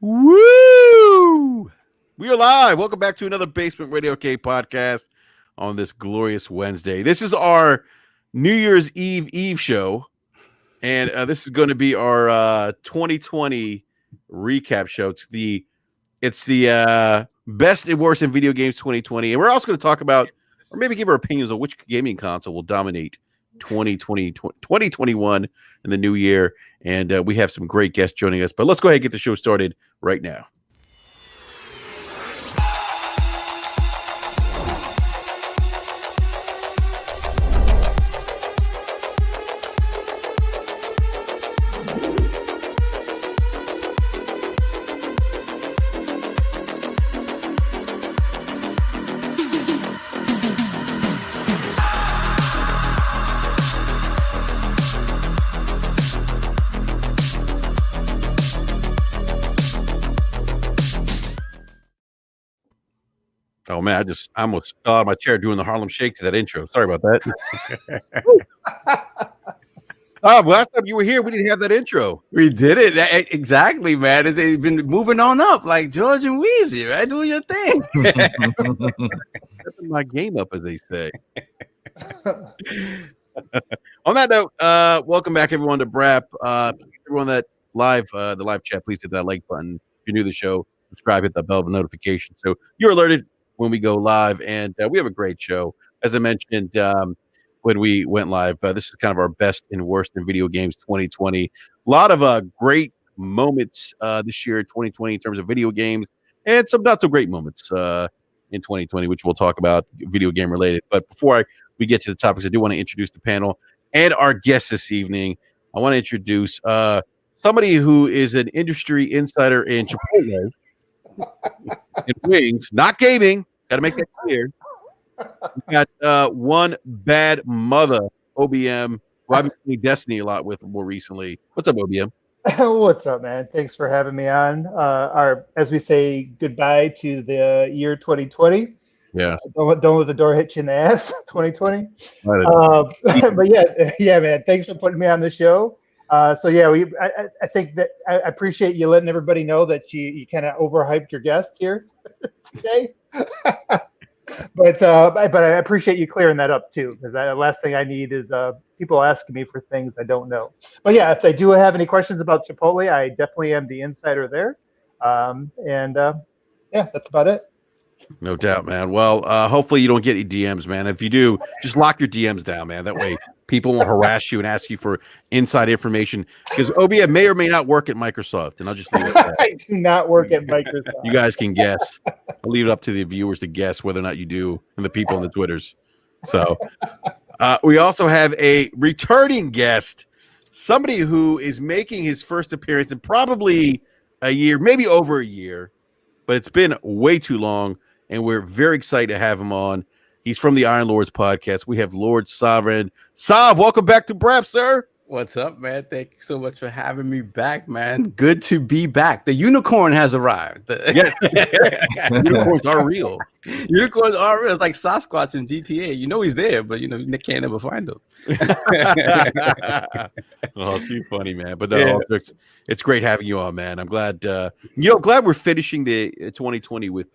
Woo! We are live. Welcome back to another Basement Radio K podcast on this glorious Wednesday. This is our New Year's Eve show, and this is going to be our 2020 recap show. It's the best and worst in video games 2020, and we're also going to talk about, or maybe give our opinions on which gaming console will dominate 2021 in the new year. And we have some great guests joining us, but let's go ahead and get the show started right now. Oh man, I almost fell out of my chair doing the Harlem Shake to that intro. Sorry about that. Last time you were here, we didn't have that intro. We did it exactly, man. It's been moving on up like George and Wheezy, right? Doing your thing. Stepping my game up, as they say. On that note, welcome back everyone to BRAP. Everyone that the live chat, please hit that like button. If you're new to the show, subscribe, hit the bell for notification so you're alerted when we go live. And we have a great show. As I mentioned when we went live, this is kind of our best and worst in video games 2020. A lot of great moments this year, 2020, in terms of video games, and some not so great moments in 2020, which we'll talk about video game related. But before we get to the topics, I do want to introduce the panel and our guest this evening. I want to introduce somebody who is an industry insider in Chipotle and wings, not gaming. Got to make that clear. We got one bad mother, OBM, who I've been playing Destiny a lot with more recently. What's up, OBM? What's up, man? Thanks for having me on. As we say goodbye to the year 2020. Yeah. Don't let the door hit you in the ass, 2020. But yeah, man. Thanks for putting me on the show. I think that I appreciate you letting everybody know that you kind of overhyped your guest here today. But I appreciate you clearing that up too, because the last thing I need is people asking me for things I don't know. But yeah, if they do have any questions about Chipotle, I definitely am the insider there. Yeah, that's about it. No doubt, man. Well, hopefully you don't get any DMs, man. If you do, just lock your DMs down, man. That way people won't harass you and ask you for inside information, because OBM may or may not work at Microsoft, and I'll just leave it at that. I do not work at Microsoft. You guys can guess. I'll leave it up to the viewers to guess whether or not you do, and the people on the Twitters. So we also have a returning guest, somebody who is making his first appearance in probably a year, maybe over a year, but it's been way too long, and we're very excited to have him on. He's from the Iron Lords podcast. We have Lord Sovereign. Sav, welcome back to BRAP, sir. What's up, man? Thank you so much for having me back, man. Good to be back. The unicorn has arrived. Yes. Unicorns are real. Unicorns are real. It's like Sasquatch in GTA. You know he's there, but you can't ever find him. Oh, too funny, man. But no, it's great having you on, man. I'm glad glad we're finishing the 2020 with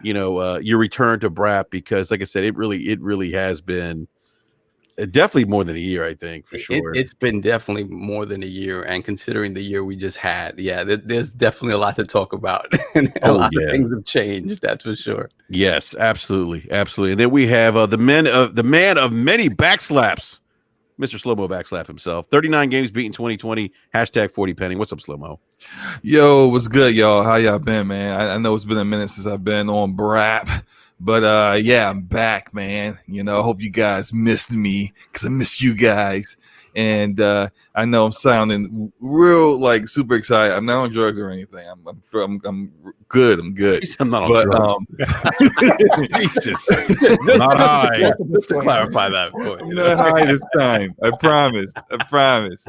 your return to BRAP, because like I said, it really has been definitely more than a year, I think, for sure. It's been definitely more than a year, and considering the year we just had, yeah, there's definitely a lot to talk about. And a lot of things have changed, that's for sure. Yes, absolutely. And then we have the man of many backslaps, Mr. Slow-Mo Backslap himself. 39 games beaten 2020, hashtag 40 penny. What's up, Slow-Mo? Yo, what's good, y'all? How y'all been, man? I know it's been a minute since I've been on BRAP, but yeah, I'm back, man. I hope you guys missed me, because I missed you guys. And I know I'm sounding real super excited. I'm not on drugs or anything. I'm good. I'm good. I'm not on drugs. Jesus, not high. Just to clarify that point. I'm not high this time. I promise.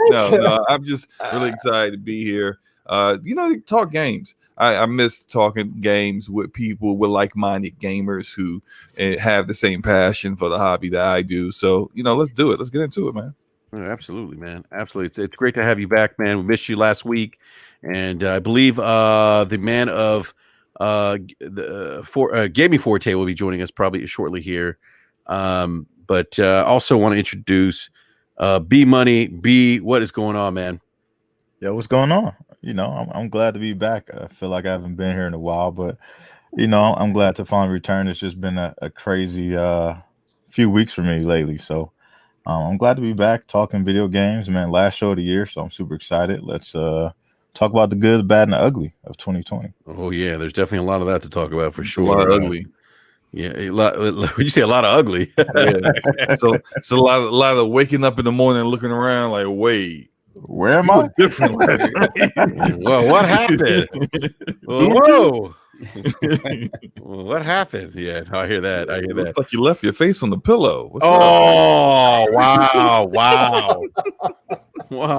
No. I'm just really excited to be here. To talk games. I miss talking games with people, with like-minded gamers who have the same passion for the hobby that I do. So let's do it. Let's get into it, man. Absolutely, man. Absolutely. It's great to have you back, man. We missed you last week, and I believe the man of Gaming Forte will be joining us probably shortly here. But also want to introduce B Money. B, what is going on, man? Yo, what's going on? I'm glad to be back. I feel like I haven't been here in a while, but I'm glad to finally return. It's just been a crazy few weeks for me lately, so I'm glad to be back talking video games, man. Last show of the year, so I'm super excited. Let's talk about the good, bad, and the ugly of 2020. Oh yeah, there's definitely a lot of that to talk about for sure. A lot of ugly. Yeah, would you say a lot of ugly? Yeah. So it's a lot of waking up in the morning and looking around like, wait. Where am I? Different last night. Well, what happened? Whoa! Well, what happened? Yeah, I hear that. Looks like you left your face on the pillow. What's up? Wow! Wow!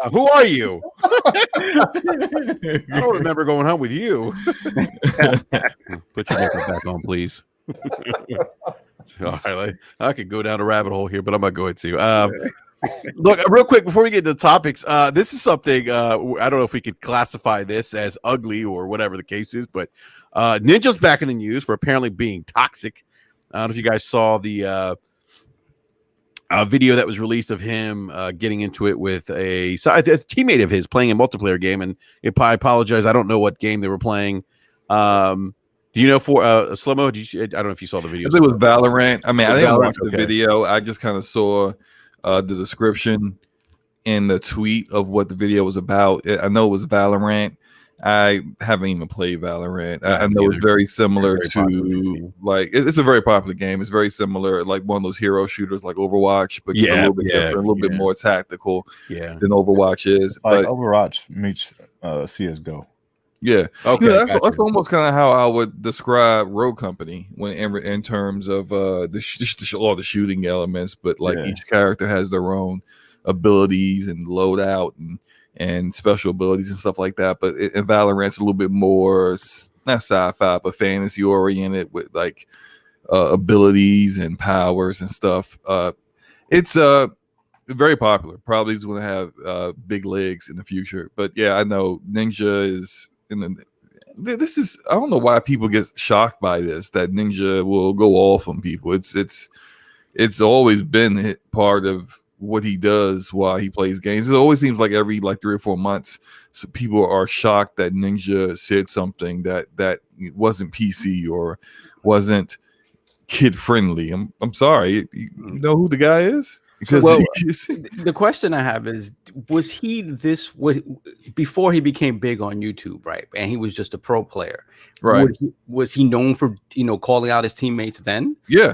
Who are you? I don't remember going home with you. Put your makeup back on, please. All right, I could go down a rabbit hole here, but I'm not going to. Look, real quick before we get into the topics, this is something I don't know if we could classify this as ugly or whatever the case is, but Ninja's back in the news for apparently being toxic. I don't know if you guys saw the video that was released of him getting into it with a teammate of his playing a multiplayer game, and I apologize, I don't know what game they were playing. Do you know for Slow-Mo? I don't know if you saw the video. I think it was Valorant. I mean, I didn't watch the video. I just kind of saw the description in the tweet of what the video was about. I know it was Valorant. I haven't even played Valorant. I know it's very similar to like it's a very popular game. It's very similar, like one of those hero shooters like Overwatch, but just a little bit different, a little bit more tactical than Overwatch is. Like Overwatch meets CS:GO. Yeah, okay. Yeah, that's almost kind of how I would describe Rogue Company when in terms of all the shooting elements. But like each character has their own abilities and loadout and special abilities and stuff like that. But in Valorant's a little bit more not sci-fi but fantasy oriented with like abilities and powers and stuff. It's very popular. Probably is going to have big legs in the future. But yeah, I know Ninja is. This is I don't know why people get shocked by this, that Ninja will go off on people. It's always been part of what he does while he plays games. It always seems like every 3 or 4 months, so people are shocked that Ninja said something that wasn't PC or wasn't kid friendly. I'm sorry, you know who the guy is? Because the question I have is, was he before he became big on YouTube, right? And he was just a pro player, right? Was he known for calling out his teammates then? Yeah.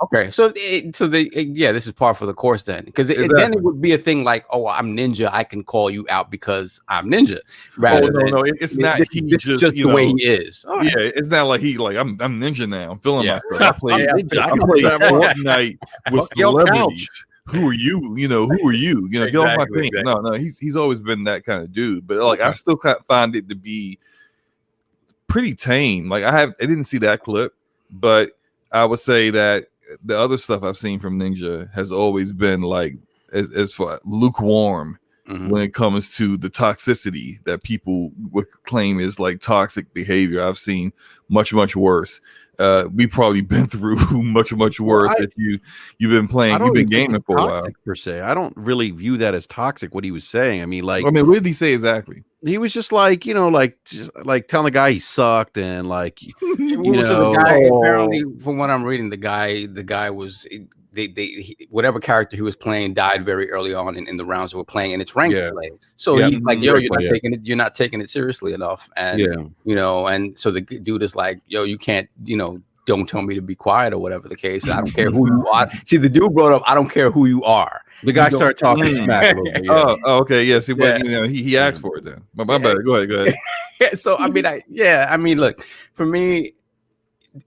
Okay, so this is par for the course then, because then it would be a thing like, oh, I'm Ninja, I can call you out because I'm Ninja. Rather no, it's not. It's just the way he is. Right. Yeah, it's not like I'm Ninja now. I'm feeling myself. I play Fortnite with celebrities. Who are you? Who are you? Get off my thing. Exactly. No, he's always been that kind of dude. But I still find it to be pretty tame. Like I didn't see that clip, but I would say that the other stuff I've seen from Ninja has always been like as far lukewarm when it comes to the toxicity that people would claim is like toxic behavior. I've seen much worse. We've probably been through much worse. If you've been playing, you've been gaming for a while. Per se, I don't really view that as toxic. What he was saying, I mean, what did he say exactly? He was just like, like telling the guy he sucked and like, the guy, apparently, from what I'm reading, the guy was. Whatever character he was playing died very early on in the rounds that we're playing, and it's ranked play. So he's like, yo, you're not taking it seriously enough. And and so the dude is like, yo, you can't, don't tell me to be quiet or whatever the case. I don't care who you are. See, the dude brought up, I don't care who you are. The guy started talking smack a little bit. Oh, okay, yes. But he asked for it then. My bad. Go ahead. So I mean, look, for me,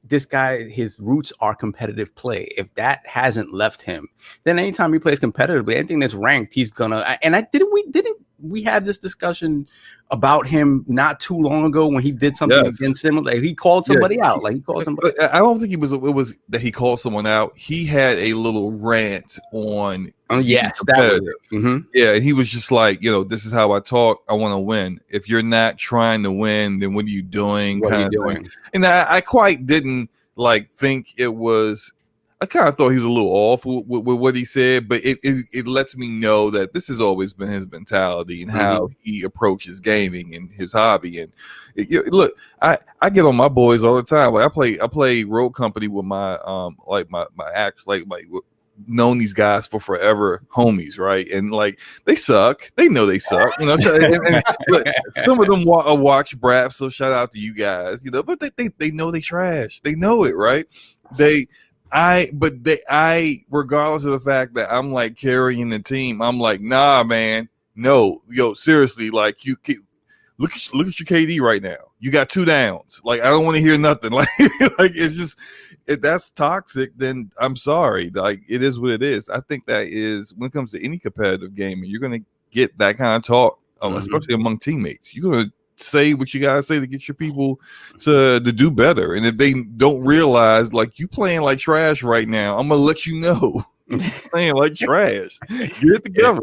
this guy, his roots are competitive play. If that hasn't left him, then anytime he plays competitively, anything that's ranked, he's gonna. And didn't we had this discussion about him not too long ago when he did something against similar. Like, he called somebody out. Like, he called somebody. I don't think it was that he called someone out. He had a little rant on. Yes, that was it. Mm-hmm. Yeah, he was just like, this is how I talk. I want to win. If you're not trying to win, then what are you doing? What are you doing? And I quite didn't think it was. I kind of thought he was a little off with what he said, but it lets me know that this has always been his mentality and how he approaches gaming and his hobby. And look, I get on my boys all the time. Like, I play Road Company with my known these guys for forever, homies, right? And like, they suck. They know they suck. But some of them watch BRAP, so shout out to you guys. But they know they trash. They know it, right? Regardless of the fact that I'm like carrying the team, I'm like, nah, man, no, seriously, like, you look at your KD right now. You got 2 downs. Like, I don't want to hear nothing. Like, it's just, if that's toxic, then I'm sorry. Like, it is what it is. I think that is, when it comes to any competitive game, you're gonna get that kind of talk, especially among teammates. You're gonna say what you gotta say to get your people to do better. And if they don't realize, like, you playing like trash right now, I'm gonna let you know. Playing like trash. Get it together.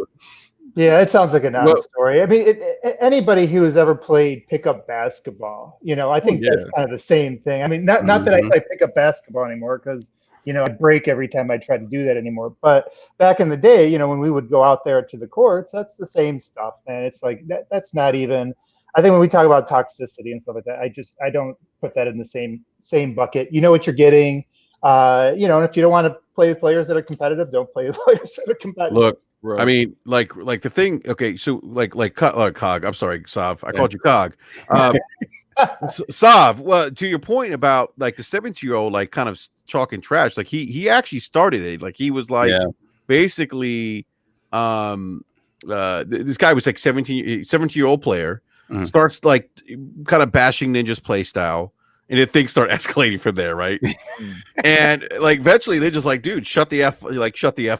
Yeah, it sounds like a non-story. I mean, anybody who has ever played pickup basketball, I think that's kind of the same thing. I mean, not that I play pickup basketball anymore, because I break every time I try to do that anymore. But back in the day, when we would go out there to the courts, that's the same stuff, man. It's like that's not even. I think when we talk about toxicity and stuff like that, I don't put that in the same bucket. You know what you're getting. And if you don't want to play with players that are competitive, don't play with players that are competitive. Look, right. I mean, like the thing. Okay, so like Cog. I'm sorry, Sav. I called you Cog. Sav. Well, to your point about like the 17-year-old, like, kind of talking trash. Like, he actually started it. Like, he was like basically, this guy was like 17-year-old player. Starts like kind of bashing Ninja's play style, and then things start escalating from there, right? And like, eventually they just like, dude, shut the F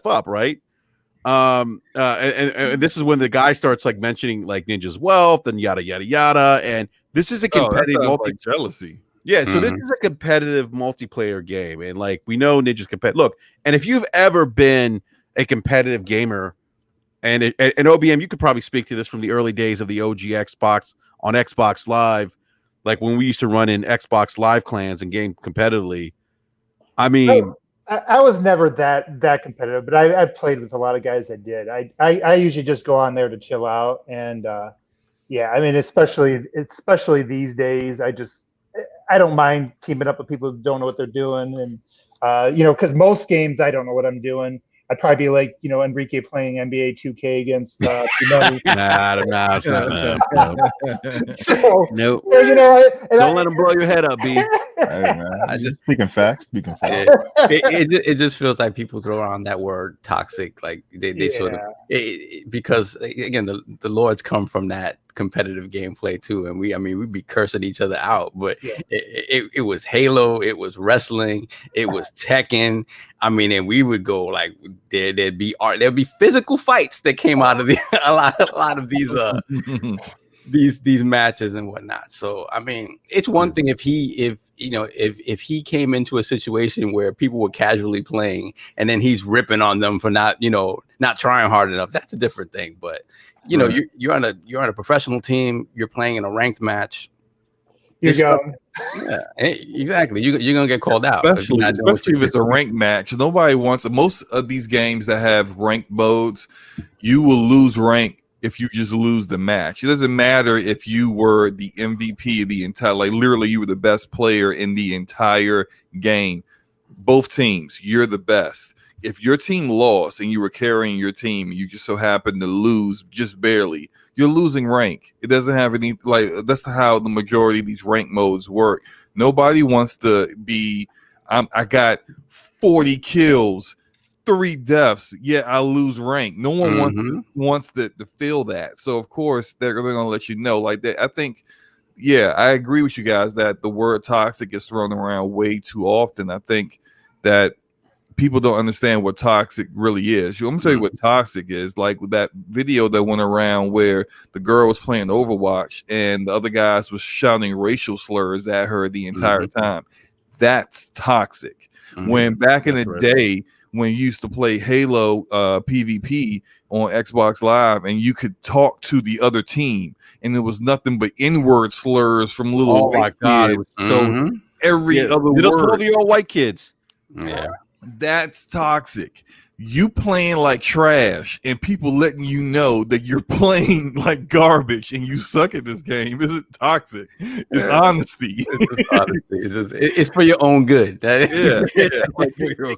up, right? And this is when the guy starts like mentioning like Ninja's wealth and yada yada yada, and this is a competitive like jealousy. Yeah, so this is a competitive multiplayer game, and like, we know Ninja's competitive. Look, and if you've ever been a competitive gamer. And OBM, you could probably speak to this from the early days of the OG Xbox on Xbox Live, like when we used to run in Xbox Live clans and game competitively. I mean, I was never that competitive, but I played with a lot of guys that did. I usually just go on there to chill out, and I mean, especially these days, I don't mind teaming up with people who don't know what they're doing, and because most games I don't know what I'm doing. I'd probably be like, Enrique playing NBA 2K against. No. So, don't let him blow your head up, B. Hey, man. I just speaking facts. It just feels like people throw around that word toxic, like they sort of because again, the Lords come from that competitive gameplay too, and we'd be cursing each other out, but it was Halo, it was wrestling, it was Tekken. I mean, and we would go like there'd be physical fights that came out of a lot of these matches and whatnot. So I mean, it's one thing if he came into a situation where people were casually playing and then he's ripping on them for not trying hard enough. That's a different thing. But you're on a professional team. You're playing in a ranked match. Yeah, exactly. You're gonna get called out, especially if it's a ranked match. Nobody wants. Most of these games that have ranked modes, you will lose rank if you just lose the match. It doesn't matter if you were the MVP of the entire, like literally you were the best player in the entire game. Both teams, you're the best. If your team lost and you were carrying your team, you just so happened to lose just barely, you're losing rank. It doesn't have any, like, that's how the majority of these rank modes work. Nobody wants to be, I got 40 kills, 3 deaths, yet I lose rank. No one wants to feel that. So of course they're going to let you know like that. I think, I agree with you guys that the word toxic is thrown around way too often. I think that people don't understand what toxic really is. I'm gonna tell you what toxic is. Like that video that went around where the girl was playing Overwatch and the other guys was shouting racial slurs at her the entire time. That's toxic. When back in the day, when you used to play Halo PvP on Xbox Live, and you could talk to the other team, and it was nothing but N-word slurs from little white kids. So every other little word, 12-year-old white kids. Yeah, that's toxic. You playing like trash and people letting you know that you're playing like garbage and you suck at this game isn't toxic. It's honesty. It's honesty. It's for your own good. Like,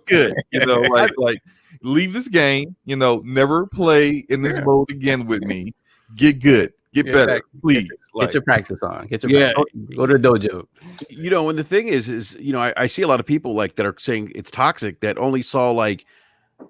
good. You know, like leave this game. You know, never play in this mode again with me. Get good. Get better, please. Get your practice on. Go to the dojo. You know, and the thing is you know, I see a lot of people like that are saying it's toxic that only saw like.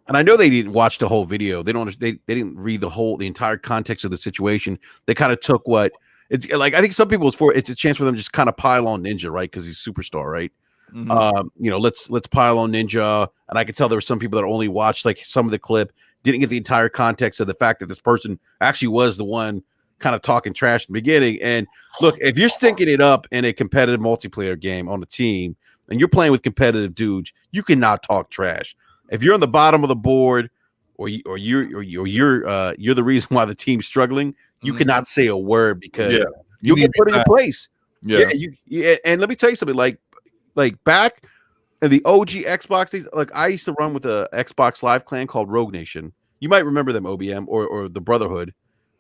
And I know they didn't watch the whole video. They didn't read the entire context of the situation. They kind of took what it's like. I think some people it's a chance for them to just kind of pile on Ninja, right? Because he's a superstar, right? You know, let's pile on Ninja. And I could tell there were some people that only watched like some of the clip, didn't get the entire context of the fact that this person actually was the one kind of talking trash in the beginning. And look, if you're stinking it up in a competitive multiplayer game on a team and you're playing with competitive dudes, you cannot talk trash. If you're on the bottom of the board, or you're the reason why the team's struggling, you cannot say a word because you get put in your place. And let me tell you something. Like back in the OG Xbox days, like I used to run with a Xbox Live clan called Rogue Nation. You might remember them, OBM or the Brotherhood.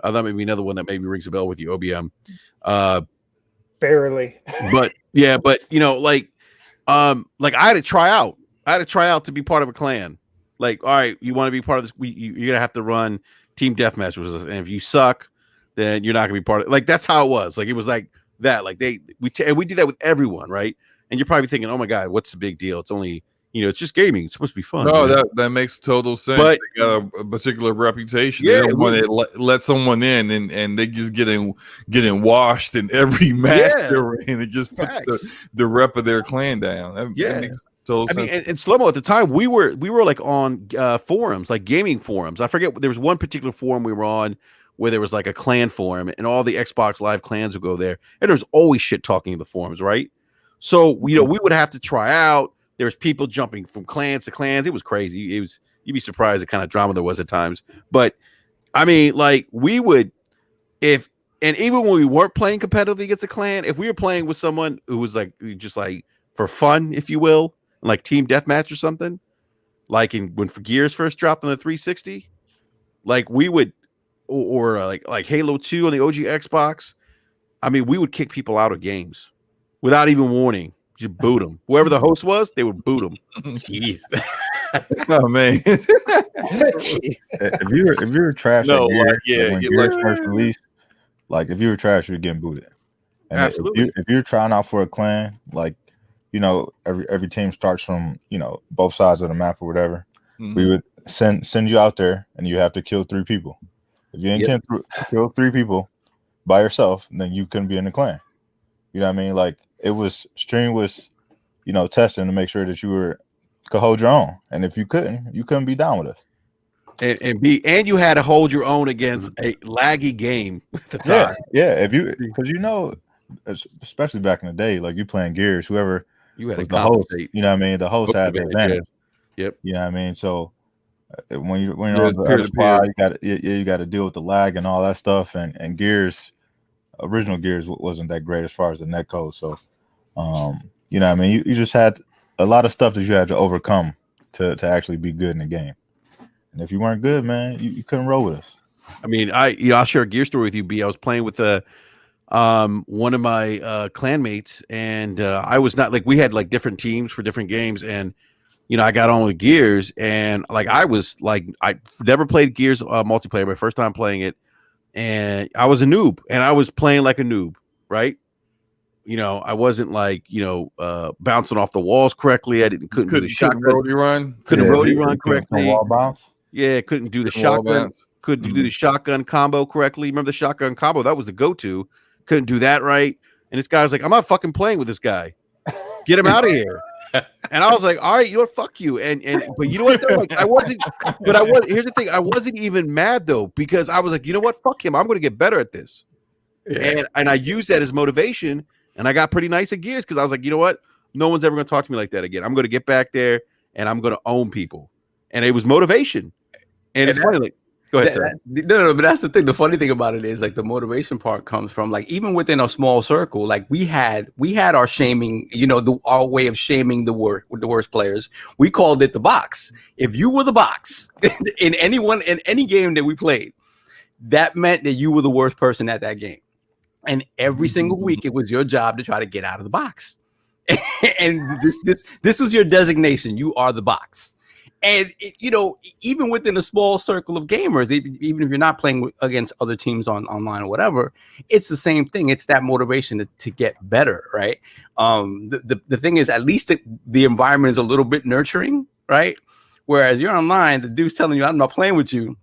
That may be another one that maybe rings a bell with you, OBM. Barely, but you know, like I had to try out. I had to try out to be part of a clan. Like, all right, you want to be part of this? You're gonna have to run team deathmatch, and if you suck, then you're not gonna be part of it. Like that's how it was. Like it was like that. Like we did that with everyone, right? And you're probably thinking, oh my god, what's the big deal? It's only it's just gaming. It's supposed to be fun. No, that makes total sense. But they got a particular reputation. They don't want to let someone in, and they just getting washed in every match they're in. It just puts the rep of their clan down. That makes total sense. I mean, and Slow-Mo at the time, we were like on forums, like gaming forums. I forget, there was one particular forum we were on where there was like a clan forum, and all the Xbox Live clans would go there, and there was always shit talking in the forums, right? So we would have to try out. There was people jumping from clans to clans. It was crazy. You'd be surprised the kind of drama there was at times. But I mean, like we would, and even when we weren't playing competitively against a clan, if we were playing with someone who was like just like for fun, if you will, like team deathmatch or something, like when Gears first dropped on the 360, like we would, or like Halo 2 on the OG Xbox. I mean, we would kick people out of games without even warning. Just boot them. Whoever the host was, they would boot them. Jeez. Oh man. if you were trash, when Gears first released, like if you were trash, you're getting booted. And absolutely. If you're trying out for a clan, like every team starts from both sides of the map or whatever. We would send you out there, and you have to kill 3 people. If you ain't kill 3 people by yourself, then you couldn't be in the clan. You know what I mean? Like it was strenuous, testing to make sure that you could hold your own. And if you couldn't be down with us. And you had to hold your own against a laggy game at the time. Yeah. Because especially back in the day, like you playing Gears, whoever you had was the host, you know what I mean? The host had the advantage. Yep. You know what I mean? So when you're on the other squad, you got to deal with the lag and all that stuff. And Gears, original Gears wasn't that great as far as the netcode. So, you know what I mean? You just had a lot of stuff that you had to overcome to actually be good in the game. And if you weren't good, man, you couldn't roll with us. I mean, I'll share a Gear story with you, B. I was playing with one of my clan mates, and I was not like, we had like different teams for different games, and I got on with Gears, and like I was like, I never played Gears multiplayer, my first time playing it, and I was a noob, and I was playing like a noob, right? I wasn't like bouncing off the walls correctly. I couldn't do the shotgun roadie run. Couldn't roadie run correctly. Wall bounce. Yeah, couldn't do the shotgun. Couldn't do the shotgun combo correctly. Remember the shotgun combo? That was the go-to. Couldn't do that right. And this guy was like, I'm not fucking playing with this guy. Get him out of here. And I was like, all right, you know what, fuck you. But you know what though? Like I wasn't, but I was here's the thing, I wasn't even mad though, because I was like, you know what, fuck him. I'm gonna get better at this. Yeah. And I used that as motivation, and I got pretty nice at Gears because I was like, you know what? No one's ever gonna talk to me like that again. I'm gonna get back there and I'm gonna own people. And it was motivation. And it's funny, like, go ahead, sir. No, but that's the thing. The funny thing about it is, like, the motivation part comes from, like, even within a small circle, like we had our shaming, our way of shaming the worst players. We called it the box. If you were the box in any game that we played, that meant that you were the worst person at that game. And every single week, it was your job to try to get out of the box. And this was your designation. You are the box. And even within a small circle of gamers, even if you're not playing against other teams online or whatever, it's the same thing. It's that motivation to get better, right? The thing is, at least the environment is a little bit nurturing, right? Whereas you're online, the dude's telling you, "I'm not playing with you,"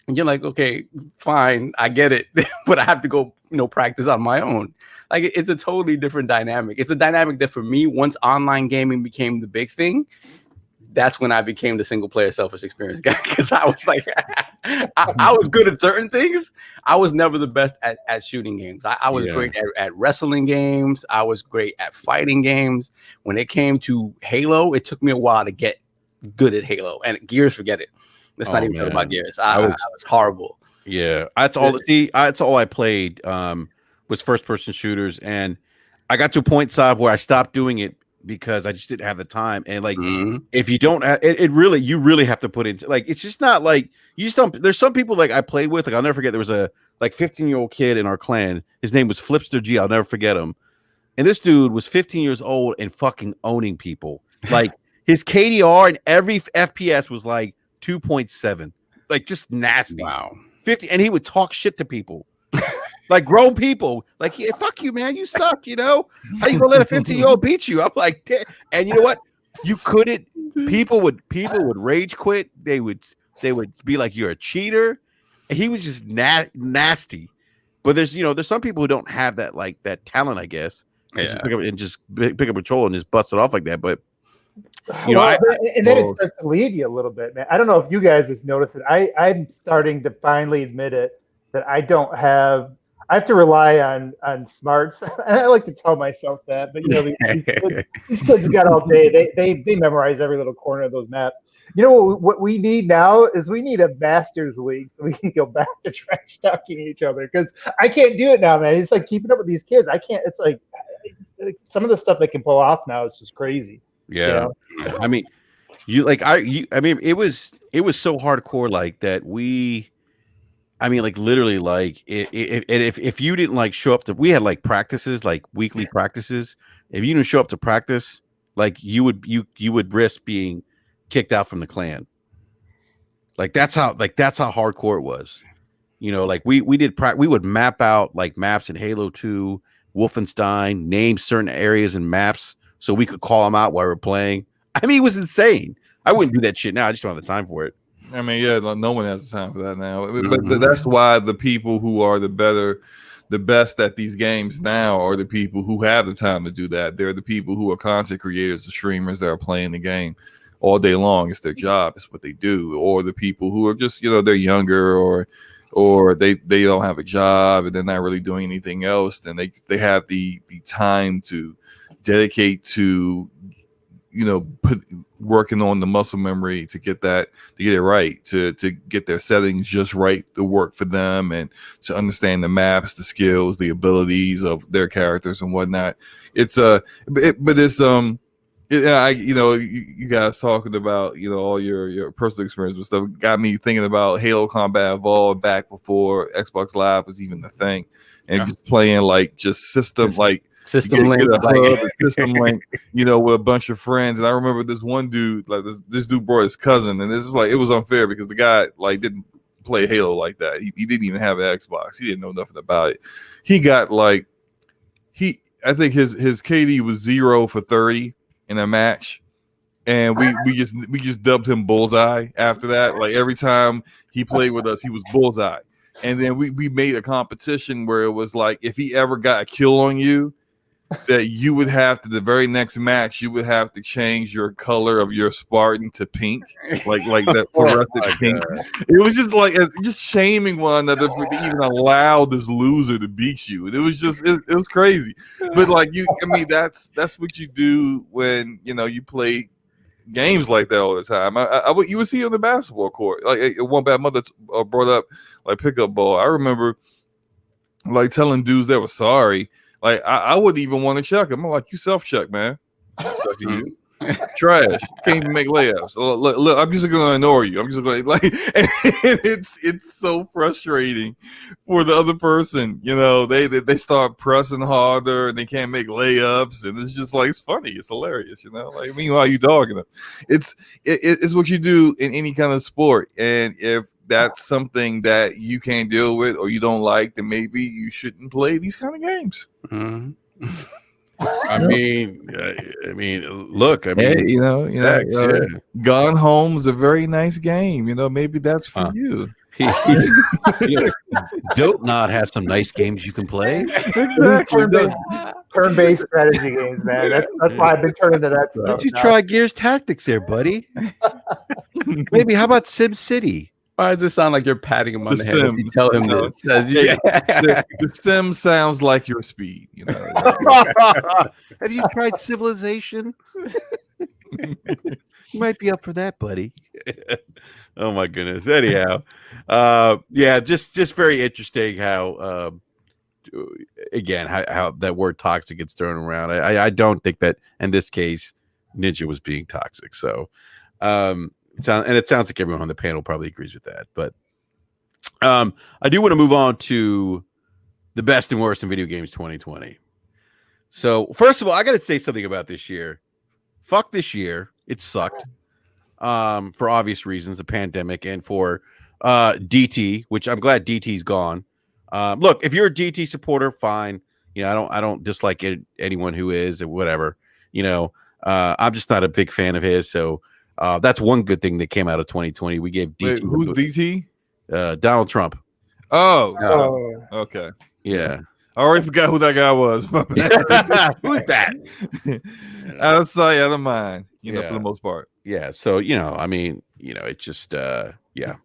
and you're like, "Okay, fine, I get it," but I have to go, practice on my own. Like, it's a totally different dynamic. It's a dynamic that, for me, once online gaming became the big thing, that's when I became the single player selfish experience guy, because I was like, I was good at certain things. I was never the best at shooting games. I was great at wrestling games. I was great at fighting games. When it came to Halo, it took me a while to get good at Halo. And Gears, forget it. Let's not even talk about Gears. I was horrible. Yeah, that's all. See, that's all I played was first person shooters, and I got to a point, Saab, where I stopped doing it because I just didn't have the time. And like, if you don't have it, you really have to put into, like, it's just not like you just don't. There's some people like I played with, like, I'll never forget. There was a 15-year-old kid in our clan. His name was Flipster G. I'll never forget him. And this dude was 15 years old and fucking owning people. Like, his KDR and every FPS was like 2.7, like, just nasty. Wow. 50, and he would talk shit to people. Like grown people, like, yeah, fuck you, man, you suck. How you gonna let a 15-year-old beat you? I'm like, and you know what? You couldn't. People would rage quit. They would be like, you're a cheater. And he was just nasty. But there's some people who don't have that, like, that talent, I guess. Yeah. Just pick up a control and just bust it off like that. But and then it starts to lead you a little bit, man. I don't know if you guys have noticed it. I'm starting to finally admit it, that I have to rely on smarts. And I like to tell myself that, but these kids got all day. They memorize every little corner of those maps. What we need now is we need a Masters League so we can go back to trash talking each other, because I can't do it now, man. It's like keeping up with these kids. I can't. It's like some of the stuff they can pull off now is just crazy. Yeah, I mean, it was so hardcore, like that. Like, literally, like, if you didn't, like, show up to, we had, like, practices, like weekly practices. If you didn't show up to practice, like, you would risk being kicked out from the clan. Like, that's how hardcore it was. Like, we would map out, like, maps in Halo 2, Wolfenstein, name certain areas and maps so we could call them out while we're playing. I mean, it was insane. I wouldn't do that shit now. I just don't have the time for it. I mean, yeah, no one has the time for that now. But that's why the people who are the best at these games now are the people who have the time to do that. They're the people who are content creators, the streamers that are playing the game all day long. It's their job. It's what they do. Or the people who are just, they're younger, or they don't have a job and they're not really doing anything else. Then they have the time to dedicate to, working on the muscle memory to get it right, to get their settings just right to work for them, and to understand the maps, the skills, the abilities of their characters and whatnot. You guys talking about, all your personal experience with stuff got me thinking about Halo Combat Evolved back before Xbox Live was even the thing, and just playing, like, just system link, system link, with a bunch of friends. And I remember this one dude, like, this dude brought his cousin, and this is like, it was unfair because the guy, like, didn't play Halo like that. He didn't even have an Xbox. He didn't know nothing about it. He got, like, I think his KD was 0 for 30 in a match, and we just dubbed him Bullseye after that. Like, every time he played with us, he was Bullseye. And then we made a competition where it was like, if he ever got a kill on you, that you would have to, the very next match, you would have to change your color of your Spartan to pink, like that fluorescent pink. It was just like just shaming one another for to even allow this loser to beat you. And it was just it was crazy. But like that's what you do when you play games like that all the time. You would see it on the basketball court. Like one bad mother brought up like pickup ball. I remember like telling dudes that were sorry. Like I wouldn't even want to check them. I'm like, you self-check, man. You. Trash. You can't even make layups. Look, I'm just gonna ignore you. I'm just gonna and it's so frustrating for the other person. They start pressing harder and they can't make layups, and it's just like it's funny. It's hilarious. Like meanwhile you dogging them. It's what you do in any kind of sport, and if that's something that you can't deal with or you don't like, then maybe you shouldn't play these kind of games. Mm-hmm. I mean, look. I mean, Gone Home is a very nice game. Maybe that's for you. Dope Knot has some nice games you can play. Exactly. Turn-based strategy games, man. That's why I've been turning to that stuff. Why don't you try Gears Tactics there, buddy? Maybe how about Sim City? Why does it sound like you're patting him on the head as you tell him this? The Sim sounds like your speed. Have you tried Civilization? You might be up for that, buddy. Oh my goodness. Anyhow, just very interesting how again how that word toxic gets thrown around. I don't think that in this case Ninja was being toxic. So it sounds like everyone on the panel probably agrees with that. But I do want to move on to the best and worst in video games 2020. So first of all, I got to say something about this year. Fuck this year. It sucked for obvious reasons, the pandemic, and for DT, which I'm glad DT's gone. Look, if you're a DT supporter, fine. I don't dislike anyone who is or whatever. I'm just not a big fan of his. So that's one good thing that came out of 2020. We gave DT. Wait, who's DT? Donald Trump. Oh, okay. Yeah. I already forgot who that guy was. Who's that? Out of sight, out of mind, for the most part. Yeah. So, it's just, yeah.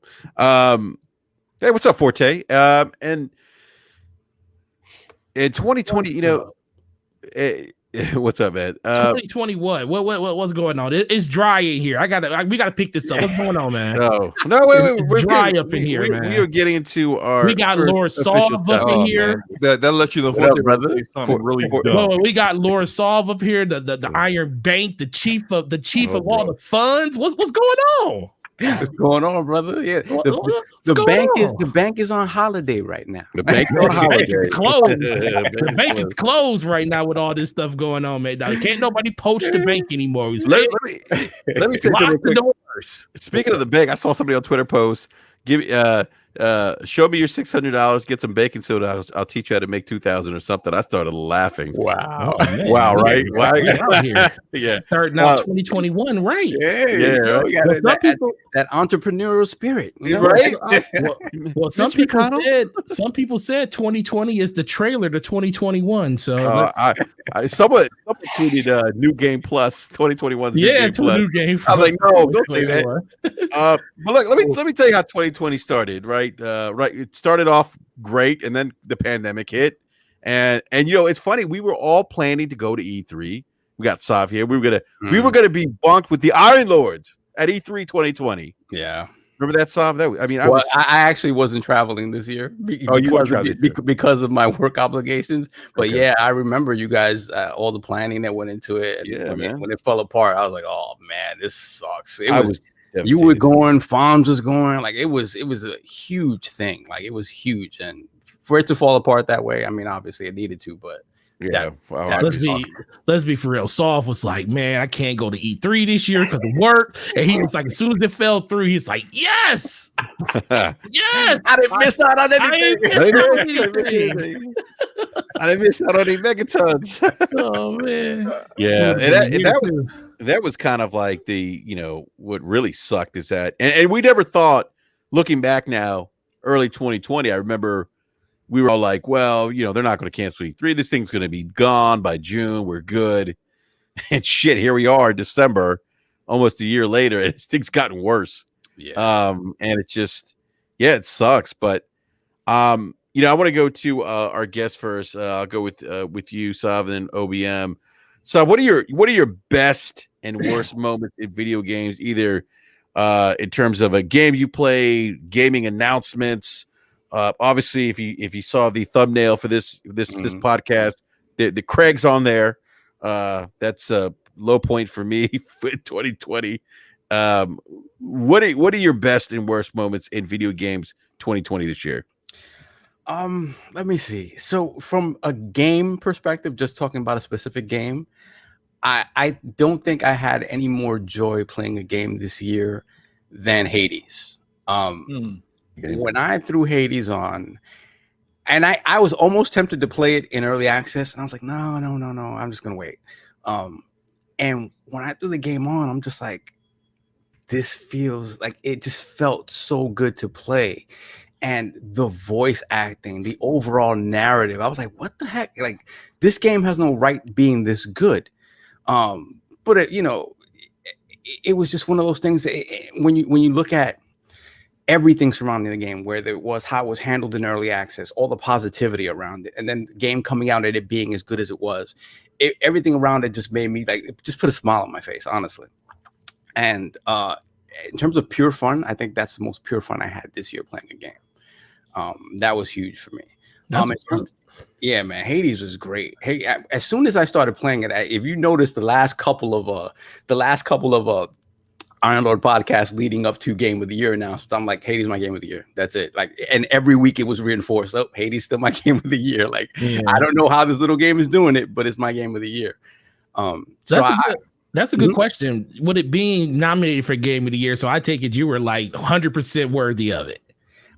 Hey, what's up, Forte? And in 2020, what's up, man? 2021. What's going on? It's dry in here. We gotta pick this up. What's going on, man? No, wait. We're dry up in here, man. We are getting into our. We got Lord Solve up in here. That lets you know what up, brother. Really we got Lord Solve up here. The Iron Bank, the chief of all the funds. What's going on? What's going on, brother? Yeah, the bank is on holiday right now. The bank on holiday. Is closed. The bank is closed right now with all this stuff going on, man. Now, can't nobody poach the bank anymore. Let me say something quick. Speaking of the bank, I saw somebody on Twitter post. Show me your $600. Get some baking soda. I'll teach you how to make 2,000 or something. I started laughing. Wow! Wow! Right? Yeah. Starting out 2021, right? Yeah. That entrepreneurial spirit, right? Well, some people said 2020 is the trailer to 2021. So someone tweeted New Game Plus 2021. New Game. I'm like, no, don't say that. But look, let me tell you how 2020 started. Right, it started off great, and then the pandemic hit, and it's funny. We were all planning to go to E3. We got Sav here. We were gonna be bunked with the Iron Lords at E3 2020. Yeah. Remember that, Sav? I actually wasn't traveling this year because of my work obligations. But yeah, I remember you guys, all the planning that went into it. And when it fell apart, I was like, "Oh man, this sucks." You were going, Farms was going, like it was a huge thing. Like it was huge, and for it to fall apart that way, I mean, obviously it needed to, but. Yeah, let's be for real. Soft was like, man, I can't go to E3 this year because of work. And he was like, as soon as it fell through, he's like, yes, yes, I didn't miss out on anything. I didn't miss out on any megatons. Oh man, yeah, and that was kind of like the what really sucked is that, and we never thought, looking back now, early 2020, I remember. we were all like, well, they're not going to cancel E3. This thing's going to be gone by June. We're good. And shit, here we are, December, almost a year later, and this thing's gotten worse. Yeah. And it's just, it sucks. But I want to go to our guest first. I'll go with you, Sav, and OBM. So, what are your best and worst moments in video games, either in terms of a game you play, gaming announcements? Obviously, if you saw the thumbnail for this podcast, the Craig's on there. That's a low point for me for 2020. What are your best and worst moments in video games 2020 this year? Let me see. So from a game perspective, just talking about a specific game, I don't think I had any more joy playing a game this year than Hades. When I threw Hades on, and I was almost tempted to play it in early access, and I was like, no, I'm just gonna wait. And when I threw the game on, I'm just like, this feels like, it just felt so good to play. And the voice acting, the overall narrative, I was like, what the heck? Like, this game has no right being this good. But it was just one of those things. When you look at everything surrounding the game, where there was how it was handled in early access, all the positivity around it, and then the game coming out and it being as good as it was, everything around it just made me just put a smile on my face, honestly. And in terms of pure fun, I think that's the most pure fun I had this year playing a game. That was huge for me. Yeah, man, Hades was great. Hey, as soon as I started playing it, if you notice the last couple of Iron Lord podcasts leading up to Game of the Year announcements, I'm like, Hades my Game of the Year. That's it. Like, and every week it was reinforced. Oh, Hades still my Game of the Year. Like, I don't know how this little game is doing it, but it's my Game of the Year. That's a good question. With it being nominated for Game of the Year, so I take it you were like 100% worthy of it.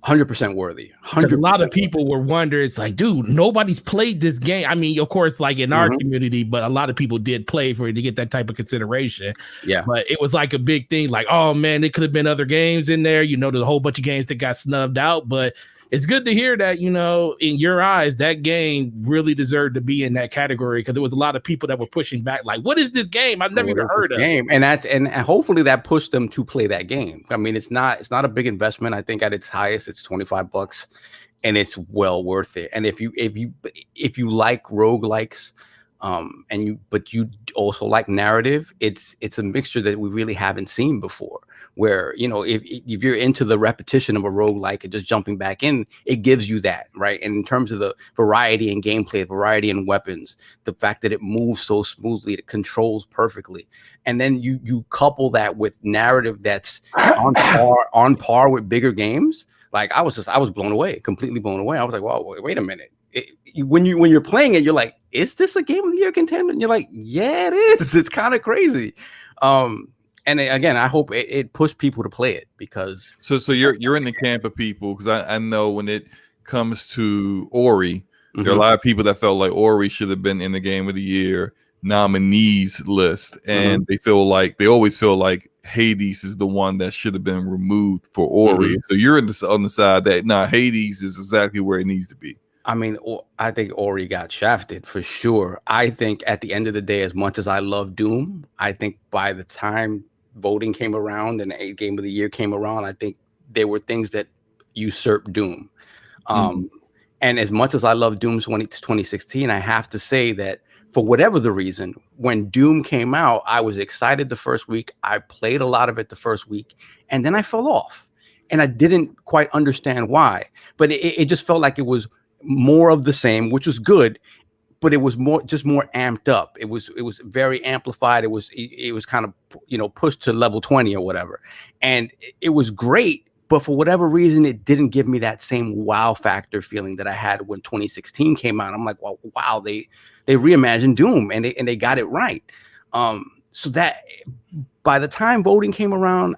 100% worthy. 100%. A lot of people were wondering, it's like, dude, nobody's played this game. I mean, of course, like in our community, but a lot of people did play for it to get that type of consideration. Yeah. But it was like a big thing, like, oh man, it could have been other games in there. There's a whole bunch of games that got snubbed out, but it's good to hear that, in your eyes, that game really deserved to be in that category, because there was a lot of people that were pushing back, like, what is this game? I've never even heard of it. And hopefully that pushed them to play that game. I mean, it's not a big investment. I think at its highest, it's $25, and it's well worth it. And if you like roguelikes, but you also like narrative, it's a mixture that we really haven't seen before, where if you're into the repetition of a roguelike and just jumping back in, it gives you that, right? And in terms of the variety in gameplay, variety in weapons, the fact that it moves so smoothly, it controls perfectly, and then you couple that with narrative that's on par with bigger games. Like, I was blown away, completely blown away. I was like, wow, wait a minute. When you're playing it, you're like, is this a Game of the Year contender? And you're like, yeah, it is. It's kind of crazy. And again, I hope it pushed people to play it, because so you're in the camp of people, because I know when it comes to Ori, there are a lot of people that felt like Ori should have been in the Game of the Year nominees list, and they always feel like Hades is the one that should have been removed for Ori. So you're on the side that Hades is exactly where it needs to be. I mean, I think Ori got shafted for sure. I think at the end of the day, as much as I love Doom, I think by the time voting came around and the Game of the Year came around, I think there were things that usurped Doom. And as much as I love Doom 2016, I have to say that for whatever the reason, when Doom came out, I was excited the first week. I played a lot of it the first week, and then I fell off. And I didn't quite understand why. But it just felt like it was more of the same, which was good, but it was more amped up. It was very amplified. It was kind of pushed to level 20 or whatever, and it was great. But for whatever reason, it didn't give me that same wow factor feeling that I had when 2016 came out. I'm like, well, wow, they reimagined Doom and they got it right. So that by the time voting came around,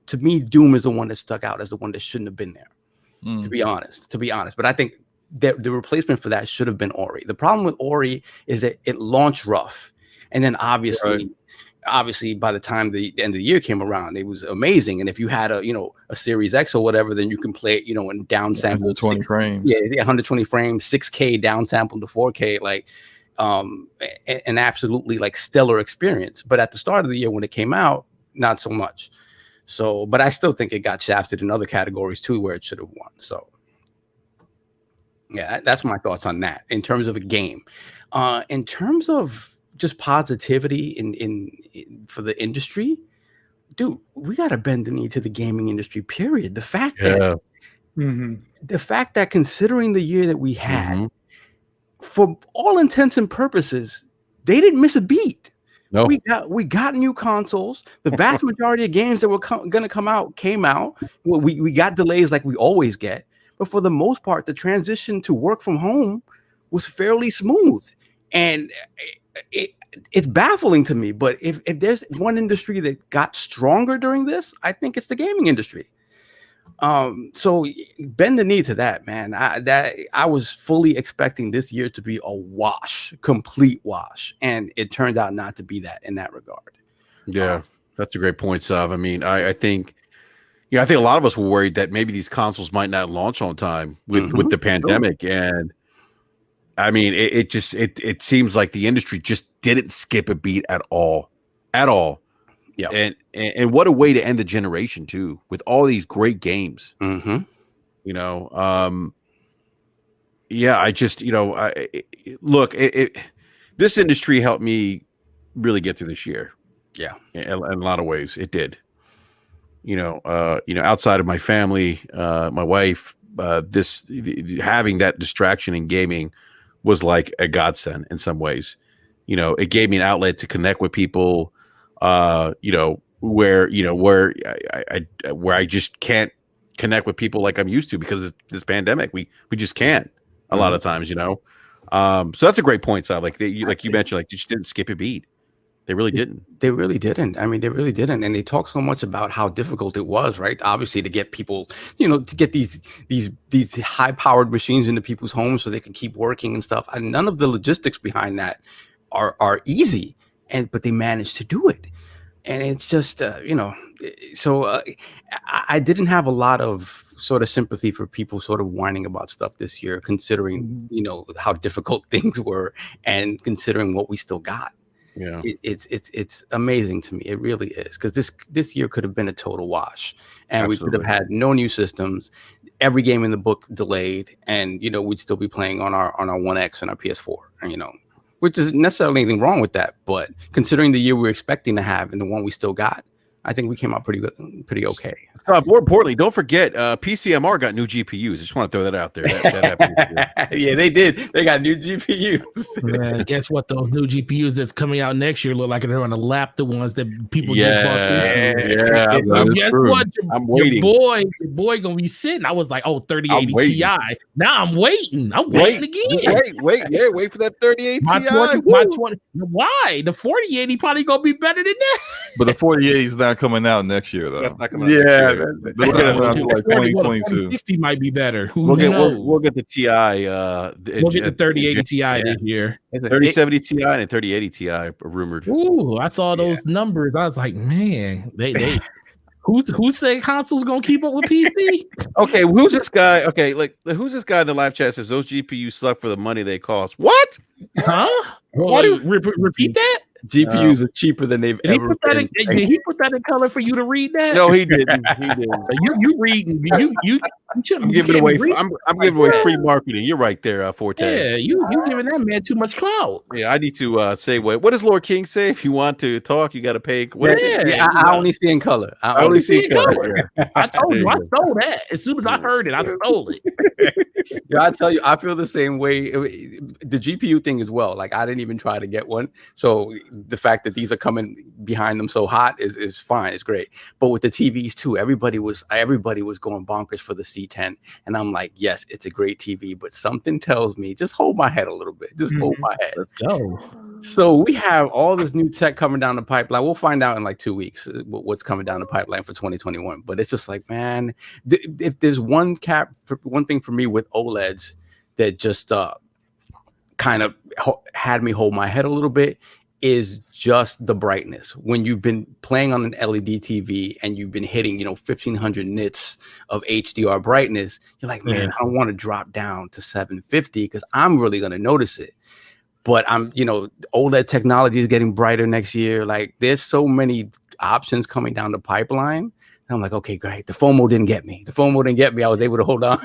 to me, Doom is the one that stuck out as the one that shouldn't have been there. To be honest. But I think that the replacement for that should have been Ori. The problem with Ori is that it launched rough, and then obviously obviously by the time the end of the year came around, it was amazing. And if you had a Series X or whatever, then you can play it, in downsample 120 frames. Yeah, 120 frames, 6K downsample to 4K, like an absolutely like stellar experience. But at the start of the year when it came out, not so much. So, but I still think it got shafted in other categories too, where it should have won. So yeah, that's my thoughts on that in terms of a game. In terms of just positivity in for the industry, dude, we got to bend the knee to the gaming industry, period. The fact that considering the year that we had, for all intents and purposes, they didn't miss a beat. No, we got new consoles. The vast majority of games that were going to come out came out. We got delays like we always get, but for the most part, the transition to work from home was fairly smooth. And it's baffling to me. But if there's one industry that got stronger during this, I think it's the gaming industry. So bend the knee to that, man. I was fully expecting this year to be a wash, complete wash, and it turned out not to be that in that regard. Yeah, that's a great point, Sav. I mean, I think, I think a lot of us were worried that maybe these consoles might not launch on time with the pandemic, and I mean, it seems like the industry just didn't skip a beat at all. Yeah, and what a way to end the generation too, with all these great games. Yeah, I just look. This industry helped me really get through this year. Yeah, in a lot of ways, it did. Outside of my family, my wife, having that distraction in gaming was like a godsend in some ways. It gave me an outlet to connect with people. Where I just can't connect with people like I'm used to because of this pandemic. We just can't a lot of times, So that's a great point, Sav. Like you mentioned, like you just didn't skip a beat. They really didn't. They really didn't. I mean, they really didn't. And they talk so much about how difficult it was, right? Obviously, to get people, to get these high-powered machines into people's homes so they can keep working and stuff. And none of the logistics behind that are easy. But they managed to do it. And it's just, so I didn't have a lot of sort of sympathy for people sort of whining about stuff this year, considering, how difficult things were and considering what we still got. Yeah, it's amazing to me. It really is, because this year could have been a total wash, and we could have had no new systems, every game in the book delayed, and we'd still be playing on our 1X and our PS4, and which isn't necessarily anything wrong with that, but considering the year we were expecting to have and the one we still got, I think we came out pretty good, pretty okay. More importantly, don't forget, PCMR got new GPUs. I just want to throw that out there. That happened. Yeah, they did. They got new GPUs. Man, guess what? Those new GPUs that's coming out next year look like they're going to lap the ones that people just bought. Yeah. So guess what? I'm waiting. Your boy gonna be sitting. I was like, 3080 Ti. Now I'm waiting. I'm waiting again. Wait for that 3080 Ti. My 20. Why? The 4080 probably gonna be better than that. But the 4080 is not coming out next year, though. That's not coming out next year. That's like 2022. 60 might be better. We'll get the Ti. We'll get the 3080 Ti this year. 3070 Ti and 3080 Ti are rumored. Ooh, I saw those numbers. I was like, man, they who say consoles gonna keep up with PC? Okay, who's this guy? Okay, who's this guy in the live chat says those GPUs suck for the money they cost? What? Huh? What? Repeat that? GPUs are cheaper than they've ever been. Did he put that in color for you to read that? No, he didn't. You reading? You I'm giving away. I'm giving away free marketing. You're right there, Forte. Yeah, you giving that man too much clout. Yeah, I need to say what does Lord King say? If you want to talk, you got to pay. What is it? Yeah, I only see in color. I only see in color. Yeah. I told you, I stole that. As soon as I heard it, I stole it. Yeah, I tell you, I feel the same way. The GPU thing as well. Like, I didn't even try to get one. So the fact that these are coming behind them so hot is fine. It's great. But with the TVs too, everybody was going bonkers for the C10, and I'm like, yes, it's a great TV, but something tells me just hold my head a little bit. Just hold my head. Let's go. So we have all this new tech coming down the pipeline. We'll find out in like 2 weeks what's coming down the pipeline for 2021. But it's just like, man, if there's one thing for me with OLEDs that just kind of had me hold my head a little bit, is just the brightness. When you've been playing on an LED TV and you've been hitting, 1500 nits of HDR brightness, you're like, man, I don't want to drop down to 750 because I'm really going to notice it. But OLED technology is getting brighter next year. Like, there's so many options coming down the pipeline. And I'm like, okay, great. The FOMO didn't get me. I was able to hold on.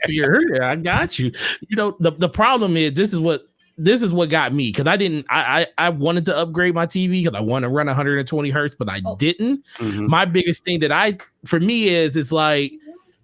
Yeah, I got you. The problem is this is what got me, because I wanted to upgrade my TV because I want to run 120 hertz, but I didn't. Mm-hmm. My biggest thing for me is it's like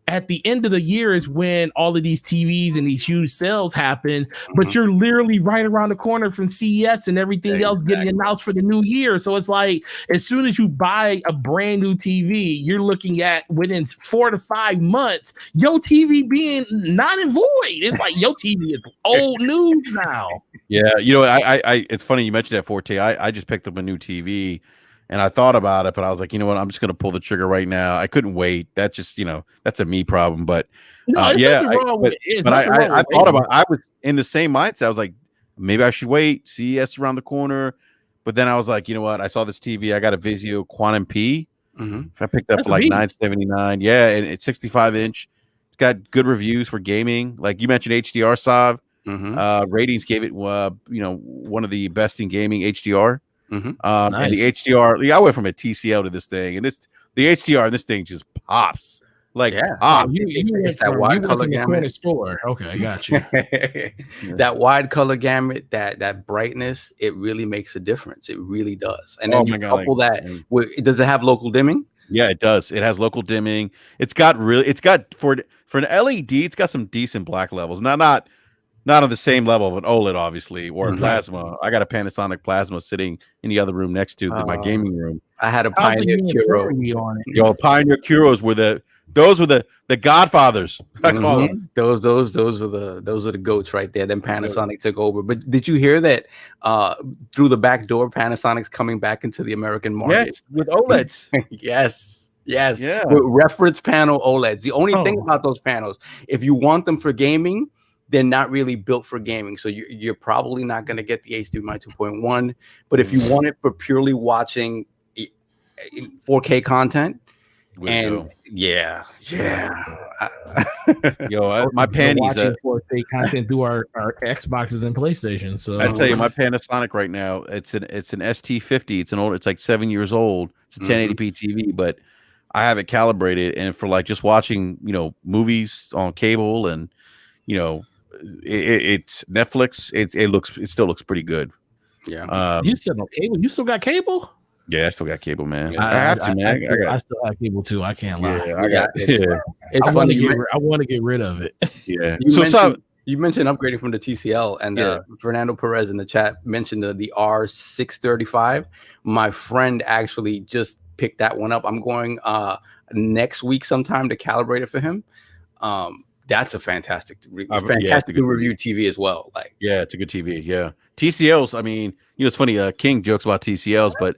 at the end of the year is when all of these TVs and these huge sales happen, but you're literally right around the corner from CES and everything else getting announced for the new year. So it's like, as soon as you buy a brand new TV, you're looking at within 4 to 5 months, your TV being not in void. It's like your TV is old news now. Yeah. I it's funny you mentioned that, Forte. I just picked up a new TV. And I thought about it, but I was like, you know what? I'm just going to pull the trigger right now. I couldn't wait. That's just, that's a me problem. But I thought about it. I was in the same mindset. I was like, maybe I should wait. CES around the corner. But then I was like, you know what? I saw this TV. I got a Vizio Quantum P. I picked up for like $979. Yeah, and it's 65-inch. It's got good reviews for gaming. Like you mentioned, HDR Sav. Ratings gave it, one of the best in gaming HDR. Nice. And the HDR, I went from a TCL to this thing, and the HDR in this thing just pops. Like, it's that wide color gamut. Store. Okay, I got you. That wide color gamut, that brightness, it really makes a difference. It really does. And then couple that with, does it have local dimming? Yeah, it does. It has local dimming. It's got for an LED, it's got some decent black levels. Not on the same level of an OLED, obviously, or a plasma. I got a Panasonic plasma sitting in the other room next to my gaming room. I had a Pioneer Curo on it. Yo, Pioneer Curos were the godfathers. I call them. Those are the goats right there. Then Panasonic took over. But did you hear that through the back door, Panasonic's coming back into the American market? Yes, with OLEDs. Yes. Yeah. With reference panel OLEDs. The only thing about those panels, if you want them for gaming, they're not really built for gaming. So you're probably not going to get the HDMI 2.1. But if you want it for purely watching 4K content, yeah. Yo, my panties watching 4K content through our Xboxes and PlayStation. So I tell you, my Panasonic right now, it's an ST50. It's like 7 years old. It's a 1080p TV, but I have it calibrated, and for like just watching, movies on cable and it's Netflix. It still looks pretty good. Yeah. You still no cable? You still got cable? Yeah, I still got cable, man. I have to, man. I still have cable too. I can't lie. It's funny. I want to get rid of it. Yeah. You mentioned upgrading from the TCL, and Fernando Perez in the chat mentioned the R635. My friend actually just picked that one up. I'm going next week sometime to calibrate it for him. That's a fantastic review TV as well. Like, yeah, it's a good TV. Yeah, TCLs. I mean, it's funny. King jokes about TCLs, but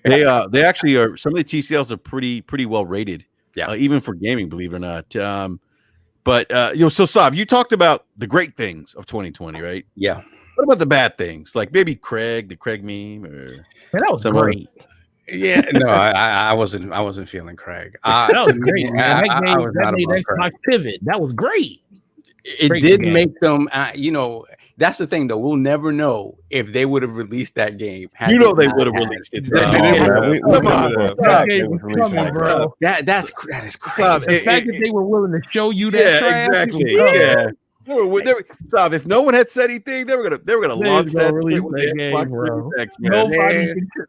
they actually are. Some of the TCLs are pretty well rated. Yeah, even for gaming, believe it or not. So Sav, you talked about the great things of 2020, right? Yeah. What about the bad things? Like maybe the Craig meme, or that was great. Yeah, no, I wasn't feeling Craig. That was great. That made Xbox pivot. That was great. It did make them. That's the thing, though. We'll never know if they would have released that game. They would have released it. Come on, that game was coming, bro. That is crazy. The fact that they were willing to show you that. Yeah, exactly. Yeah. If no one had said anything, they were gonna launch that game, bro.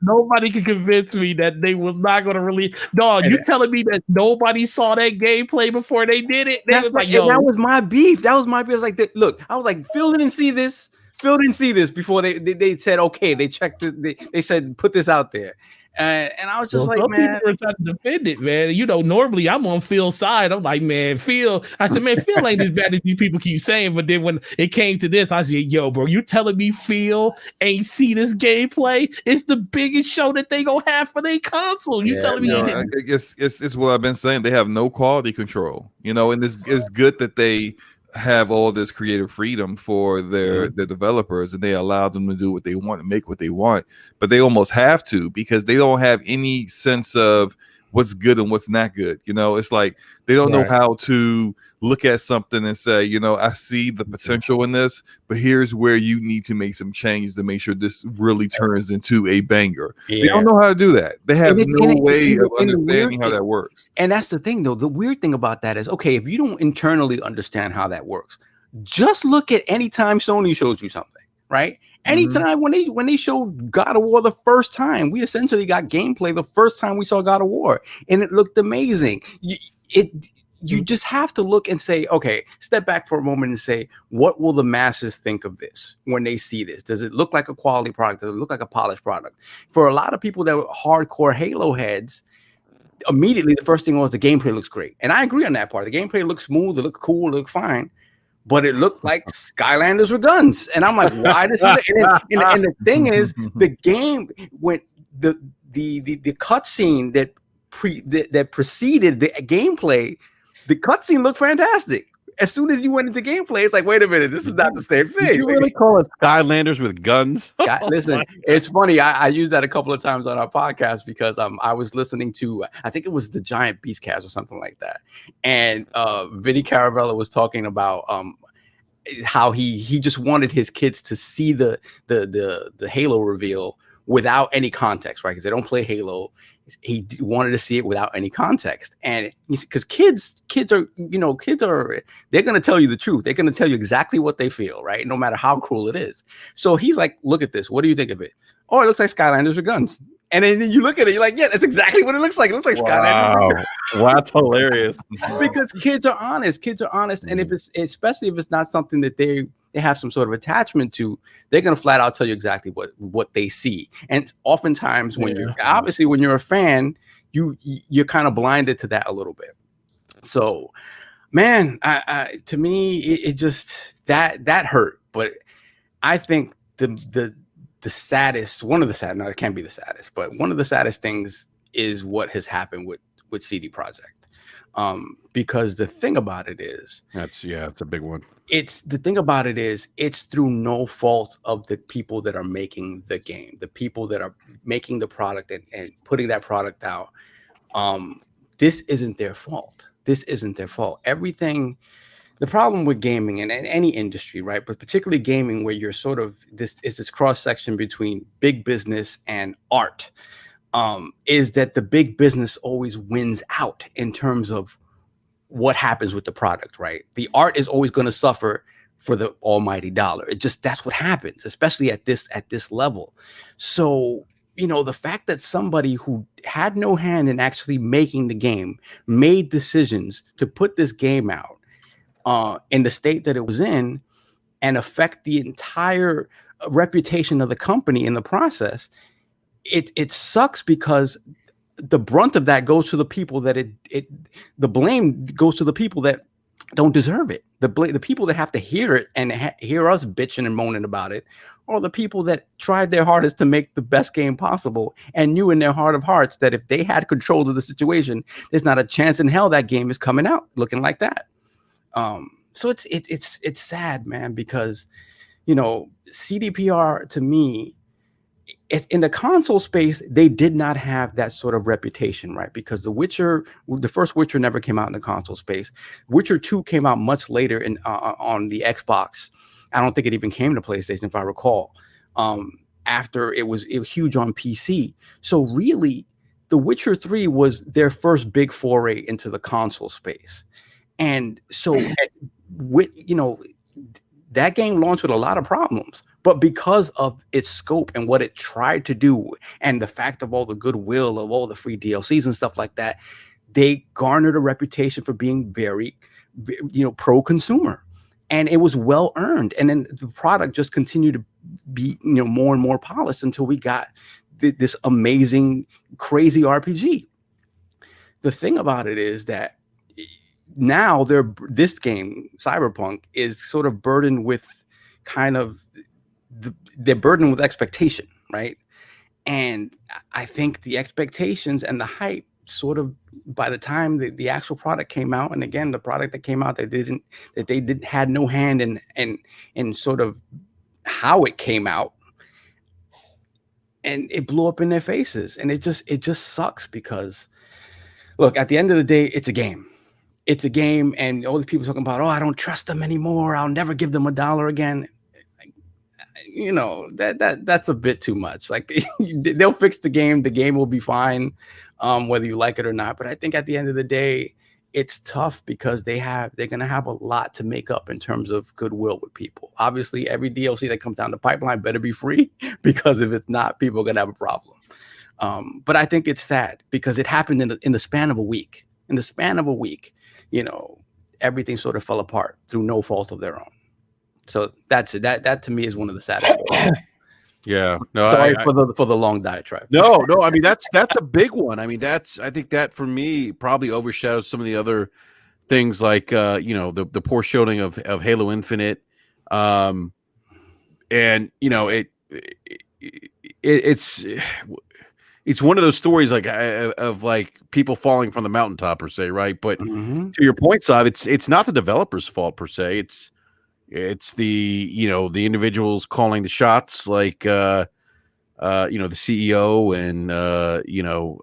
Nobody can convince me that they was not gonna release. Dog, you telling me that nobody saw that gameplay before they did it? That was my beef. I was like, look, I was like, Phil didn't see this. Before they said okay. They checked it. They said put this out there. And I was just man, people were trying to defend it, man. Normally I'm on Phil's side. I'm like, man, Phil. I said, man, Phil ain't as bad as these people keep saying. But then when it came to this, I said, yo, bro, you telling me Phil ain't see this gameplay? It's the biggest show that they gonna have for their console. You telling me? It's what I've been saying. They have no quality control, and it's good that they have all this creative freedom for their developers, and they allow them to do what they want and make what they want, but they almost have to, because they don't have any sense of what's good and what's not good. It's like they don't know how to look at something and say, I see the potential in this, but here's where you need to make some changes to make sure this really turns into a banger. They don't know how to do that. They have no way of understanding how that works. And that's the thing, though. The weird thing about that is, okay, if you don't internally understand how that works, just look at any time Sony shows you something, right? Anytime when they showed God of War the first time, we essentially got gameplay the first time we saw God of War, and it looked amazing. You just have to look and say, okay, step back for a moment and say, what will the masses think of this when they see this? Does it look like a quality product? Does it look like a polished product? For a lot of people that were hardcore Halo heads, immediately the first thing was the gameplay looks great. And I agree on that part. The gameplay looks smooth, it looked cool, it looked fine. But it looked like Skylanders with guns, and I'm like, "Why this?" And the thing is, the game when the cutscene that preceded the gameplay, the cutscene looked fantastic. As soon as you went into gameplay, it's like, wait a minute, this is not the same thing. Did you really call it Skylanders with guns? Listen, it's funny. I used that a couple of times on our podcast because I was listening to, I think it was the Giant Beastcast or something like that, and Vinny Caravella was talking about how he just wanted his kids to see the Halo reveal without any context, right? Because they don't play Halo. He wanted to see it without any context, and because kids are they're going to tell you the truth. They're going to tell you exactly what they feel, right? No matter how cruel it is. So he's like, look at this. What do you think of it? Oh, it looks like Skylanders with guns. And then you look at it, you're like, yeah, that's exactly what it looks like. It looks like Skylanders. Wow, that's hilarious. Because kids are honest. And if it's, especially if it's not something that they have some sort of attachment to, they're gonna flat out tell you exactly what they see. And oftentimes when you're a fan, you're kind of blinded to that a little bit. So, man, to me, it just that hurt. But I think the saddest, one of the sad, no, it can't be the saddest, but one of the saddest things is what has happened with CD Projekt. Because the thing about it is, it's a big one. It's through no fault of the people that are making the game, the people that are making the product and putting that product out. This isn't their fault. Everything. The problem with gaming and any industry, right, but particularly gaming, where you're sort of this cross section between big business and art, is that the big business always wins out in terms of what happens with the product, right? The art is always going to suffer for the almighty dollar. That's what happens, especially at this level. So, the fact that somebody who had no hand in actually making the game made decisions to put this game out in the state that it was in and affect the entire reputation of the company in the process, it sucks, because the brunt of that goes to the people that the blame goes to the people that don't deserve it. The people that have to hear it and hear us bitching and moaning about it, or the people that tried their hardest to make the best game possible and knew in their heart of hearts that if they had control of the situation, there's not a chance in hell that game is coming out looking like that. So it's sad, man, because CDPR, to me, in the console space, they did not have that sort of reputation, right? Because the first Witcher never came out in the console space. Witcher 2 came out much later on the Xbox. I don't think it even came to PlayStation, if I recall. After it was huge on PC. So really, The Witcher 3 was their first big foray into the console space. And so that game launched with a lot of problems, but because of its scope and what it tried to do, and the fact of all the goodwill of all the free DLCs and stuff like that, they garnered a reputation for being very, pro-consumer, and it was well earned. And then the product just continued to be, more and more polished until we got this amazing, crazy RPG. The thing about it is that now this game, Cyberpunk, is sort of burdened with they're burdened with expectation, right? And I think the expectations and the hype sort of by the time the actual product came out, and again, the product that came out, they had no hand in sort of how it came out, and it blew up in their faces. And it just sucks because, look, at the end of the day, it's a game. It's a game, and all these people talking about, oh, I don't trust them anymore. I'll never give them $1 again. You know, that's a bit too much. Like, they'll fix the game. The game will be fine, whether you like it or not. But I think at the end of the day, it's tough because they're going to have a lot to make up in terms of goodwill with people. Obviously, every DLC that comes down the pipeline better be free, because if it's not, people are going to have a problem. But I think it's sad because it happened in the span of a week. In the span of a week, you know, everything sort of fell apart through no fault of their own. So that's it. That to me is one of the saddest stories. Yeah. No, sorry for the long diatribe. No. I mean, that's a big one. I mean, I think that for me probably overshadows some of the other things, like you know, the poor showing of Halo Infinite, and you know, it's one of those stories like of like people falling from the mountaintop per se, right? But to your point, Sav, it's not the developer's fault per se. It's the, you know, the individuals calling the shots, like you know, the CEO and you know,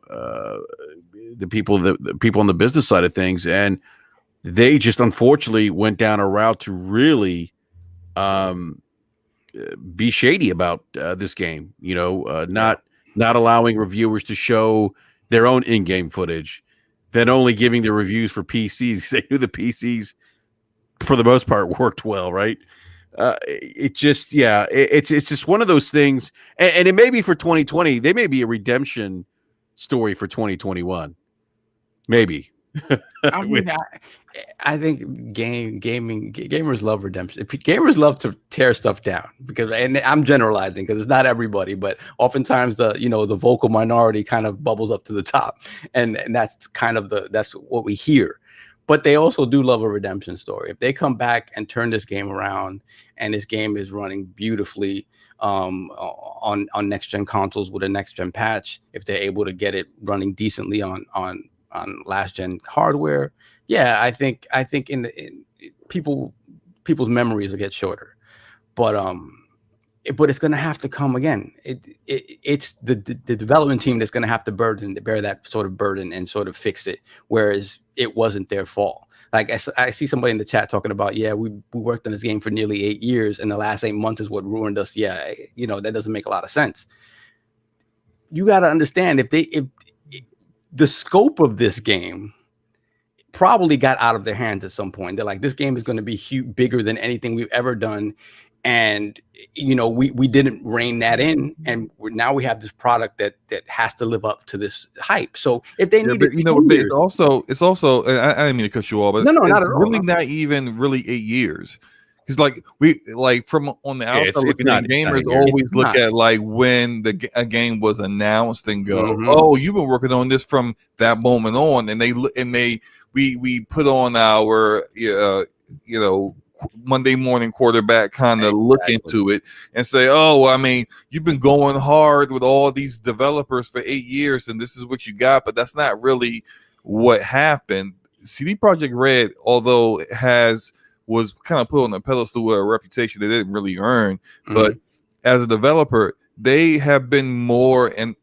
the people on the business side of things, and they just unfortunately went down a route to really be shady about this game. You know, not allowing reviewers to show their own in-game footage, then only giving the reviews for PCs. They knew the PCs, for the most part, worked well, right? It's just one of those things, and it may be for 2020. They may be a redemption story for 2021, maybe. I mean, I think gamers love redemption. Gamers love to tear stuff down, because, and I'm generalizing because it's not everybody, but oftentimes the vocal minority kind of bubbles up to the top, and that's kind of that's what we hear. But they also do love a redemption story. If they come back and turn this game around, and this game is running beautifully on next gen consoles with a next gen patch, if they're able to get it running decently on last gen hardware, yeah, I think in people's memories will get shorter. But it's going to have to come again. It's the development team that's going to have to bear that sort of burden and sort of fix it, whereas it wasn't their fault. Like, I see somebody in the chat talking about, yeah, we worked on this game for nearly 8 years, and the last 8 months is what ruined us. Yeah, you know, that doesn't make a lot of sense. You got to understand, if the scope of this game probably got out of their hands at some point. They're like, this game is going to be bigger than anything we've ever done. And, you know, we didn't rein that in. And now we have this product that has to live up to this hype. So if they need you know, it's also, I didn't mean to cut you off, but no, not at all. Really not even really 8 years. Because like from on the outside looking at, gamers always look at like when a game was announced and go, oh, you've been working on this from that moment on, and we put on our you know, Monday morning quarterback kind of look into it and say, oh, well, I mean, you've been going hard with all these developers for 8 years, and this is what you got, but that's not really what happened. CD Projekt Red, although it was kind of put on a pedestal with a reputation they didn't really earn. But as a developer, they have been more and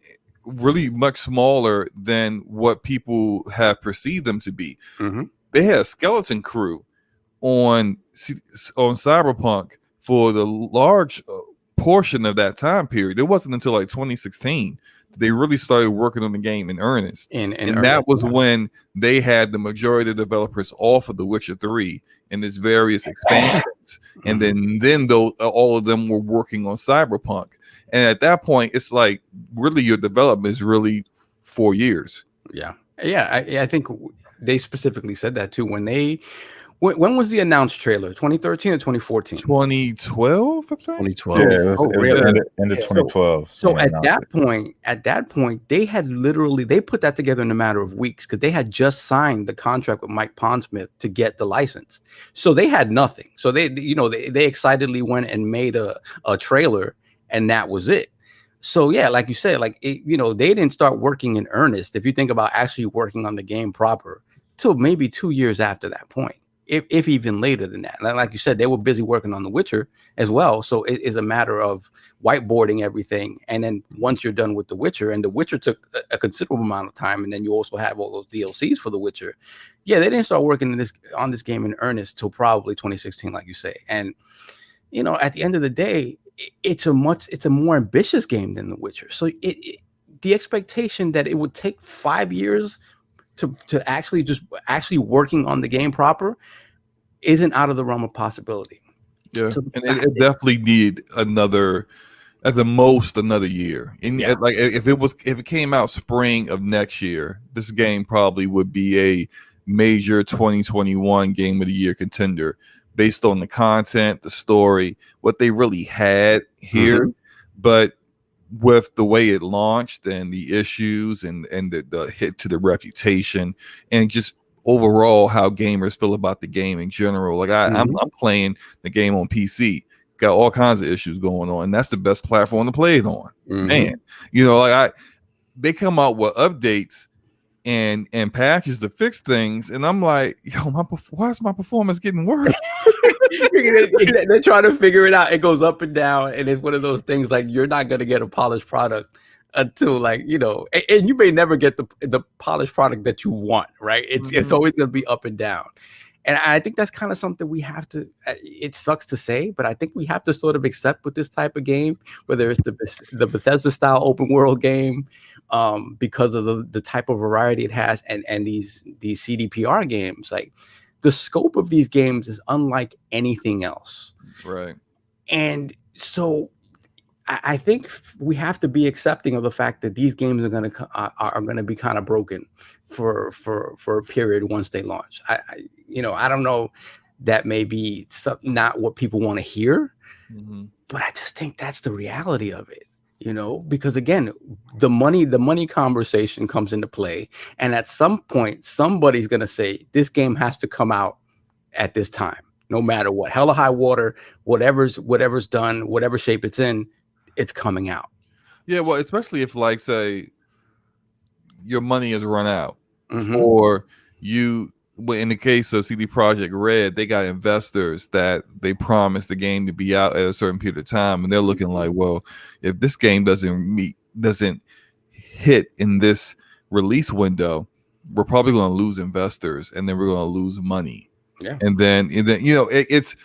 really much smaller than what people have perceived them to be. They had a skeleton crew on Cyberpunk for the large portion of that time period. It wasn't until like 2016 that they really started working on the game in earnest. And that was when they had the majority of the developers off of The Witcher 3 and its various expansions. And then all of them were working on Cyberpunk. And at that point, it's like really your development is really 4 years. Yeah. I think they specifically said that too. When was the announced trailer? 2013 or 2014? 2012, I think. 2012. Yeah, it was end of 2012. So at that point, they had they put that together in a matter of weeks, because they had just signed the contract with Mike Pondsmith to get the license. So they had nothing. So they excitedly went and made a trailer, and that was it. So yeah, like you said, like they didn't start working in earnest. If you think about actually working on the game proper, till maybe 2 years after that point, if even later than that. Like you said, they were busy working on The Witcher as well. So it is a matter of whiteboarding everything, and then once you're done with The Witcher, and The Witcher took a considerable amount of time, and then you also have all those DLCs for The Witcher. Yeah, they didn't start working on this game in earnest till probably 2016, like you say. And at the end of the day, it's a more ambitious game than The Witcher. So the expectation that it would take 5 years to actually working on the game proper isn't out of the realm of possibility. Yeah, so and it definitely needed at the most another year. And like if it came out spring of next year, this game probably would be a major 2021 game of the year contender, based on the content, the story, what they really had here. But with the way it launched and the issues and the hit to the reputation and just overall how gamers feel about the game in general. Like I'm playing the game on PC, got all kinds of issues going on, and that's the best platform to play it on. Man, they come out with updates and patches to fix things, and I'm like, yo, why is my performance getting worse? They're trying to figure it out. It goes up and down, and it's one of those things like you're not going to get a polished product until and you may never get the polished product that you want, right? It's always going to be up and down. And I think that's kind of something we have to, it sucks to say, but I think we have to sort of accept with this type of game, whether it's the Bethesda style open world game, because of the type of variety it has, and these CDPR games. Like, the scope of these games is unlike anything else. Right. And so I think we have to be accepting of the fact that these games are going to be kind of broken for a period once they launch. I don't know, that may be not what people want to hear, but I just think that's the reality of it. Because again, the money conversation comes into play, and at some point, somebody's going to say this game has to come out at this time, no matter what, hell or high water, whatever's done, whatever shape it's in, it's coming out. Yeah, well, especially if, like, say, your money has run out, or in the case of CD Projekt Red, they got investors that they promised the game to be out at a certain period of time, and they're looking like, well, if this game doesn't hit in this release window, we're probably going to lose investors, and then we're going to lose money. Yeah. And then it's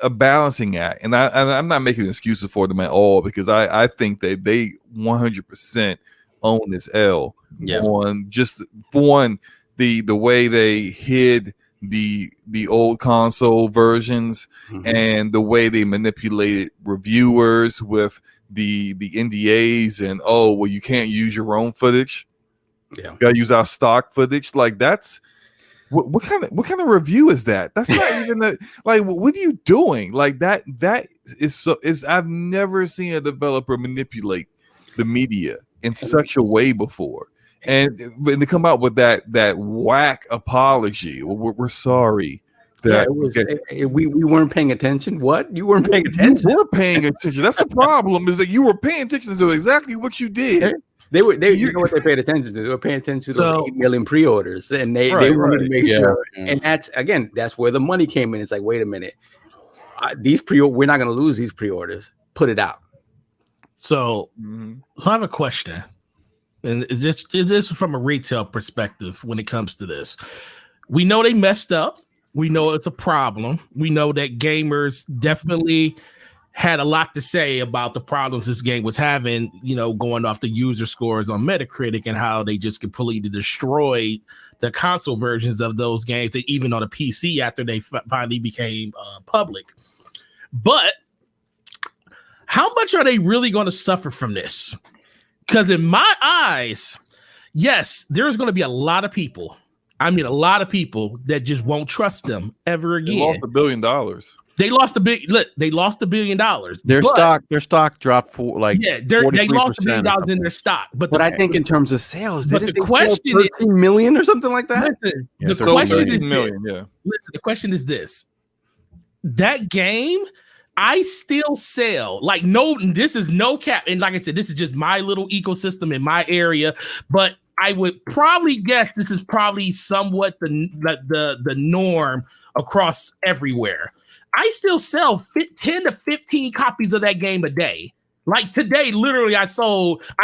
a balancing act, and I'm not making excuses for them at all, because I think that they 100% own this L on just, for one, the way they hid the old console versions, and the way they manipulated reviewers with the NDAs, and you can't use your own footage. Yeah, you gotta use our stock footage. Like, that's what kind of review is that? That's not even that. Like, what are you doing? Like, that is I've never seen a developer manipulate the media in such a way before. And to come out with that whack apology, we're sorry. We weren't paying attention. What? You weren't paying attention? You were paying attention. That's the problem, is that you were paying attention to exactly what you did. They you know what they paid attention to? They were paying attention to those 8 million pre-orders, and they wanted to make sure. And that's where the money came in. It's like, wait a minute, we're not going to lose these pre-orders. Put it out. So I have a question, and this is from a retail perspective when it comes to this. We know they messed up. We know it's a problem. We know that gamers definitely had a lot to say about the problems this game was having, going off the user scores on Metacritic, and how they just completely destroyed the console versions of those games, even on a PC after they finally became public. But how much are they really going to suffer from this? Because in my eyes, yes, there's going to be a lot of people. I mean, a lot of people that just won't trust them ever again. They lost $1 billion. They lost $1 billion. Their stock dropped for like they lost $1 billion in their stock. But I think in terms of sales, didn't the question is 13 million or something like that? Listen, the question is this. The question is this: that game, I still sell like no, this is no cap. And like I said, this is just my little ecosystem in my area, but I would probably guess this is probably somewhat the norm across everywhere. I still sell 10 to 15 copies of that game a day. Like today, literally, I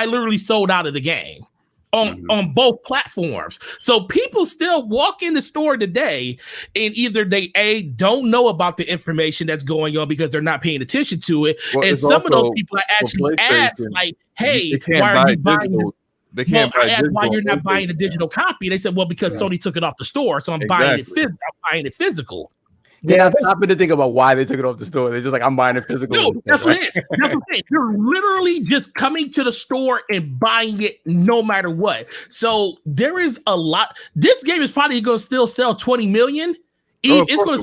literally sold out of the game on both platforms. So people still walk in the store today and either they don't know about the information that's going on because they're not paying attention to it. Well, and some of those people I actually ask, like, hey, why are you buying they can't I asked why you're not buying a digital copy. They said, well, because Sony took it off the store, so I'm buying it physical. They're not stopping to think about why they took it off the store. They're just like, I'm buying it physical. No, that's what it is. That's what I'm saying. You're literally just coming to the store and buying it no matter what. So there is a lot. This game is probably going to still sell 20 million. It's going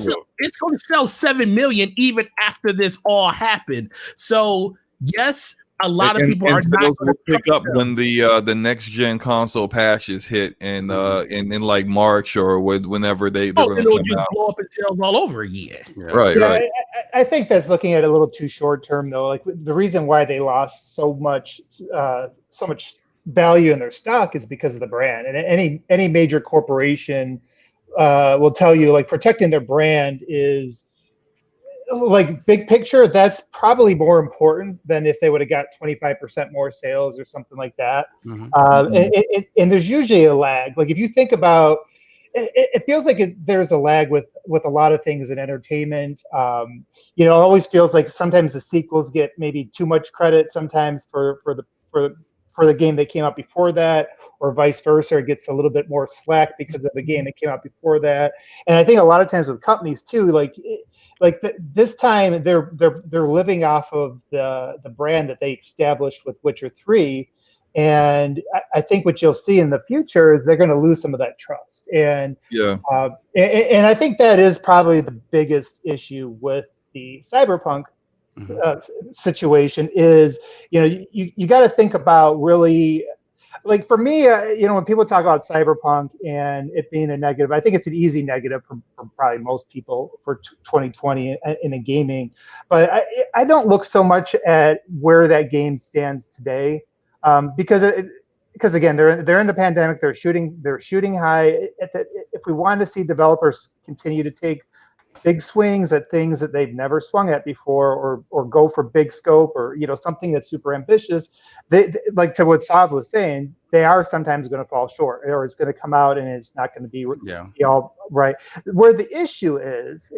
to sell 7 million even after this all happened. So yes, a lot of people are not going to pick up when the next gen console patches hit in like March or whenever they're going to come just out. blow up and sell all over again. Yeah. Right. I think that's looking at it a little too short term though. Like the reason why they lost so much value in their stock is because of the brand. And any major corporation will tell you like protecting their brand is like big picture, that's probably more important than if they would have got 25% more sales or something like that. And there's usually a lag. Like if you think about it feels like there's a lag with a lot of things in entertainment. It always feels like sometimes the sequels get maybe too much credit sometimes for the game that came out before that, or vice versa. It gets a little bit more slack because of the game that came out before that. And I think a lot of times with companies too, this time they're living off of the brand that they established with Witcher 3. And I think what you'll see in the future is they're going to lose some of that trust. And and I think that is probably the biggest issue with the Cyberpunk situation is, you got to think about really, like for me, when people talk about Cyberpunk and it being a negative, I think it's an easy negative for probably most people for 2020 in a gaming. But I don't look so much at where that game stands today, because again, they're in the pandemic. They're shooting high. If we want to see developers continue to take big swings at things that they've never swung at before, or go for big scope, or something that's super ambitious, they like to what Sav was saying, they are sometimes going to fall short, or it's going to come out and it's not going to be all right. Where the issue is,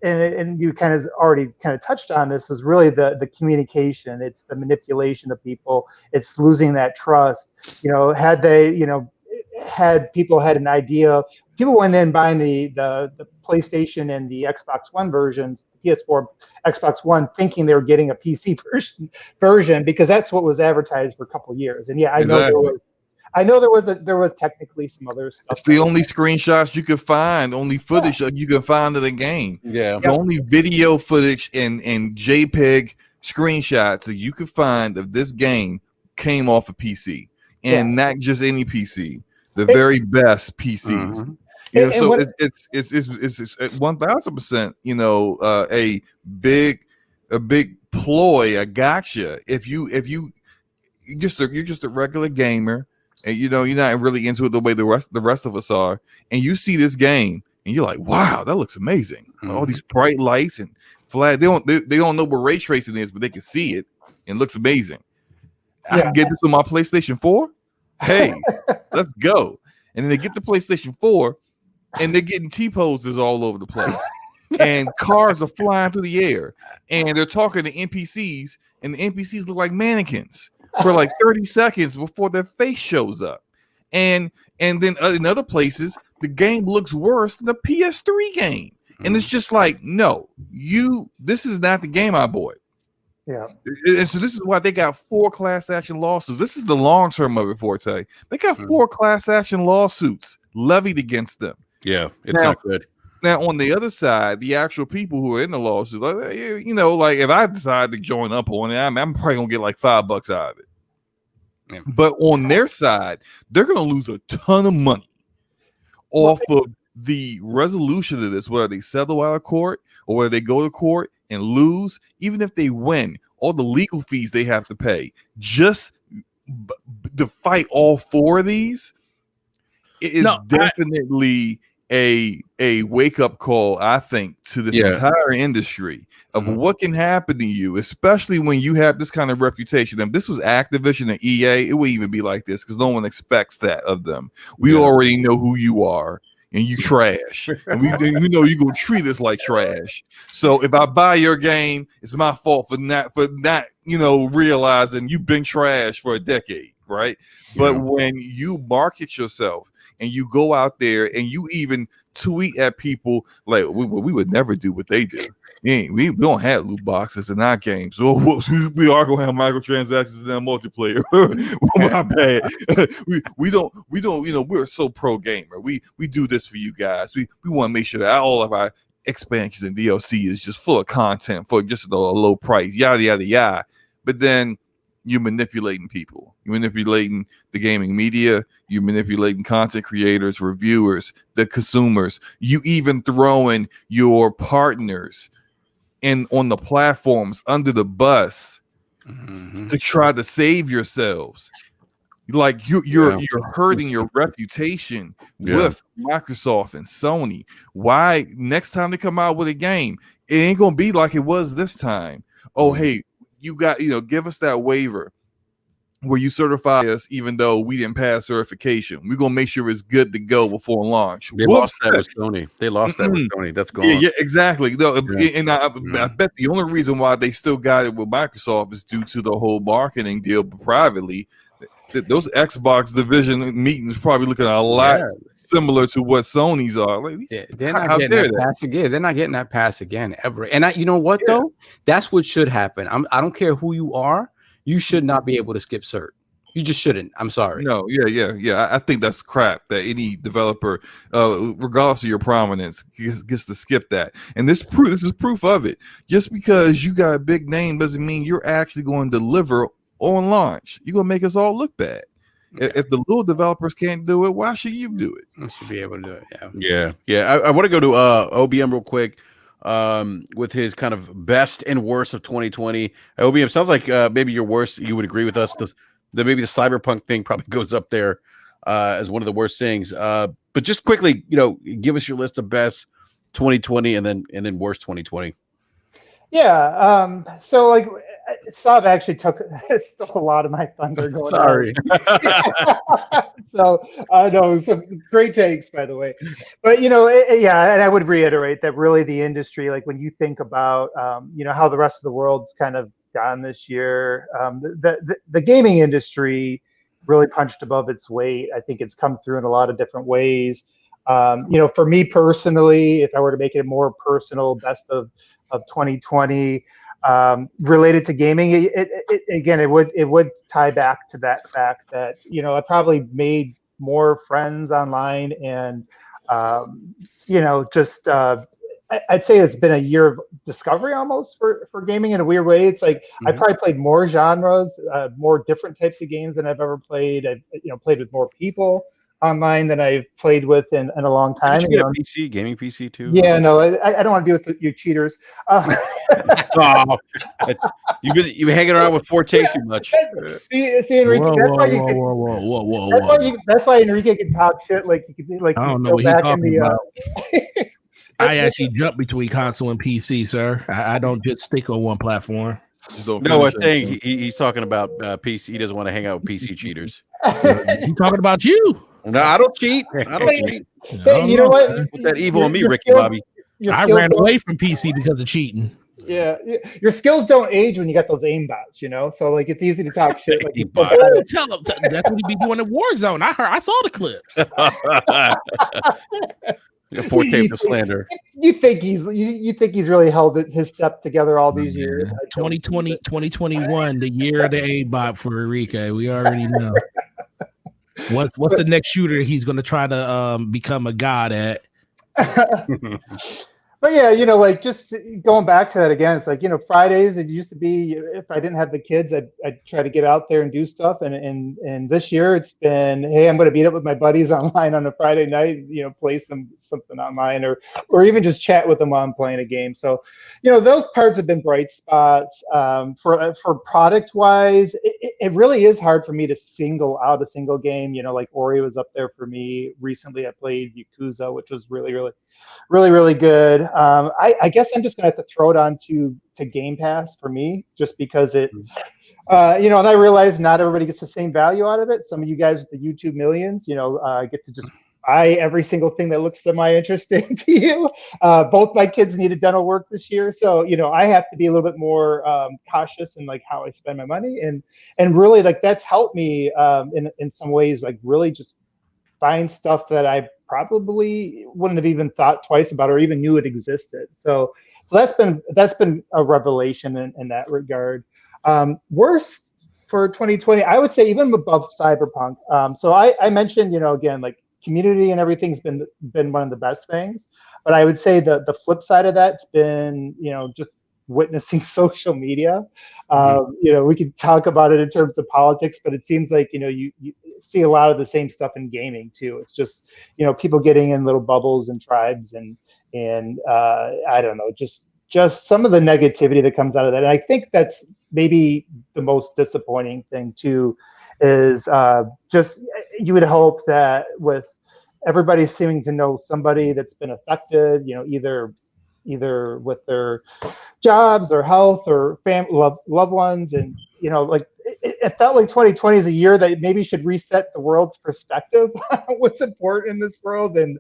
and you kind of already touched on this, is really the communication. It's the manipulation of people. It's losing that trust. Had they had people had an idea. People went in buying the PlayStation and the Xbox One versions, PS4, Xbox One, thinking they were getting a PC version because that's what was advertised for a couple of years. And I know there was technically some other stuff. It's the only screenshots you could find, only footage you can find of the game. Yeah, the only video footage and JPEG screenshots that you could find of this game came off a PC, and not just any PC, the very best PCs. It's 1000%, a big ploy, a gotcha. If you're just a regular gamer, and you're not really into it the way the rest of us are, and you see this game and you're like, wow, that looks amazing. All these bright lights and flat. They don't know what ray tracing is, but they can see it and it looks amazing. I can get this on my PlayStation 4. Hey, let's go. And then they get the PlayStation 4 and they're getting T-poses all over the place. And cars are flying through the air. And they're talking to NPCs, and the NPCs look like mannequins for like 30 seconds before their face shows up. And then in other places, the game looks worse than the PS3 game. And it's just like, no, this is not the game I bought. Yeah. And so this is why they got 4 class action lawsuits. This is the long term of it, Forte. They got 4 class action lawsuits levied against them. Yeah, it's not good. Now, on the other side, the actual people who are in the lawsuit, like if I decide to join up on it, I'm probably gonna get like $5 out of it. Yeah. But on their side, they're gonna lose a ton of money off of the resolution of this, whether they settle out of court or whether they go to court and lose, even if they win, all the legal fees they have to pay just to fight all 4 of these, it is definitely a wake up call, I think, to this entire industry of what can happen to you, especially when you have this kind of reputation. If this was Activision and EA, it wouldn't even be like this because no one expects that of them. We already know who you are. And you trash, and we know you're gonna treat us like trash. So if I buy your game, it's my fault for not realizing you've been trash for a decade, right? But when you market yourself and you go out there and you even tweet at people like we would never do what they do. We don't have loot boxes in our games. So we are gonna have microtransactions in our multiplayer. My bad. we don't, we're so pro gamer. We do this for you guys. We want to make sure that all of our expansions and DLC is just full of content for just a low price, yada yada yada. But then you're manipulating people. You're manipulating the gaming media. You're manipulating content creators, reviewers, the consumers. You even throwing your partners on the platforms under the bus to try to save yourselves. Like you're hurting your reputation with Microsoft and Sony. Why next time they come out with a game, it ain't gonna be like it was this time. Oh, hey, you got, give us that waiver where you certify us even though we didn't pass certification. We're gonna make sure it's good to go before launch. They lost that with Sony. That's gone. Yeah, exactly. No, and I bet the only reason why they still got it with Microsoft is due to the whole marketing deal, but privately. Those Xbox division meetings probably looking a lot similar to what Sony's are. Like, they're not getting that pass again. They're not getting that pass again ever. And you know what though? That's what should happen. I don't care who you are. You should not be able to skip cert. You just shouldn't. I'm sorry. No, yeah. I think that's crap that any developer, regardless of your prominence, gets to skip that. And this is proof of it. Just because you got a big name doesn't mean you're actually going to deliver on launch. You're gonna make us all look bad. If the little developers can't do it, why should you do it? You should be able to do Yeah. it. I want to go to OBM real quick with his kind of best and worst of 2020. OBM, sounds like maybe your worst. You would agree with us. Maybe the cyberpunk thing probably goes up there as one of the worst things. But just quickly, give us your list of best 2020 and then worst 2020. Yeah. So like Sav actually stole a lot of my thunder going Sorry. So no, some great takes, by the way. But and I would reiterate that really the industry, like when you think about how the rest of the world's kind of gone this year, the gaming industry really punched above its weight. I think it's come through in a lot of different ways. For me personally, if I were to make it more personal, best of 2020 related to gaming, it would tie back to that fact that I probably made more friends online, and I'd say it's been a year of discovery almost for gaming in a weird way. It's like I probably played more genres, more different types of games than I've ever played. I've played with more people online than I've played with in a long time. Did you get a PC, gaming PC too? Yeah, no, I don't want to deal with you cheaters. You've been hanging around with Forte too much. See, Enrique, that's why Enrique can talk shit like he could like. I don't know what he's talking about. I actually jump between console and PC, sir. I don't just stick on one platform. No, I think he's talking about PC. He doesn't want to hang out with PC cheaters. He's talking about you. No, I don't cheat. Hey, you know what? Put that evil on me, Ricky Bobby. I ran away from PC because of cheating. Yeah, your skills don't age when you got those aimbots, So like it's easy to talk shit. Like tell him that's what he be doing in Warzone. I saw the clips. Forte for slander. You think he's really held his step together all these years? 2020, 2021, the year of the aimbot for Enrique. We already know. What's the next shooter he's going to try to become a god at? But yeah, like just going back to that again, it's like, Fridays, it used to be if I didn't have the kids, I'd try to get out there and do stuff. And this year it's been, hey, I'm going to meet up with my buddies online on a Friday night, play something online or even just chat with them while I'm playing a game. So, those parts have been bright spots. For product wise, it really is hard for me to single out a single game. Like Ori was up there for me. Recently I played Yakuza, which was really, really really, really good. I guess I'm just going to have to throw it on to Game Pass for me, just because it, and I realize not everybody gets the same value out of it. Some of you guys with the YouTube millions, get to just buy every single thing that looks semi-interesting to you. Both my kids needed dental work this year, so I have to be a little bit more cautious in like how I spend my money, and really like that's helped me in some ways, like really just find stuff that I probably wouldn't have even thought twice about or even knew it existed. So that's been a revelation in that regard. Worst for 2020, I would say even above Cyberpunk. So I mentioned, again, like community and everything's been one of the best things, but I would say the flip side of that's been, just witnessing social media. We could talk about it in terms of politics, but it seems like, you see a lot of the same stuff in gaming too. It's just, people getting in little bubbles and tribes and I don't know, just some of the negativity that comes out of that. And I think that's maybe the most disappointing thing too, is just, you would hope that with everybody seeming to know somebody that's been affected, either with their jobs or health or loved ones, and like it felt like 2020 is a year that maybe should reset the world's perspective on what's important in this world, and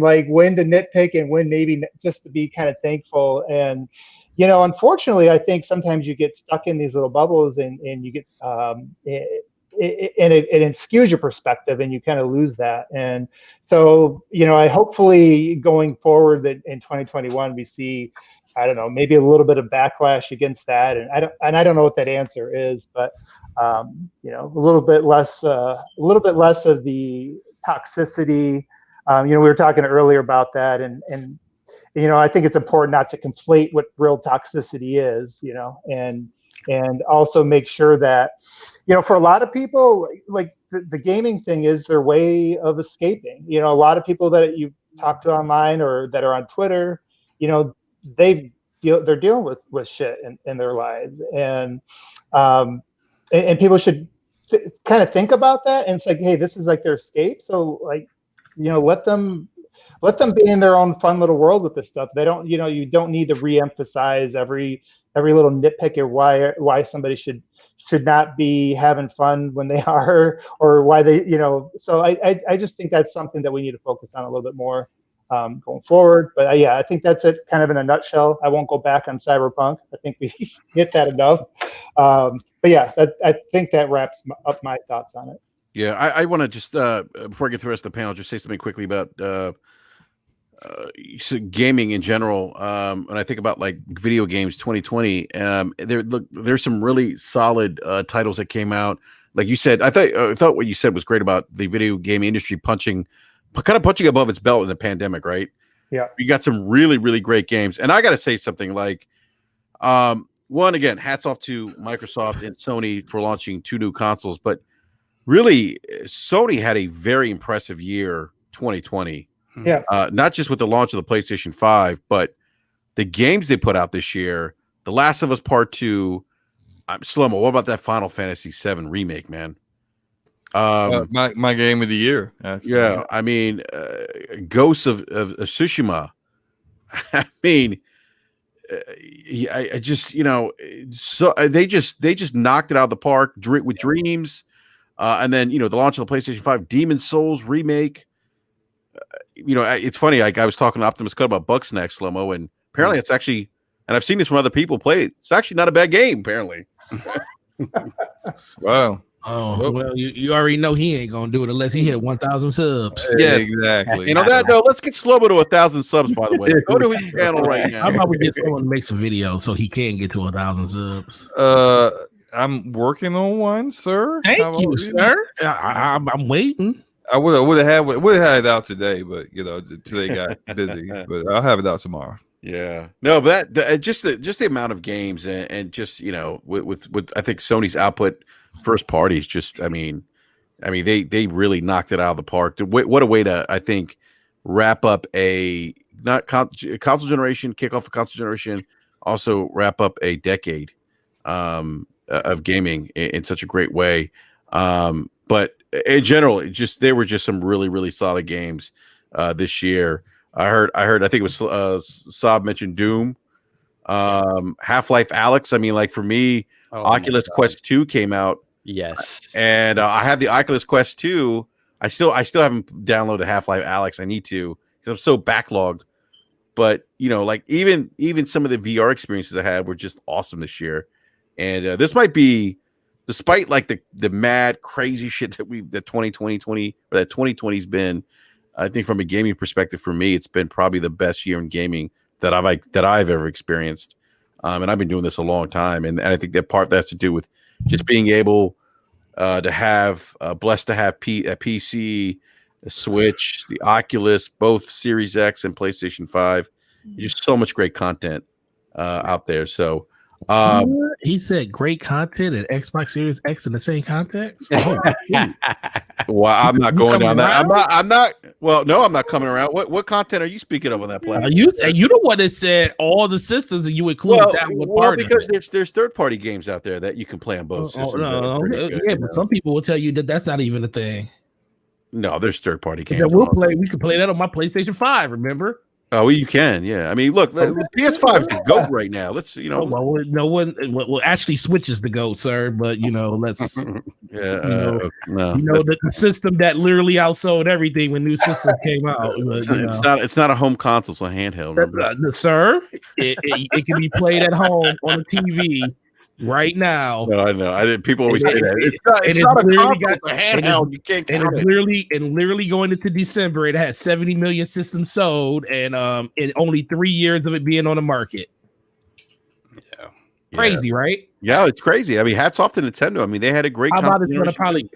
like when to nitpick and when maybe just to be kind of thankful. And unfortunately, I think sometimes you get stuck in these little bubbles and you get it skews your perspective and you kind of lose that. And so, I hopefully going forward that in 2021 we see, I don't know, maybe a little bit of backlash against that. And I don't know what that answer is, but a little bit less of the toxicity. We were talking earlier about that, and I think it's important not to conflate what real toxicity is, and also make sure that, for a lot of people, like the gaming thing is their way of escaping. A lot of people that you talk to online or that are on Twitter, they're dealing with shit in their lives, and people should kind of think about that. And it's like, hey, this is like their escape. So like, let them be in their own fun little world with this stuff. They don't, you don't need to reemphasize every little nitpick or why somebody should not be having fun when they are, or why they, so I just think that's something that we need to focus on a little bit more going forward. But yeah, I think that's it kind of in a nutshell. I won't go back on Cyberpunk. I think we hit that enough. But yeah, I think that wraps up my thoughts on it. Yeah, I want to just, before I get to the rest of the panel, just say something quickly about gaming in general. When I think about like video games 2020, there's some really solid titles that came out. Like you said, I thought what you said was great about the video game industry punching above its belt in the pandemic, right? Yeah. You got some really, really great games. And I got to say something like, one, again, hats off to Microsoft and Sony for launching 2 new consoles, but really Sony had a very impressive year 2020. Yeah. Not just with the launch of the PlayStation 5, but the games they put out this year. The Last of Us Part 2. Slow-mo, what about that Final Fantasy 7 remake, man? My game of the year. Actually. Yeah, I mean, Ghosts of Tsushima. I mean, I just, so they just knocked it out of the park with Dreams, and then the launch of the PlayStation 5 Demon's Souls remake. It's funny. Like I was talking to Optimus Cut about Bugsnax, Slow-mo, and apparently it's actually, and I've seen this from other people play it. It's actually not a bad game, apparently. Wow. Oh, well, you already know he ain't gonna do it unless he hit 1,000 subs. Yeah, exactly. And on that note, let's get Slow-mo to 1,000 subs. By the way, go to his channel right now. How about we get someone to make some videos so he can get to 1,000 subs? I'm working on one, sir. Thank you, sir. I'm waiting. I would have had it out today, but today got busy. But I'll have it out tomorrow. Yeah, no, but that just the amount of games and just with I think Sony's output first parties just they really knocked it out of the park. What a way to I think wrap up a not console generation, kick off a console generation, also wrap up a decade of gaming in such a great way. But in general, there were just some really really solid games this year. I heard. I think it was Saab mentioned Doom, Half-Life Alyx. I mean, like for me, Oculus Quest 2 came out. Yes, and I have the Oculus Quest 2. I still haven't downloaded Half-Life Alyx. I need to because I'm so backlogged. But like even some of the VR experiences I had were just awesome this year. And this might be, despite like the mad crazy shit that 2020's been. I think from a gaming perspective, for me, it's been probably the best year in gaming that I've ever experienced. And I've been doing this a long time, and I think that has to do with just being able to have blessed to have a PC, a Switch, the Oculus, both Series X and PlayStation 5. Just so much great content out there. So he said great content and Xbox Series X in the same context. Well, I'm not going down that. I'm not. Well, no, I'm not coming around. What content are you speaking of on that platform? You the one that said all the systems and you include that one part. Because there's third-party games out there that you can play on both systems. But some people will tell you that that's not even a thing. No, there's third-party games. We can play that on my PlayStation 5. Remember? Oh, well, you can, yeah. I mean, look, PS5 is the GOAT right now. Let's, Well, no one actually switches the GOAT, sir. But let's, no. The system that literally outsold everything when new systems came out. But, it's not a home console, it's a handheld. Sir, it can be played at home on a TV right now. No, I know. People always say that. It's not a console, it's a handheld. You can't count it. Literally going into December, it had 70 million systems sold, and in only 3 years of it being on the market. Yeah, crazy, right? Yeah, it's crazy. I mean, hats off to Nintendo. I mean, they had a great. How about it's gonna probably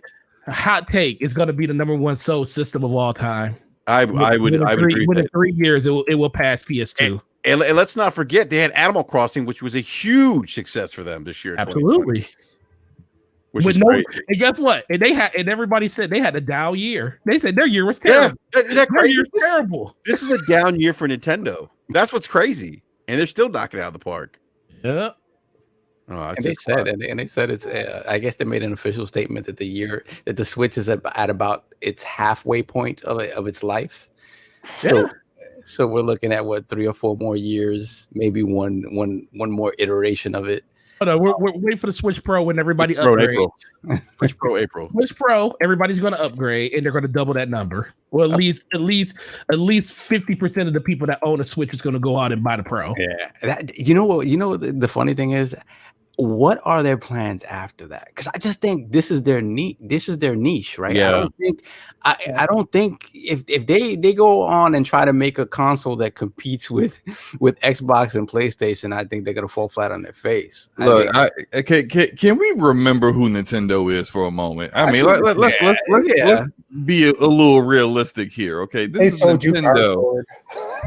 a hot take? It's gonna be the number one sold system of all time. I would agree. Within 3 years, it will pass PS2. And let's not forget they had Animal Crossing, which was a huge success for them this year. Absolutely. Which is crazy. And guess what? And everybody said they had a down year. They said their year was terrible. Their year was terrible. This is a down year for Nintendo. That's what's crazy. And they're still knocking it out of the park. Yeah. Oh, and they said it's. I guess they made an official statement that the Switch is at about its halfway point of its life. So we're looking at 3 or 4 more years, maybe one more iteration of it. Oh, no, we're waiting for the Switch Pro when everybody upgrades. Switch Pro April. Switch Pro, everybody's going to upgrade, and they're going to double that number. Well, at least 50% of the people that own a Switch is going to go out and buy the Pro. Yeah, the funny thing is, what are their plans after that? Because I just think this is their niche, right? Yeah. I don't think if they go on and try to make a console that competes with Xbox and PlayStation, I think they're gonna fall flat on their face. Look, can we remember who Nintendo is for a moment? I mean, let's be a little realistic here, okay? This is Nintendo,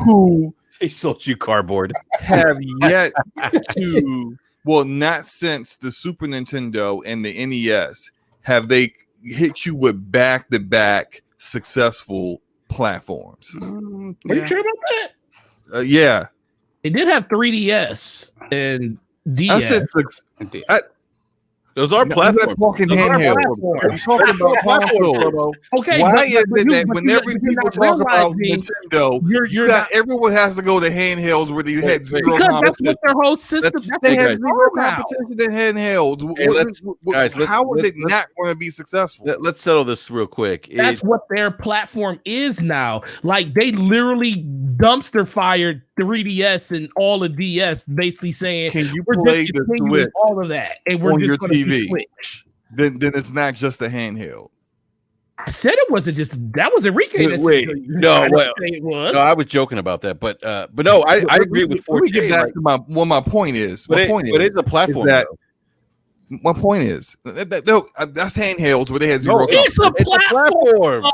who they sold you cardboard, have yet to. Well, not since the Super Nintendo and the NES have they hit you with back-to-back successful platforms. Are you sure about that? Yeah. They did have 3DS and DS. Those are platforms. Talking handheld. We're talking about platforms. Okay. Why is it that whenever people talk about Nintendo, everyone has to go to handhelds where they had zero competition? That's what their whole system. They had zero competition in handhelds. How is it not going to be successful? Let's settle this real quick. That's what their platform is now. Like they literally dumpster fired 3DS and all of DS, basically saying, "Can you play the Switch all of that?" And we're on just your TV? Then it's not just a handheld. I said it wasn't just that was Enrique. I was joking about that, but no, I agree with 4K. Let me get back to my point is. But it's a platform. My point is that's handhelds where they had zero. It's a platform.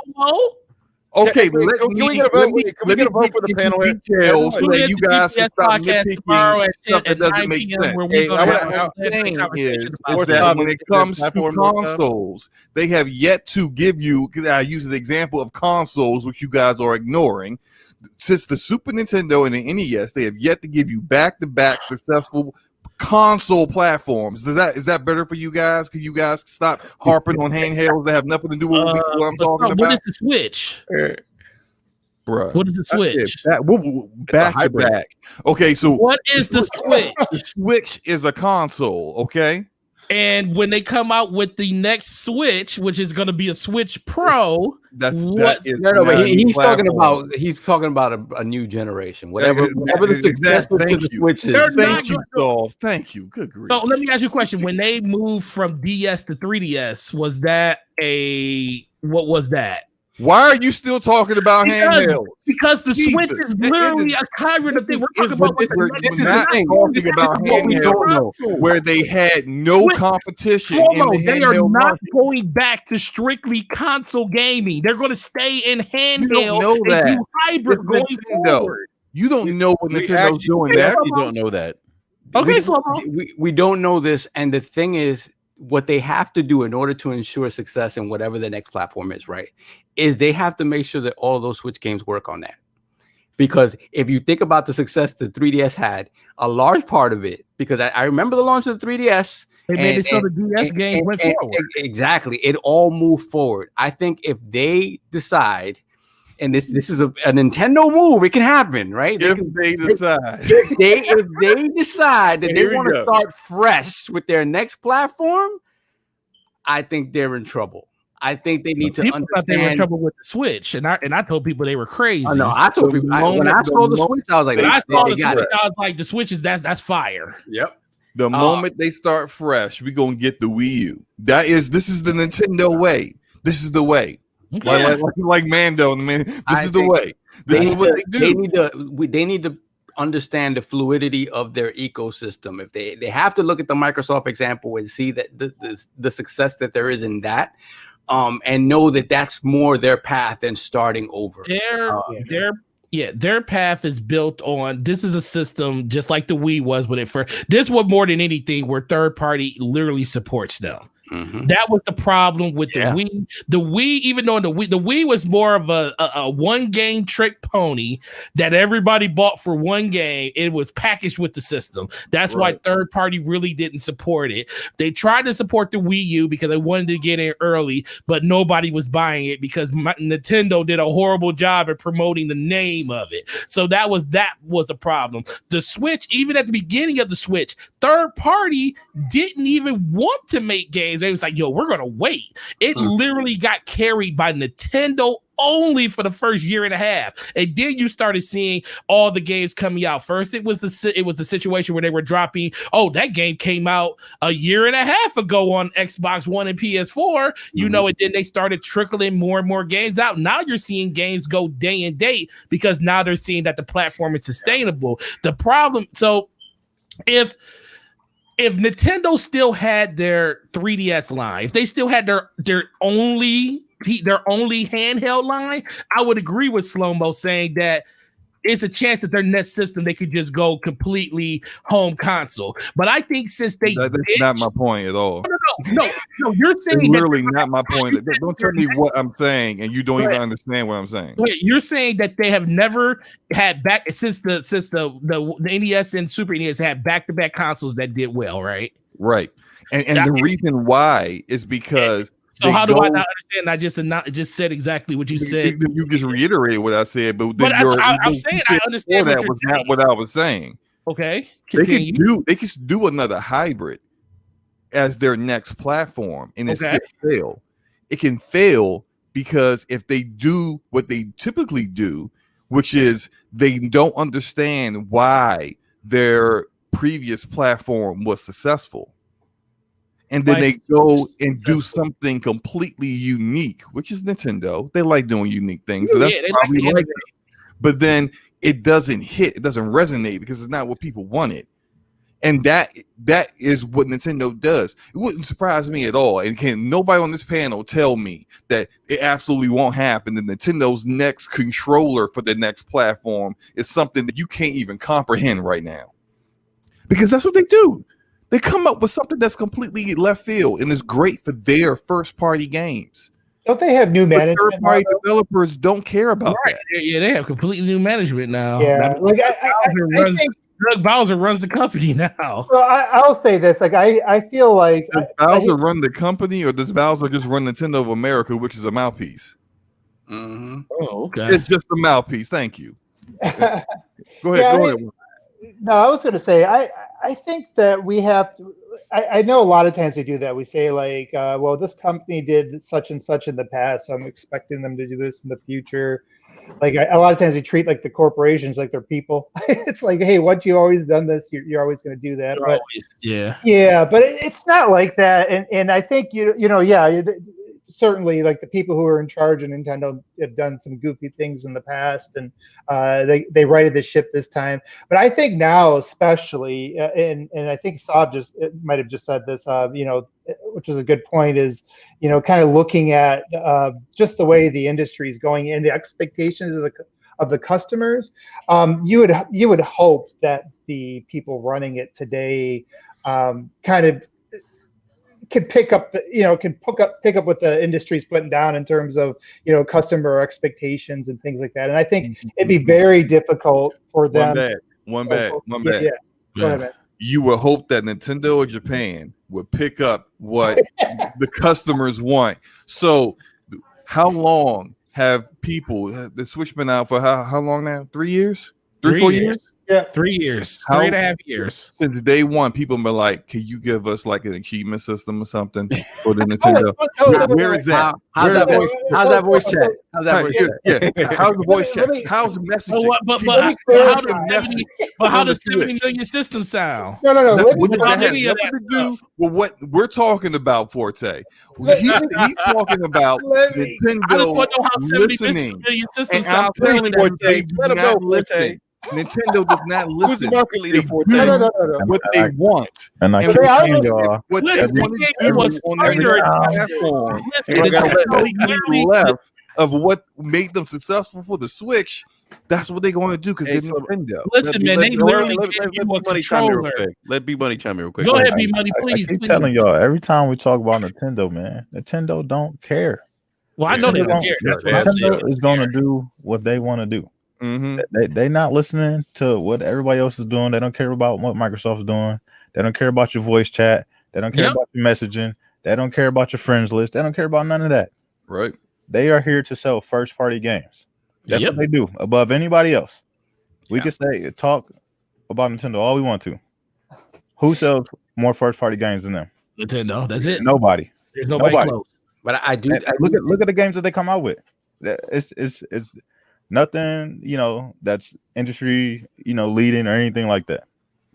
Okay, can we get a vote? Can we get a vote for the panel? Details so that you guys can stop nitpicking stuff that doesn't make sense. Where we're going to have a conversation about that when it comes to consoles, they have yet to give you. I use the example of consoles, which you guys are ignoring. Since the Super Nintendo and the NES, they have yet to give you back-to-back successful console platforms. Is that better for you guys? Can you guys stop harping on handhelds that have nothing to do with what I'm talking about? What is the Switch? Bruh. What is the Switch? Back to back. Okay, so what is the Switch? The Switch is a console, okay? And when they come out with the next Switch, which is going to be a Switch Pro, but he's talking about a new generation. Whatever the successor to the Switch is. Thank you. Good grief. So let me ask you a question. When they moved from DS to 3DS, was that what was that? Why are you still talking about handhelds? Because the Switch is literally a hybrid of thing. We're talking about handhelds where they had no competition. They are not going back to strictly console gaming. They're going to stay in handheld and do hybrid going forward. You don't know what Nintendo's doing that. You don't know that. Okay, we don't know this, and the thing is, what they have to do in order to ensure success in whatever the next platform is, right, is they have to make sure that all of those Switch games work on that. Because if you think about the success the 3DS had, a large part of it, because I remember the launch of the 3DS. They made it so the DS game went forward. Exactly. It all moved forward. I think if they decide, and this is a Nintendo move, it can happen, right? If they decide that they want to start fresh with their next platform, I think they're in trouble. I think they need to understand. Thought they were in trouble with the Switch, and I told people they were crazy. No, I told people when I saw the Switch, I was like, the Switch is that's fire. Yep. The moment they start fresh, we're gonna get the Wii U. This is the Nintendo way. This is the way. Okay. Like Mando, man. This is the way. This is what they do. They need to understand the fluidity of their ecosystem. If they have to look at the Microsoft example and see that the success that there is in that, and know that that's more their path than starting over. Their path is built on, this is a system just like the Wii was when it first. This was more than anything where third party literally supports them. Mm-hmm. That was the problem with the Wii. The Wii, even though the Wii was more of a one game trick pony that everybody bought for one game. It was packaged with the system. That's why third party really didn't support it. They tried to support the Wii U because they wanted to get in early, but nobody was buying it because Nintendo did a horrible job at promoting the name of it. So that was a problem. The Switch, even at the beginning of the Switch, third party didn't even want to make games. They was like, yo, we're going to wait. It literally got carried by Nintendo only for the first year and a half. And then you started seeing all the games coming out. First, it was the situation where they were dropping, that game came out a year and a half ago on Xbox One and PS4. You know, and then they started trickling more and more games out. Now you're seeing games go day and date because now they're seeing that the platform is sustainable. The problem, so if Nintendo still had their 3DS line, if they still had their only handheld line, I would agree with Slow-Mo saying that it's a chance that their next system they could just go completely home console. But I think since that's not my point at all. No, you're saying it's literally not my point. Don't tell me what I'm saying, and you don't even understand what I'm saying. You're saying that they have never had back since the NES and Super NES had back-to-back consoles that did well, right? Right, and the reason why is because. So how do I not understand? I just said exactly what you said. You just reiterated what I said, but I'm saying I understand. That was not what I was saying. Okay, continue. They could do another hybrid as their next platform, and it still fail. It can fail because if they do what they typically do, which is they don't understand why their previous platform was successful. And then they go and do something completely unique, which is Nintendo. They like doing unique things. So that's probably like it. But then it doesn't hit. It doesn't resonate because it's not what people wanted. And that is what Nintendo does. It wouldn't surprise me at all. And can nobody on this panel tell me that it absolutely won't happen? That Nintendo's next controller for the next platform is something that you can't even comprehend right now. Because that's what they do. They come up with something that's completely left field and is great for their first party games. Don't they have new management? Third-party developers don't care about that. Yeah, they have completely new management now. Yeah, like I think Doug Bowser runs the company now. Well, I'll say this: like I feel like does Bowser run the company, or does Bowser just run Nintendo of America, which is a mouthpiece? Mm-hmm. Oh, okay. It's just a mouthpiece. Thank you. Go ahead. No, I was going to say I think that we have to. I know a lot of times we do that. We say like, well, this company did such and such in the past, so I'm expecting them to do this in the future. Like a lot of times we treat like the corporations like they're people. It's like, hey, once you always done this, you're always going to do that. But yeah, but it's not like that. And I think certainly like the people who are in charge of Nintendo have done some goofy things in the past, and they righted the ship this time. But I think now, especially, and I think Saab might have just said this, which is a good point, is kind of looking at just the way the industry is going and the expectations of the customers. You would hope that the people running it today kind of can pick up what the industry's putting down in terms of customer expectations and things like that. And I think it'd be very difficult for them. One bad. Yeah. Go ahead, man. You would hope that Nintendo of Japan would pick up what the customers want. So how long have the Switch been out for? How long now? 3 years? 4 years? Yeah, 3 years, 3.5 years. Since day one, people have been like, "Can you give us like an achievement system or something for the Nintendo?" Where is that? How's that voice chat? How's the voice chat? How's the messaging? But how does 70 million systems sound? No. What does that have nothing to do with what we're talking about, Forte? He's talking about Nintendo listening. And I'm telling you, Forte, let him go, Forte. Nintendo does not listen. No. What they want. And I keep saying, y'all, what they want to do on their platform. And it's completely left of what made them successful for the Switch. That's what they're going to do because they're Nintendo. Listen, man, they literally gave you a controller. Let B Money chime in real quick. Go ahead, B Money, please. I keep telling y'all, every time we talk about Nintendo, man, Nintendo don't care. Well, I know they don't care. Nintendo is going to do what they want to do. Mm-hmm. They're not listening to what everybody else is doing. They don't care about what Microsoft's doing. They don't care about your voice chat. They don't care about your messaging. They don't care about your friends list. They don't care about none of that. Right. They are here to sell first party games. That's what they do above anybody else. We can talk about Nintendo all we want to. Who sells more first party games than them? Nintendo. That's it. Nobody. There's nobody close. But I do look at the games that they come out with. It's nothing, that's industry, leading or anything like that.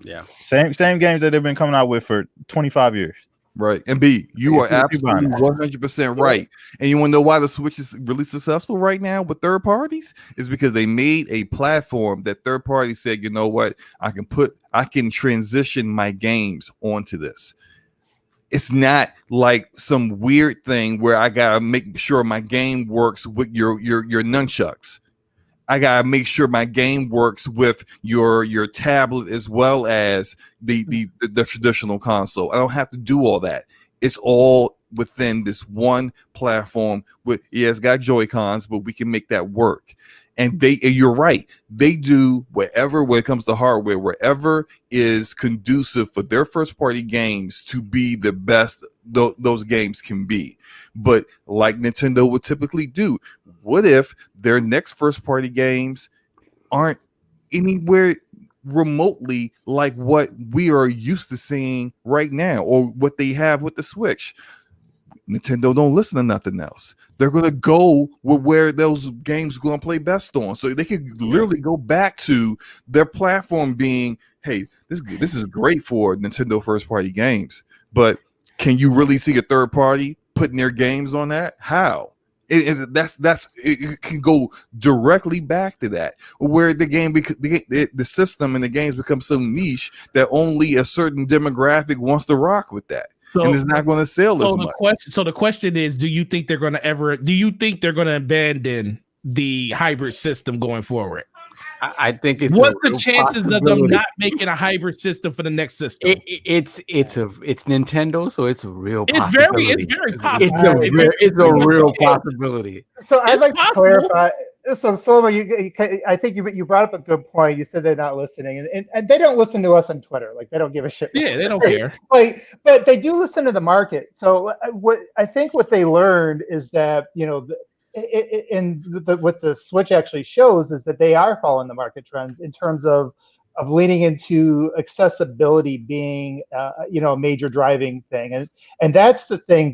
Yeah. Same games that they've been coming out with for 25 years. Right. And B, you are absolutely 100% right. And you want to know why the Switch is really successful right now with third parties? Is because they made a platform that third parties said, you know what, I can transition my games onto this. It's not like some weird thing where I gotta make sure my game works with your nunchucks. I gotta make sure my game works with your tablet as well as the traditional console. I don't have to do all that. It's all within this one platform. It's got Joy-Cons, but we can make that work. And you're right. They do whatever when it comes to hardware, wherever is conducive for their first party games to be the best those games can be. But like Nintendo would typically do, what if their next first party games aren't anywhere remotely like what we are used to seeing right now or what they have with the Switch? Nintendo don't listen to nothing else. They're going to go with where those games are going to play best on. So they could literally go back to their platform being, hey, this is great for Nintendo first party games, but can you really see a third party putting their games on that? How? It can go directly back to that, where the system and the games become so niche that only a certain demographic wants to rock with that, and it's not going to sell as much. So the question is, do you think they're going to abandon the hybrid system going forward? I think it's what's the chances of them not making a hybrid system for the next system? It's Nintendo, so it's a real possibility. It's very possible. It's a real possibility. So I'd like to clarify. So Solomon, I think you brought up a good point. You said they're not listening, and they don't listen to us on Twitter. Like they don't give a shit. Yeah, they don't care. But they do listen to the market. So what they learned is that what the Switch actually shows is that they are following the market trends in terms of leaning into accessibility being a major driving thing, and that's the thing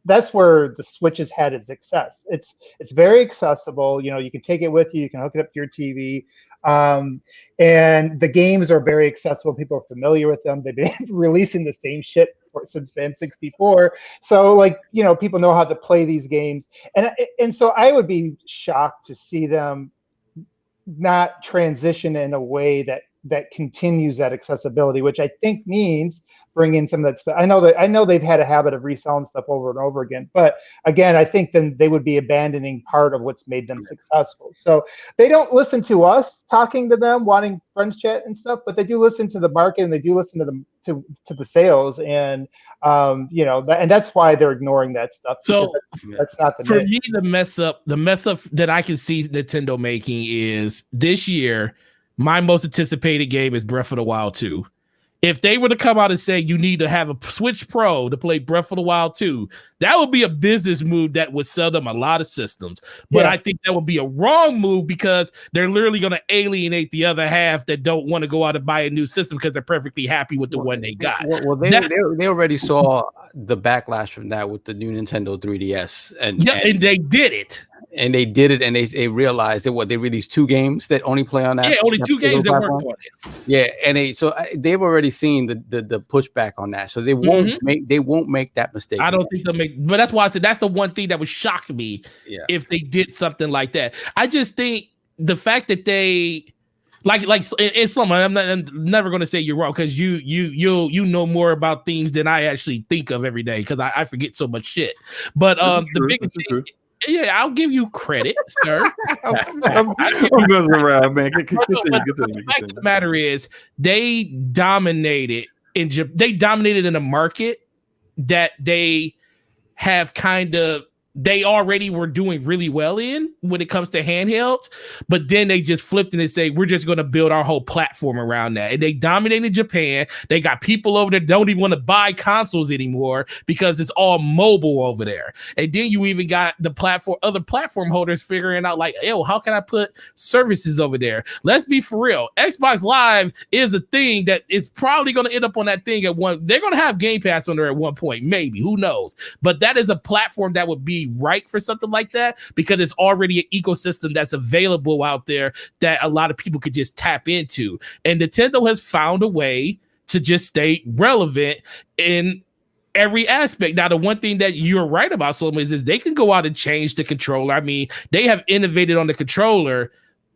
that's where the Switch has had its success. It's very accessible. You can take it with you. You can hook it up to your TV. And the games are very accessible. People are familiar with them. They've been releasing the same shit since the N64. So people know how to play these games. And so I would be shocked to see them not transition in a way that continues that accessibility, which I think means bring in some of that stuff. I know they've had a habit of reselling stuff over and over again, but again, I think then they would be abandoning part of what's made them successful. So they don't listen to us talking to them, wanting friends chat and stuff, but they do listen to the market and they do listen to them to the sales, and and that's why they're ignoring that stuff. So that's not the for niche. me. The mess up that I can see Nintendo making is this year. My most anticipated game is Breath of the Wild 2. If they were to come out and say you need to have a Switch Pro to play Breath of the Wild 2, that would be a business move that would sell them a lot of systems. But I think that would be a wrong move because they're literally going to alienate the other half that don't want to go out and buy a new system because they're perfectly happy with the one they got. Well, they already saw the backlash from that with the new Nintendo 3DS. And they did it. And they did it, and they realized that they released 2 games that only play on that. Yeah, only 2 games that work on it. Yeah, and they've already seen the pushback on that, so they won't make that mistake. I don't think they'll make, but that's why I said that's the one thing that would shock me if they did something like that. I just think the fact that they like it's something I'm never going to say you're wrong because you know more about things than I actually think of every day because I forget so much shit. But the biggest thing. Yeah, I'll give you credit, sir. I'm messing around, man. Continue. The fact of the matter is, they dominated in a market that they have they already were doing really well in when it comes to handhelds, but then they just flipped and they say, we're just going to build our whole platform around that. And they dominated Japan. They got people over there that don't even want to buy consoles anymore because it's all mobile over there. And then you even got other platform holders figuring out like, how can I put services over there? Let's be for real. Xbox Live is a thing that is probably going to end up on that thing they're going to have Game Pass on there at one point, maybe, who knows? But that is a platform that would be right for something like that because it's already an ecosystem that's available out there that a lot of people could just tap into. And Nintendo has found a way to just stay relevant in every aspect. Now, the one thing that you're right about, Solomon, is they can go out and change the controller. I mean, they have innovated on the controller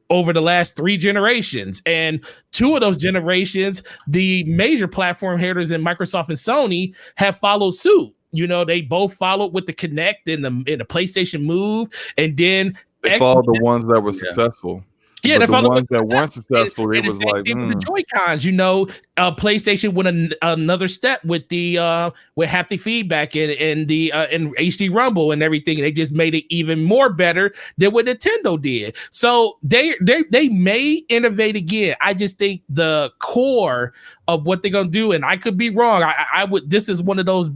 over the last 3 generations, and 2 of those generations, the major platform holders in Microsoft and Sony have followed suit. They both followed with the Kinect and the PlayStation Move, and then they followed the ones that were successful. Yeah, the ones that weren't successful, it was like with the Joy-Cons. PlayStation went another step with the with haptic feedback and the and HD Rumble and everything. They just made it even more better than what Nintendo did. So they may innovate again. I just think the core of what they're gonna do, and I could be wrong. I would. This is one of those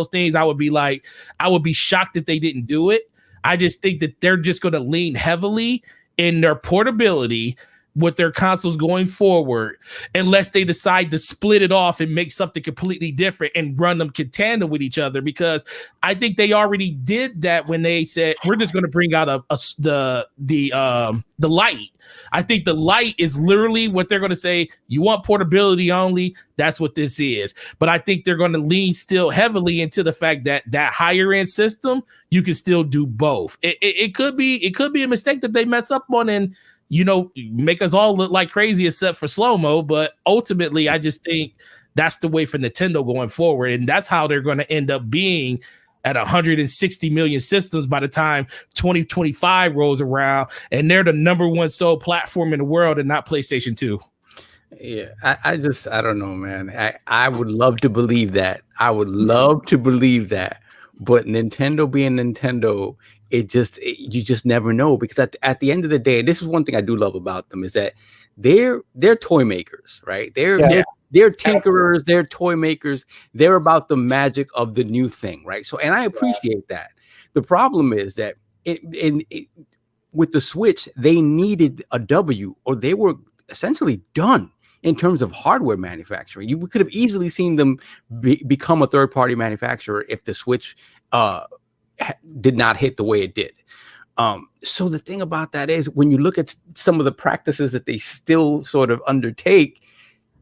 things I would be like, I would be shocked if they didn't do it. I just think that they're just gonna lean heavily in their portability, with their consoles going forward unless they decide to split it off and make something completely different and run them tandem with each other, because I think they already did that when they said we're just going to bring out the Lite. I think the Lite is literally what they're going to say. You want portability only, that's what this is. But I think they're going to lean still heavily into the fact that higher end system, you can still do both. It could be a mistake that they mess up on and make us all look like crazy except for slow-mo. But ultimately, I just think that's the way for Nintendo going forward. And that's how they're going to end up being at 160 million systems by the time 2025 rolls around. And they're the number one sold platform in the world and not PlayStation 2. Yeah, I don't know, man. I would love to believe that. I would love to believe that. But Nintendo being Nintendo, you just never know, because at the end of the day, this is one thing I do love about them, is that they're toy makers, right? They're tinkerers, they're toy makers. They're about the magic of the new thing, right? So, and I appreciate that. The problem is that with the Switch, they needed a W, or they were essentially done in terms of hardware manufacturing. We could have easily seen them become a third-party manufacturer if the Switch did not hit the way it did. So the thing about that is, when you look at some of the practices that they still sort of undertake,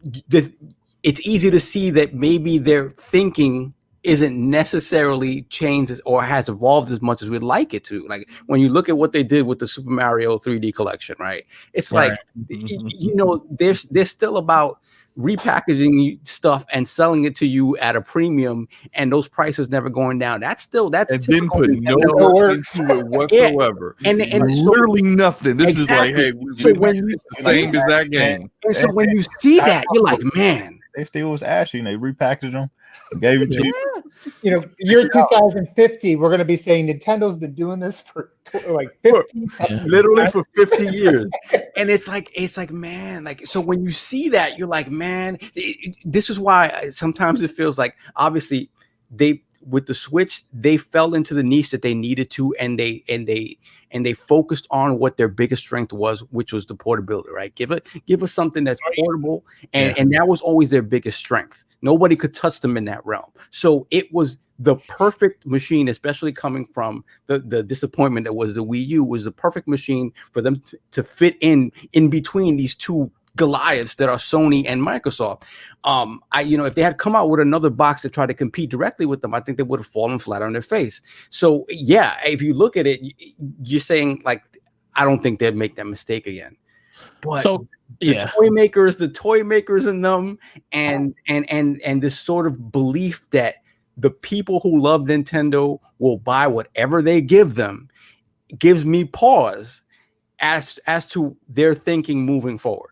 it's easy to see that maybe their thinking isn't necessarily changed or has evolved as much as we'd like it to. Like when you look at what they did with the Super Mario 3D collection, right? It's like, they're still about repackaging stuff and selling it to you at a premium, and those prices never going down. That's and didn't put no work into it whatsoever. And literally nothing. This is like, hey, it's the same as that game. And so when you see that, you're like, man, they still was ashy and they repackaged them, gave it to you. Year 2050, we're going to be saying Nintendo's been doing this for like 50 literally for 50 years. And it's like, man, like, so when you see that, you're like, man, this is why sometimes it feels like, obviously with the Switch, they fell into the niche that they needed to, and they focused on what their biggest strength was, which was the portability, right? Give us something that's portable, and that was always their biggest strength. Nobody could touch them in that realm. So it was the perfect machine, especially coming from the disappointment that was the Wii U, was the perfect machine for them to fit in between these two Goliaths that are Sony and Microsoft. If they had come out with another box to try to compete directly with them, I think they would have fallen flat on their face. So yeah, if you look at it, you're saying, like, I don't think they'd make that mistake again. But so the toy makers in them, and this sort of belief that the people who love Nintendo will buy whatever they give them, gives me pause as to their thinking moving forward.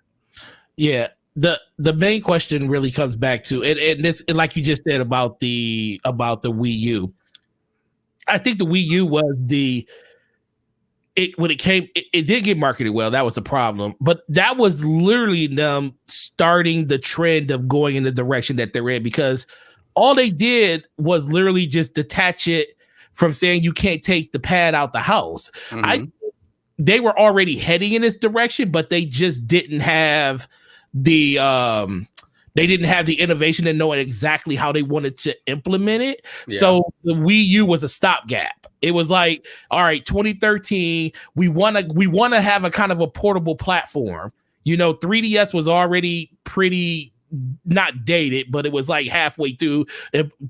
Yeah, the main question really comes back to and like you just said about the Wii U. I think the Wii U was when it came, it did get marketed well. That was the problem, but that was literally them starting the trend of going in the direction that they're in, because all they did was literally just detach it from saying you can't take the pad out the house. Mm-hmm. They were already heading in this direction, but they just didn't have the innovation and knowing exactly how they wanted to implement it. Yeah. So the Wii U was a stopgap. It was like, all right, 2013, we want to have a kind of a portable platform. 3DS was already pretty not dated, but it was like halfway through,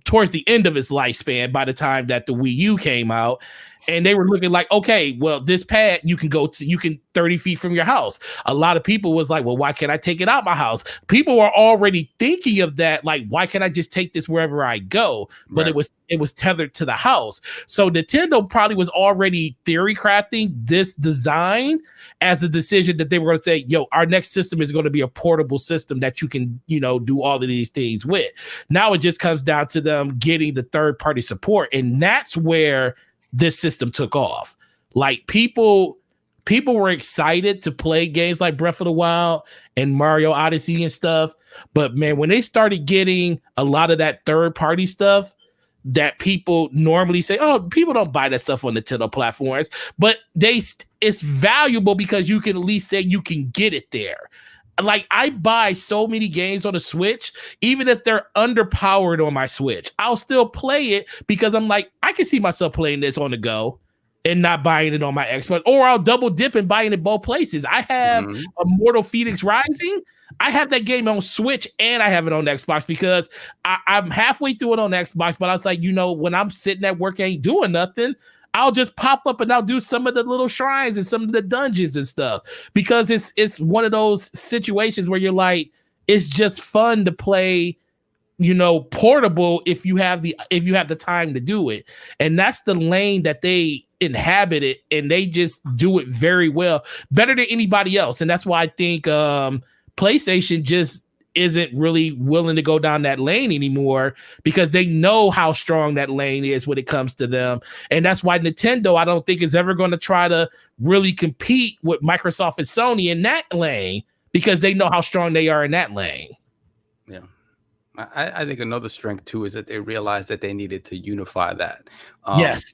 towards the end of its lifespan by the time that the Wii U came out. And they were looking like, okay, well, this pad, you can 30 feet from your house. A lot of people was like, well, why can't I take it out my house? People were already thinking of that. Like, why can't I just take this wherever I go? But right. It was tethered to the house. So Nintendo probably was already theory crafting this design as a decision that they were going to say, yo, our next system is going to be a portable system that you can, do all of these things with. Now it just comes down to them getting the third party support. And that's where this system took off. Like people were excited to play games like Breath of the Wild and Mario Odyssey and stuff. But man, when they started getting a lot of that third party stuff, that people normally say, oh, people don't buy that stuff on Nintendo platforms, but it's valuable because you can at least say you can get it there. Like, I buy so many games on the Switch, even if they're underpowered on my Switch, I'll still play it because I'm like, I can see myself playing this on the go and not buying it on my Xbox, or I'll double dip and buying it both places. I have Immortal Phoenix Rising. I have that game on Switch and I have it on Xbox because I'm halfway through it on Xbox, but I was like, when I'm sitting at work, ain't doing nothing, I'll just pop up and I'll do some of the little shrines and some of the dungeons and stuff, because it's one of those situations where you're like, it's just fun to play, portable if you have the time to do it. And that's the lane that they inhabit, and they just do it very well, better than anybody else. And that's why I think PlayStation just isn't really willing to go down that lane anymore, because they know how strong that lane is when it comes to them. And that's why Nintendo, I don't think, is ever going to try to really compete with Microsoft and Sony in that lane, because they know how strong they are in that lane. Yeah. I think another strength too is that they realized that they needed to unify that. Yes.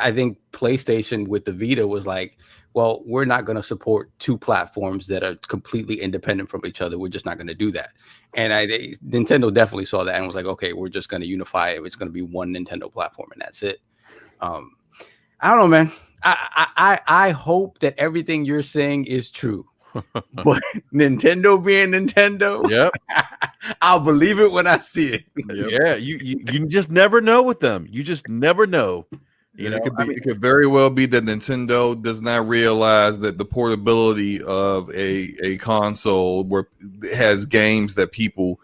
I think PlayStation with the Vita was like, well, we're not going to support two platforms that are completely independent from each other. We're just not going to do that. And Nintendo definitely saw that and was like, okay, we're just going to unify it. It's going to be one Nintendo platform, and that's it. I don't know, man. I hope that everything you're saying is true. But Nintendo being Nintendo, yep, I'll believe it when I see it. Yep. Yeah, you just never know with them. You just never know. It could very well be that Nintendo does not realize that the portability of a console where it has games that people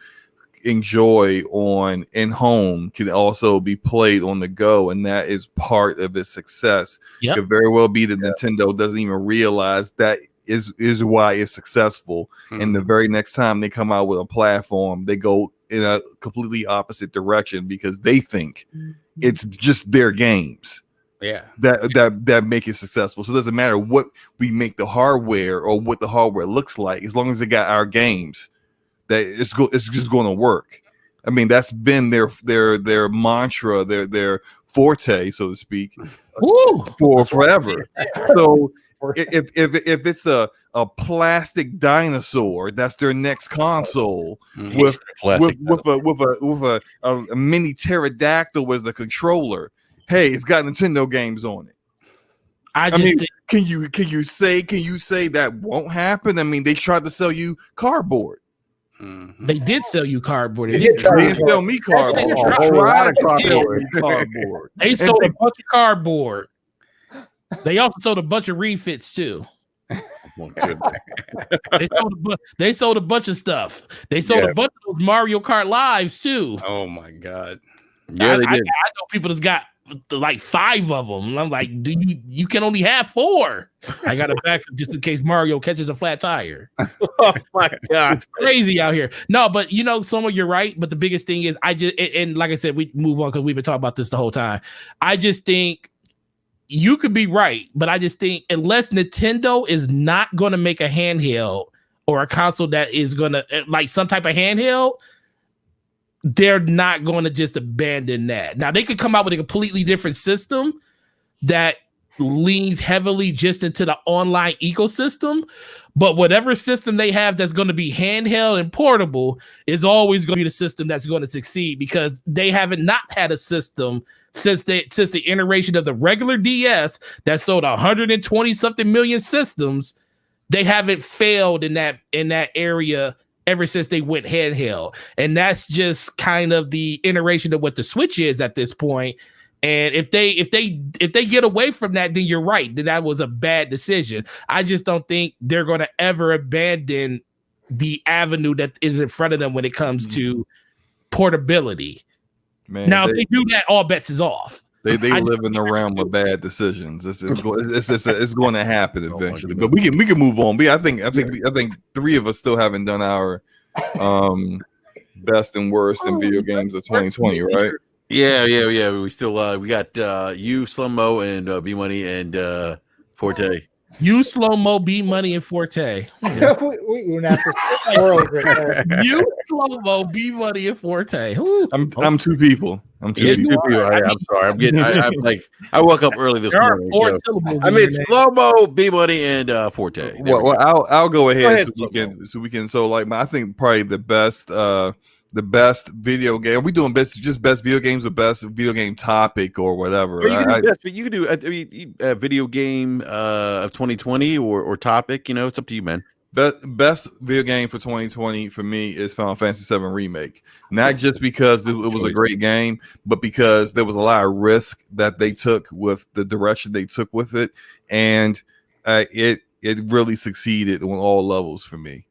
enjoy on in home can also be played on the go, and that is part of its success. It could very well be that Nintendo doesn't even realize that is why it's successful. And the very next time they come out with a platform, they go in a completely opposite direction because they think it's just their games that make it successful. So it doesn't matter what we make the hardware or what the hardware looks like, as long as they got our games, that it's just going to work. I mean, that's been their mantra, their forte, so to speak, for forever. So if it's a plastic dinosaur, that's their next console with a mini pterodactyl as the controller. Hey, it's got Nintendo games on it. I mean, can you say that won't happen? I mean, they tried to sell you cardboard. They did sell you cardboard. They didn't sell me cardboard. They sold a bunch of cardboard. They also sold a bunch of refits too. They sold a bunch of stuff. They sold a bunch of those Mario Kart Lives too. Oh my god! Yeah, they did. I know people that's got like 5 of them. And I'm like, you can only have 4. I got a backup just in case Mario catches a flat tire. Oh my god, it's crazy out here. No, but Soma, you're right. But the biggest thing is, and like I said, we move on because we've been talking about this the whole time. I just think you could be right, but I just think unless Nintendo is not going to make a handheld or a console that is going to like some type of handheld, they're not going to just abandon that. Now, they could come out with a completely different system that leans heavily just into the online ecosystem, but whatever system they have that's going to be handheld and portable is always going to be the system that's going to succeed, because they haven't not had a system since the iteration of the regular DS that sold 120 something million systems. They haven't failed in that area ever since they went handheld. And that's just kind of the iteration of what the Switch is at this point. And if they get away from that, then you're right. Then that was a bad decision. I just don't think they're going to ever abandon the avenue that is in front of them when it comes to portability. Man, now, if they do that, all bets is off. They live in the realm of bad decisions. It's going to happen eventually. But we can move on. But I think 3 of us still haven't done our best and worst in video games of 2020, right? Yeah. We still we got you, Slow Mo, and B Money and Forte. You, Slow Mo, B Money, and Forte. Yeah. after 6 worlds right there. You, Slow-Mo, B-Money, and Forte. Ooh. I'm two people. I'm two Yeah, people. I'm sorry. I'm getting. I'm like. I woke up early this There are morning. 4 So syllables. I in mean, your name. Slow-Mo, B-Money, and Forte. Well, I'll go ahead, Slow-Mo. so we can. So like, I think probably the best video game. Are we doing best video games or best video game topic or whatever? Or you can do a video game of 2020 or topic. You know, it's up to you, man. Best video game for 2020 for me is Final Fantasy VII Remake. Not just because it was a great game, but because there was a lot of risk that they took with the direction they took with it, and it really succeeded on all levels for me.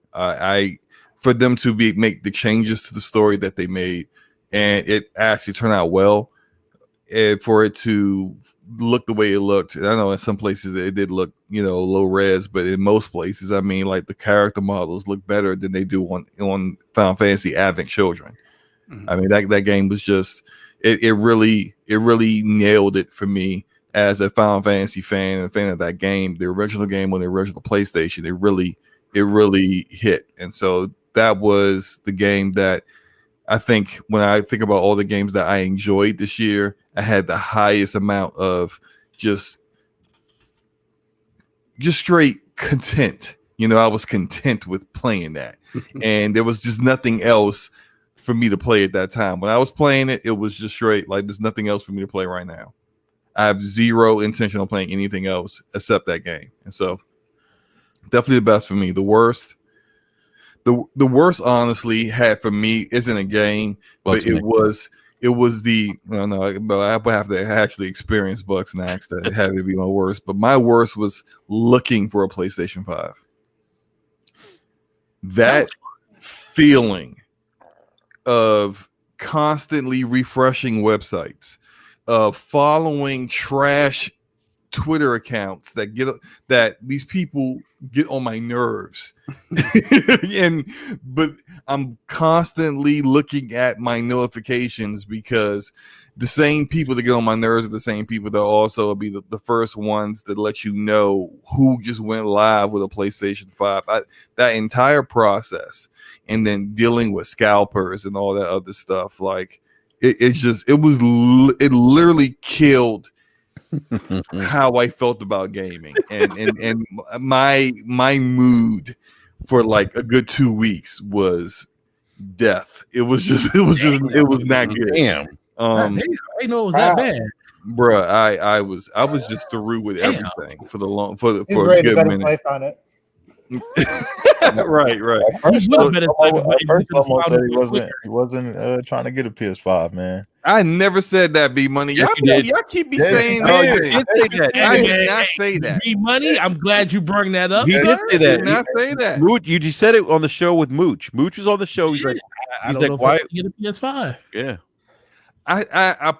For them to make the changes to the story that they made, and it actually turned out well, and for it to look the way it looked. I know in some places it did look, low res, but in most places, I mean, like the character models look better than they do on Final Fantasy Advent Children. Mm-hmm. I mean, that game was just it really nailed it for me as a Final Fantasy fan and a fan of that game. The original game on the original PlayStation, it really hit, and so that was the game that I think when I think about all the games that I enjoyed this year, I had the highest amount of just straight content. I was content with playing that. And there was just nothing else for me to play at that time. When I was playing it, it was just straight, like there's nothing else for me to play right now. I have zero intention on playing anything else except that game. And so definitely the best for me. The worst, honestly, had for me isn't a game, but it was but I would have to actually experience Bucks Nax that it had to be my worst. But my worst was looking for a PlayStation 5. That feeling of constantly refreshing websites, of following trash Twitter accounts that these people get on my nerves, but I'm constantly looking at my notifications because the same people that get on my nerves are the same people that also be the first ones that let you know who just went live with a PlayStation 5. That entire process, and then dealing with scalpers and all that other stuff, like it literally killed how I felt about gaming, and my mood for like a good 2 weeks was death. It was not good. Damn. I didn't know it was that bad, bruh. I was just through with everything for a good minute. On it. Right. First, he wasn't trying to get a PS5, man. I never said that, B Money. Y'all keep me saying that. You did say that. I did not say that. B Money, I'm glad you brought that up. He did say that. Did not say that. Mooch, you just said it on the show with Mooch. Mooch was on the show. He's like, why get a PS5? Yeah. I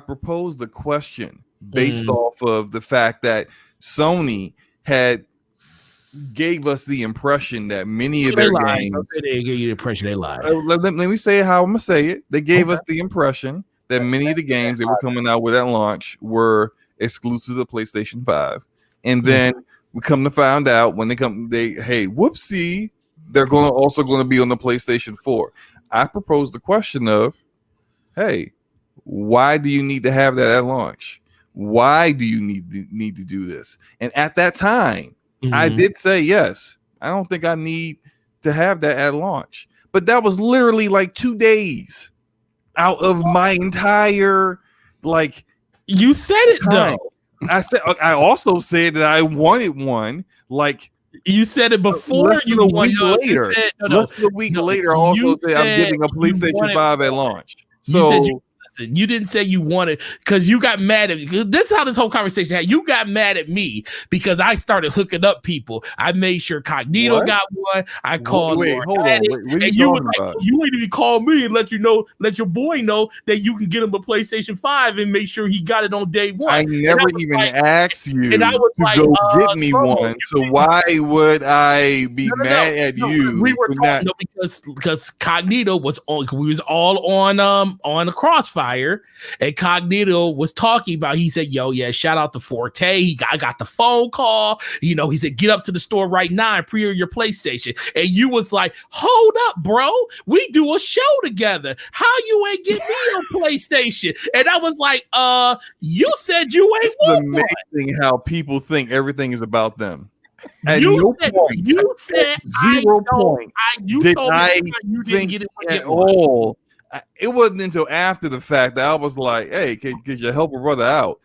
proposed the question based off of the fact that Sony gave us the impression that many of their games. They gave you the impression they lied. Let me say how I'm gonna say it. They gave us the impression that many of the games that were coming out with at launch were exclusive to PlayStation 5, and then we come to find out when whoopsie, they're also going to be on the PlayStation 4. I proposed the question of, hey, why do you need to have that at launch? Why do you need to do this? And at that time, I did say yes. I don't think I need to have that at launch. But that was literally like 2 days out of my entire You said it time. though. I also said that I wanted one. Like you said it before. Less than a week later. Less than a week later, I also said I'm getting a PlayStation 5 at launch. So You didn't say you wanted because you got mad at me. This is how this whole conversation happened. You got mad at me because I started hooking up people. I made sure Cognito got one. I called. Wait, hold on. And you were like, you ain't even call me and let your boy know that you can get him a PlayStation 5 and make sure he got it on day one. I never even asked you and I was to go get me one. So why would I be mad at you? We were talking because Cognito was on. We was all on the Crossfire. Fire, and Cognito was talking about, he said, yo, yeah, shout out to Forte. I got the phone call. You know, he said, get up to the store right now and pre-order your PlayStation. And you was like, hold up, bro. We do a show together. How you ain't get me on PlayStation? And I was like, you said you ain't It's amazing how people think everything is about them. At you no said, point, you said, zero point, you did told me I you didn't think get it at all. It wasn't until after the fact that I was like, hey, could you help a brother out?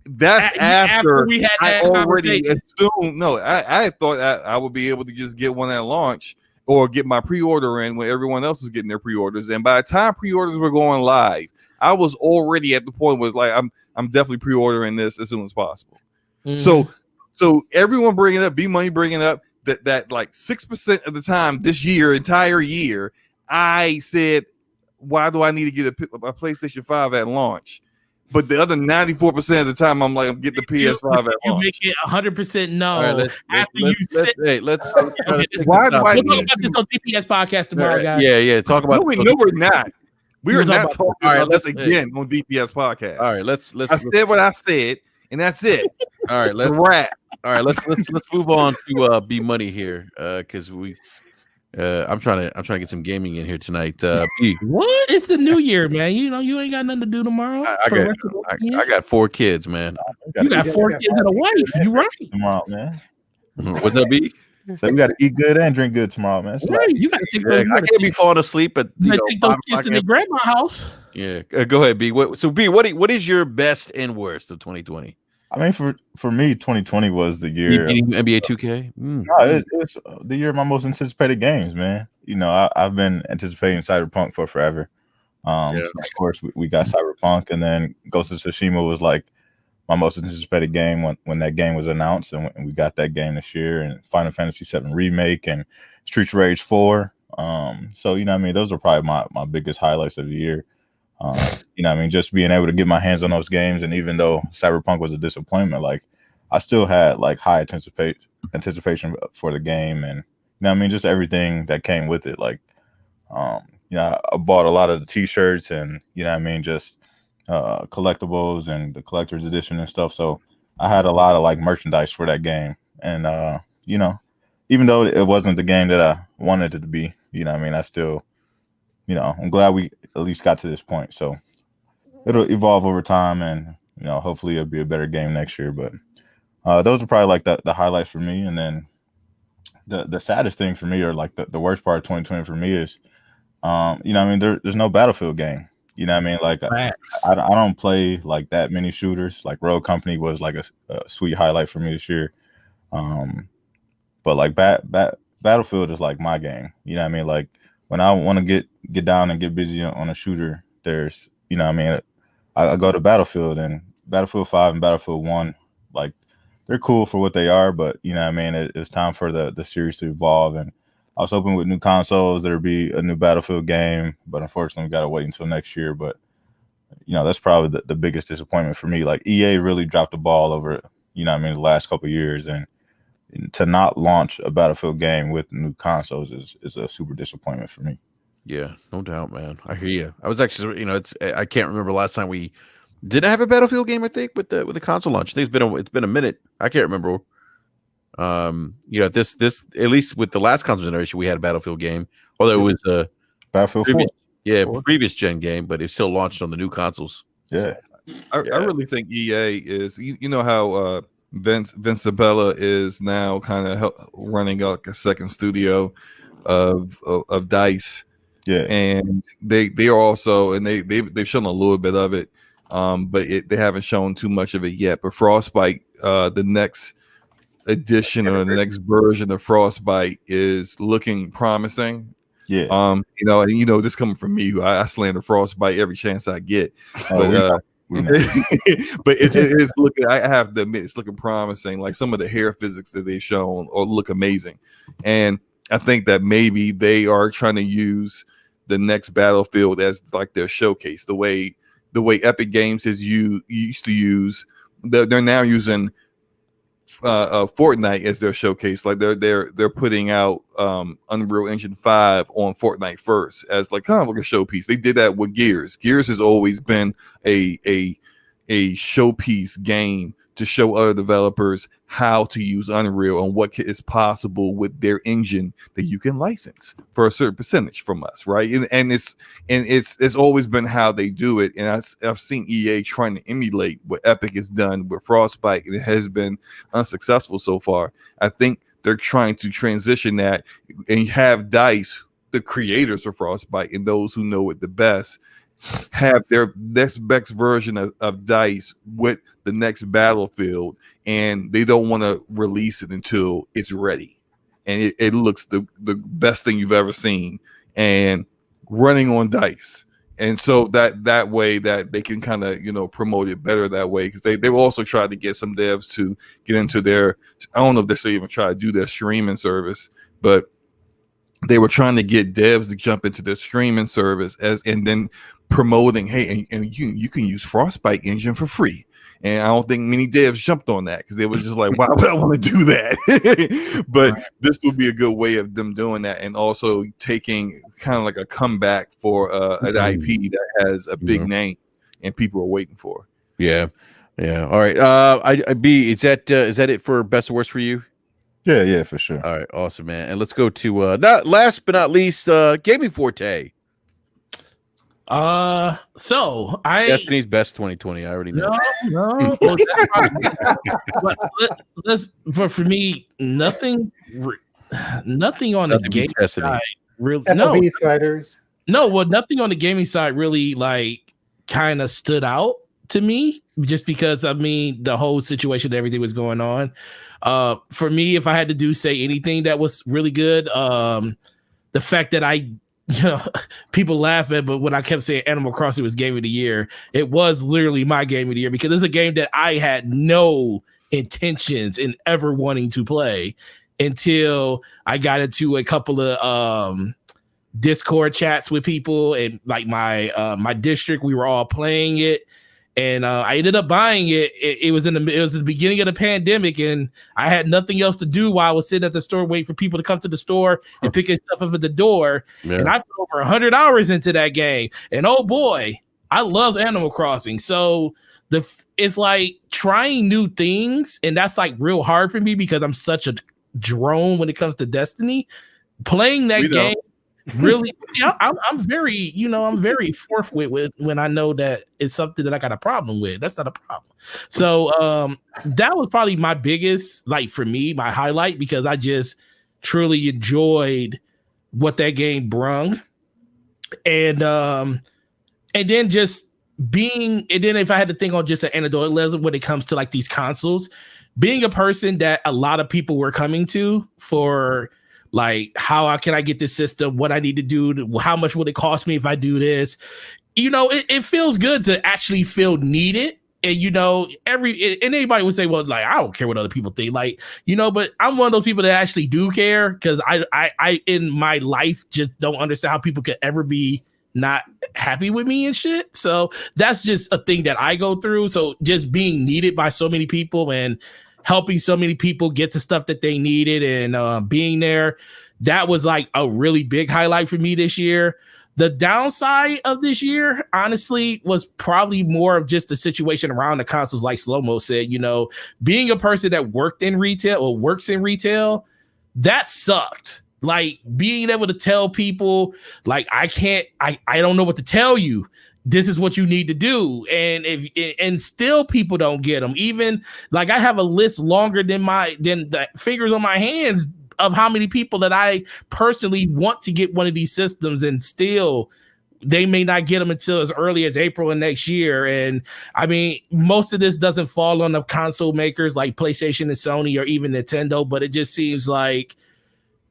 That's after we had that I already assumed. No, I thought I would be able to just get one at launch or get my pre-order in when everyone else is getting their pre-orders. And by the time pre-orders were going live, I was already at the point where like I'm definitely pre-ordering this as soon as possible. Mm-hmm. So everyone bringing up B-Money bringing up that like 6% of the time this entire year, I said, why do I need to get a PlayStation 5 at launch? But the other 94% of the time, I'm like, I'm getting the PS5 at launch. You make it 100% no. All right, let's why do I we'll talk about this on DPS podcast tomorrow, guys. Yeah. Talk about. No, we're not. We are not talking about this again on DPS podcast. All right, let's. I said what I said, and that's it. All right, let's wrap. All right, let's move on to B Money here, because we. I'm trying to get some gaming in here tonight. B. What? It's the new year, man. You know you ain't got nothing to do tomorrow. I got 4 kids, man. You got 4 kids and a wife. You right? Tomorrow, man. What's that, B? So we got to eat good and drink good tomorrow, man. Right. You got to take I can't be falling asleep at take those kids to their grandma's house. Yeah, go ahead, B. So B, what is your best and worst of 2020? I mean, for me, 2020 was the year NBA 2K. No, it was the year of my most anticipated games, man. You know, I've been anticipating Cyberpunk for forever. So of course we got Cyberpunk, and then Ghost of Tsushima was like my most anticipated game when that game was announced, and we got that game this year, and Final Fantasy VII Remake and Streets of Rage 4. So you know what I mean, those are probably my biggest highlights of the year. You know what I mean, just being able to get my hands on those games, and even though Cyberpunk was a disappointment, like I still had like high anticipation for the game, and you know what I mean, just everything that came with it. Like you know, I bought a lot of the t-shirts and you know what I mean, just collectibles and the collector's edition and stuff. So I had a lot of like merchandise for that game, and you know, even though it wasn't the game that I wanted it to be, you know what I mean, I still, you know, I'm glad we at least got to this point. So it'll evolve over time, and you know, hopefully it'll be a better game next year. But those are probably like the highlights for me. And then the saddest thing for me, or like the worst part of 2020 for me is, you know what I mean, there's no Battlefield game. You know what I mean? Like I don't play like that many shooters. Like Rogue Company was like a sweet highlight for me this year. But like Battlefield is like my game. You know what I mean? Like when I want to get down and get busy on a shooter, there's, you know what I mean, I go to Battlefield, and Battlefield 5 and Battlefield 1, like they're cool for what they are, but you know what I mean, it's time for the series to evolve. And I was hoping with new consoles there'd be a new Battlefield game, but unfortunately we got to wait until next year. But you know, that's probably the biggest disappointment for me. Like EA really dropped the ball over, you know what I mean, the last couple of years, and to not launch a Battlefield game with new consoles is a super disappointment for me. Yeah, no doubt, man. I hear you. I was actually, you know, I can't remember last time we did. I have a Battlefield game, I think, with the console launch. I think it's been a minute. I can't remember. You know, this at least with the last console generation, we had a Battlefield game, although it was a Battlefield 4. Previous gen game, but it still launched on the new consoles. Yeah, I really think EA is, you know how Vince Zabella is now kind of running like a second studio of DICE. Yeah, and they are also, and they've shown a little bit of it, but they haven't shown too much of it yet. But Frostbite, the next edition or the next version of Frostbite is looking promising. Yeah, you know, this coming from me, I slander Frostbite every chance I get, but but it is looking. I have to admit, it's looking promising. Like some of the hair physics that they've shown look amazing, and I think that maybe they are trying to use the next Battlefield as like their showcase. The way Epic Games used to use, they're now using Fortnite as their showcase. Like they're putting out Unreal Engine 5 on Fortnite first as like kind of like a showpiece. They did that with Gears. Gears has always been a showpiece game to show other developers how to use Unreal and what is possible with their engine that you can license for a certain percentage from us, right? And it's always been how they do it. And I've seen EA trying to emulate what Epic has done with Frostbite, and it has been unsuccessful so far. I think they're trying to transition that and have DICE, the creators of Frostbite, and those who know it the best, have their next best version of DICE with the next Battlefield, and they don't want to release it until it's ready and it looks the best thing you've ever seen and running on DICE. And so that way that they can kind of promote it better that way, because they will also try to get some devs to get into their, I don't know if they still even try to do their streaming service, but they were trying to get devs to jump into their streaming service and then promoting, hey, and you can use Frostbite engine for free. And I don't think many devs jumped on that because they was just like, why would I want to do that? But this would be a good way of them doing that, and also taking kind of like a comeback for an IP that has a big name and people are waiting for. Yeah. All right. B, is that it for best or worst for you? Yeah, for sure. All right, awesome, man. And let's go to not last but not least, Gaming Forte. So Destiny's best 2020. I already know. No. But for me, nothing on the gaming side really. FOB sliders. No, well, nothing on the gaming side really like kind of stood out to me, just because the whole situation, everything was going on. For me, if I had to say anything that was really good, the fact that people laugh at, but when I kept saying Animal Crossing was game of the year, it was literally my game of the year, because it's a game that I had no intentions in ever wanting to play until I got into a couple of Discord chats with people, and like my district, we were all playing it. And I ended up buying it. It was the beginning of the pandemic, and I had nothing else to do while I was sitting at the store waiting for people to come to the store and picking stuff up at the door. Yeah. And I put over 100 hours into that game. And oh boy, I love Animal Crossing. So it's like trying new things, and that's like real hard for me because I'm such a drone when it comes to Destiny. Playing that game. Really, I'm very, I'm very forthwith with when I know that it's something that I got a problem with. That's not a problem. So that was probably my biggest, like for me, my highlight, because I just truly enjoyed what that game brung. And then just being, and then if I had to think on just an anecdotal level when it comes to like these consoles, being a person that a lot of people were coming to for like, how can I get this system? What I need to do? How much will it cost me if I do this? It feels good to actually feel needed. And anybody would say, well, like, I don't care what other people think, like, but I'm one of those people that actually do care, because I in my life just don't understand how people could ever be not happy with me and shit. So that's just a thing that I go through. So just being needed by so many people and helping so many people get the stuff that they needed, and being there, that was like a really big highlight for me this year. The downside of this year, honestly, was probably more of just the situation around the consoles, like Slow-Mo said. Being a person that worked in retail or works in retail, that sucked. Like being able to tell people, like, I don't know what to tell you. This is what you need to do. And still people don't get them. Even like I have a list longer than the fingers on my hands of how many people that I personally want to get one of these systems, and still they may not get them until as early as April of next year. And most of this doesn't fall on the console makers like PlayStation and Sony or even Nintendo, but it just seems like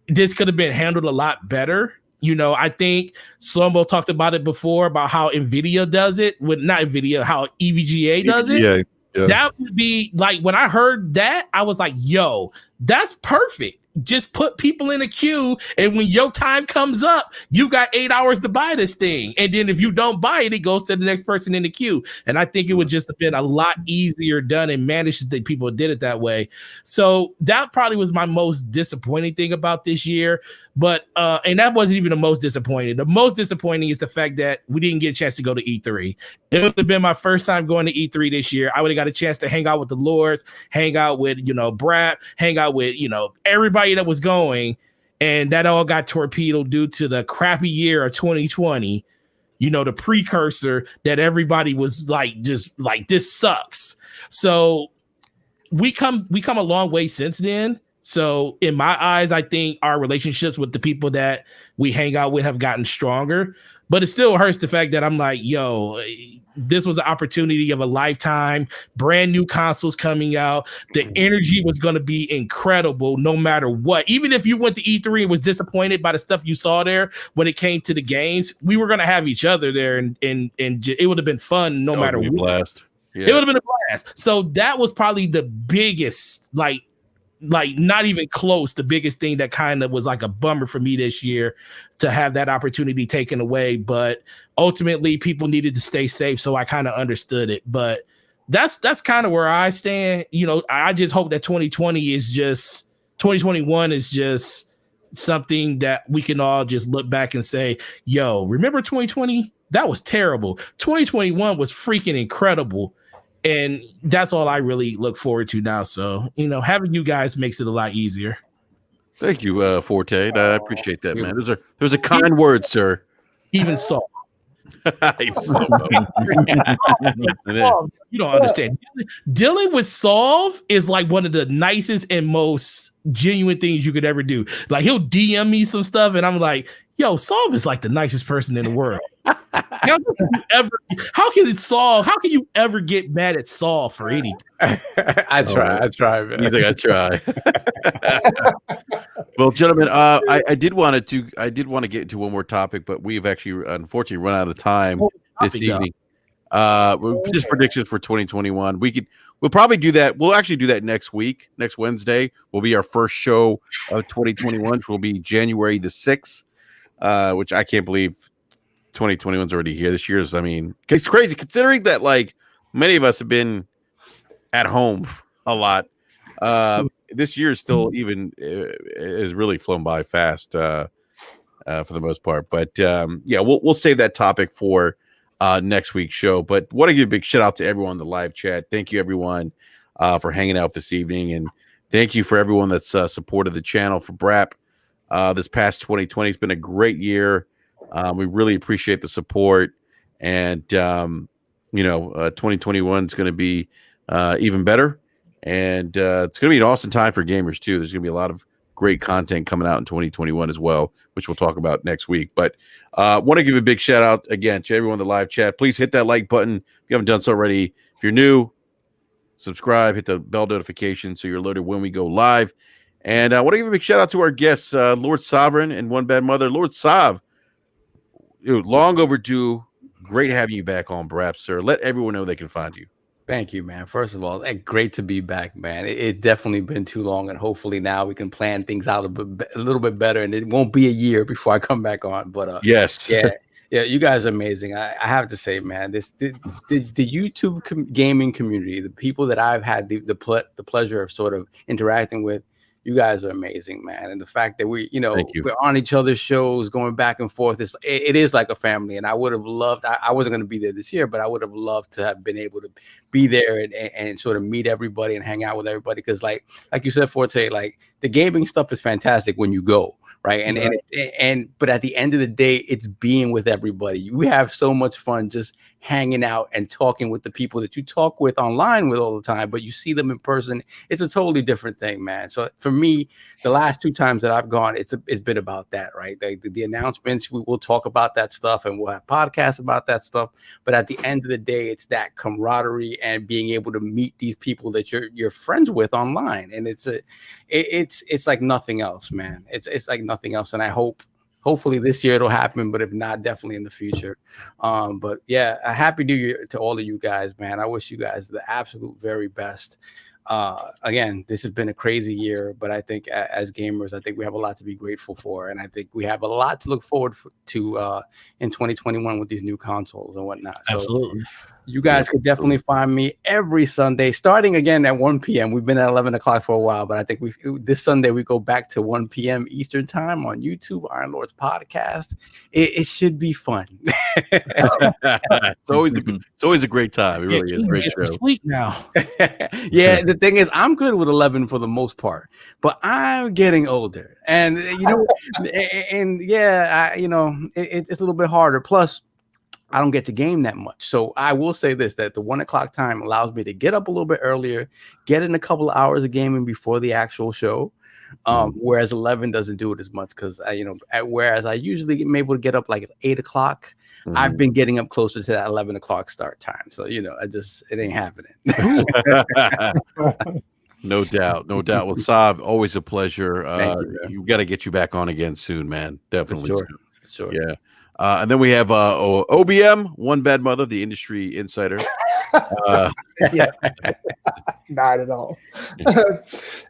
this could have been handled a lot better. I think Slow-Mo talked about it before, about how NVIDIA does it with, not NVIDIA, how EVGA does it. Yeah. That would be like, when I heard that, I was like, yo, that's perfect. just put people in a queue, and when your time comes up, you got 8 hours to buy this thing. And then if you don't buy it, it goes to the next person in the queue. And I think it would just have been a lot easier done and managed that people did it that way. So that probably was my most disappointing thing about this year. But and that wasn't even the most disappointing. The most disappointing is the fact that we didn't get a chance to go to E3. It would have been my first time going to E3 this year. I would have got a chance to hang out with the Lords, hang out with, BRAP, hang out with, everybody that was going. And that all got torpedoed due to the crappy year of 2020. The precursor that everybody was like, just like, this sucks. So we come a long way since then. So in my eyes, I think our relationships with the people that we hang out with have gotten stronger, but it still hurts the fact that I'm like, this was an opportunity of a lifetime, brand new consoles coming out. The energy was going to be incredible no matter what. Even if you went to E3 and was disappointed by the stuff you saw there when it came to the games, we were going to have each other there and it would have been fun no matter what. Blast. Yeah. It would have been a blast. So that was probably the biggest, like not even close, the biggest thing that kind of was like a bummer for me this year to have that opportunity taken away. But ultimately people needed to stay safe, so I kind of understood it. But that's kind of where I stand. I just hope that 2021 is just something that we can all just look back and say, remember 2020? That was terrible. 2021 was freaking incredible. And that's all I really look forward to now. So, having you guys makes it a lot easier. Thank you, Forte. I appreciate that, man. Those are kind words, sir. Even so. You don't understand. Dealing with Solve is like one of the nicest and most genuine things you could ever do. Like, he'll DM me some stuff, and I'm like, Solve is like the nicest person in the world. How can you ever get mad at Saul for anything? I try, man. You think I try? Well, gentlemen, I did want to get into one more topic, but we've actually unfortunately run out of time this evening. Just predictions for 2021. We'll probably do that. We'll actually do that next week. Next Wednesday will be our first show of 2021, which will be January the 6th, which I can't believe 2021 is already here. This year's, it's crazy considering that like many of us have been at home a lot. This year is still is really flown by fast for the most part. But we'll save that topic for next week's show. But want to give a big shout out to everyone in the live chat. Thank you everyone for hanging out this evening, and thank you for everyone that's supported the channel for BRAP this past 2020. It's been a great year. We really appreciate the support, and 2021 is going to be even better, and it's going to be an awesome time for gamers too. There's going to be a lot of great content coming out in 2021 as well, which we'll talk about next week. But want to give a big shout out again to everyone in the live chat. Please hit that like button if you haven't done so already. If you're new, subscribe, hit the bell notification so you're alerted when we go live. And I want to give a big shout out to our guests, Lord Sovereign and One Bad Mother. Lord Sav, long overdue. Great having you back on BRAP, sir. Let everyone know they can find you. Thank you, man. First of all, great to be back, man. It definitely been too long, and hopefully now we can plan things out a little bit better, and it won't be a year before I come back on. But yes, yeah, you guys are amazing. I have to say, man, the YouTube gaming community, the people that I've had the pleasure of sort of interacting with, you guys are amazing, man. And the fact that we're on each other's shows, going back and forth, it is like a family. And I would have loved, I wasn't going to be there this year, but I would have loved to have been able to be there and sort of meet everybody and hang out with everybody. Because like you said, Forte, like the gaming stuff is fantastic when you go. Right. But at the end of the day, it's being with everybody. We have so much fun just hanging out and talking with the people that you talk with online with all the time, but you see them in person. It's a totally different thing, man. So for me, the last 2 times that I've gone, it's been about that, right? The announcements, we will talk about that stuff and we'll have podcasts about that stuff. But at the end of the day, it's that camaraderie and being able to meet these people that you're friends with online. And it's like nothing else, man. It's like nothing else. And I hopefully this year it'll happen, but if not, definitely in the future. But yeah, a happy new year to all of you guys, man. I wish you guys the absolute very best. Again, this has been a crazy year, but I think as gamers, I think we have a lot to be grateful for, and I think we have a lot to look forward to in 2021 with these new consoles and whatnot. So absolutely. You guys could definitely find me every Sunday, starting again at 1 p.m. We've been at 11 o'clock for a while, but I think this Sunday we go back to 1 p.m. Eastern time on YouTube, Iron Lords Podcast. It should be fun. It's always a great time. It really is a great show. Sleep now. Yeah, the thing is, I'm good with 11 for the most part, but I'm getting older, and it's a little bit harder. Plus, I don't get to game that much. So I will say this, that the 1 o'clock time allows me to get up a little bit earlier, get in a couple of hours of gaming before the actual show. Whereas 11 doesn't do it as much because whereas I usually am able to get up like at 8 o'clock, I've been getting up closer to that 11 o'clock start time. So, it ain't happening. No doubt. Well, Sav, always a pleasure. Thank you, you got to get you back on again soon, man. Definitely. For sure. Yeah. And then we have OBM, One Bad Mother, the industry insider. Yeah, not at all.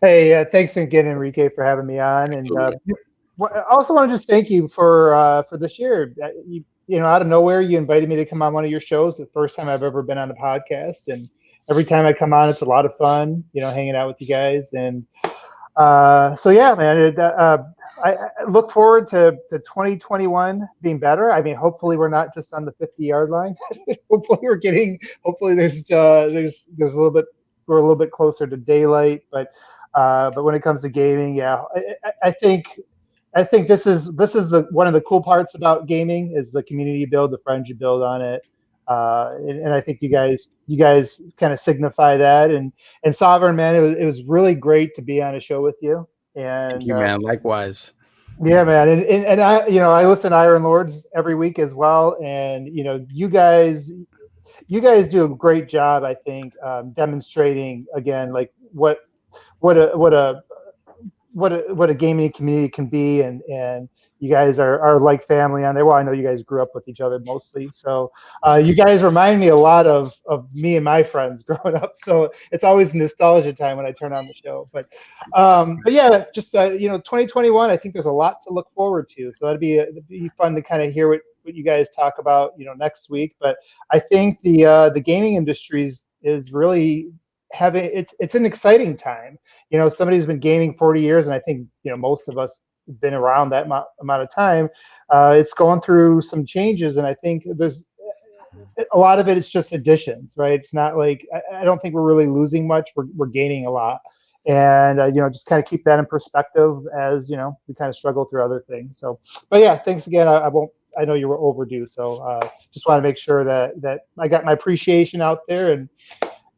Hey, thanks again, Enrique, for having me on. And I also want to just thank you for this year. Out of nowhere, you invited me to come on one of your shows. The first time I've ever been on a podcast, and every time I come on, it's a lot of fun. Hanging out with you guys, and so yeah, man. I look forward to 2021 being better. I mean, hopefully we're not just on the 50-yard line. Hopefully there's a little bit, we're a little bit closer to daylight. But when it comes to gaming, yeah, I think this is one of the cool parts about gaming is the community you build, the friends you build on it. And I think you guys kind of signify that. And Sovereign, man, it was really great to be on a show with you. And thank you, man. Likewise. Yeah, man. And I listen to Iron Lords every week as well. And you guys do a great job, I think, demonstrating again like what a gaming community can be, and you guys are like family on there. Well, I know you guys grew up with each other mostly, so you guys remind me a lot of me and my friends growing up. So it's always nostalgia time when I turn on the show. But yeah, just 2021. I think there's a lot to look forward to. So it'd be fun to kind of hear what you guys talk about next week. But I think the gaming industry is really having it's an exciting time. Somebody who's been gaming 40 years, and I think most of us have been around that amount of time. It's going through some changes, and I think there's a lot of it is just additions, right? It's not like I don't think we're really losing much. We're gaining a lot, and just kind of keep that in perspective as we kind of struggle through other things. So, but yeah, thanks again. I know you were overdue, so just want to make sure that I got my appreciation out there,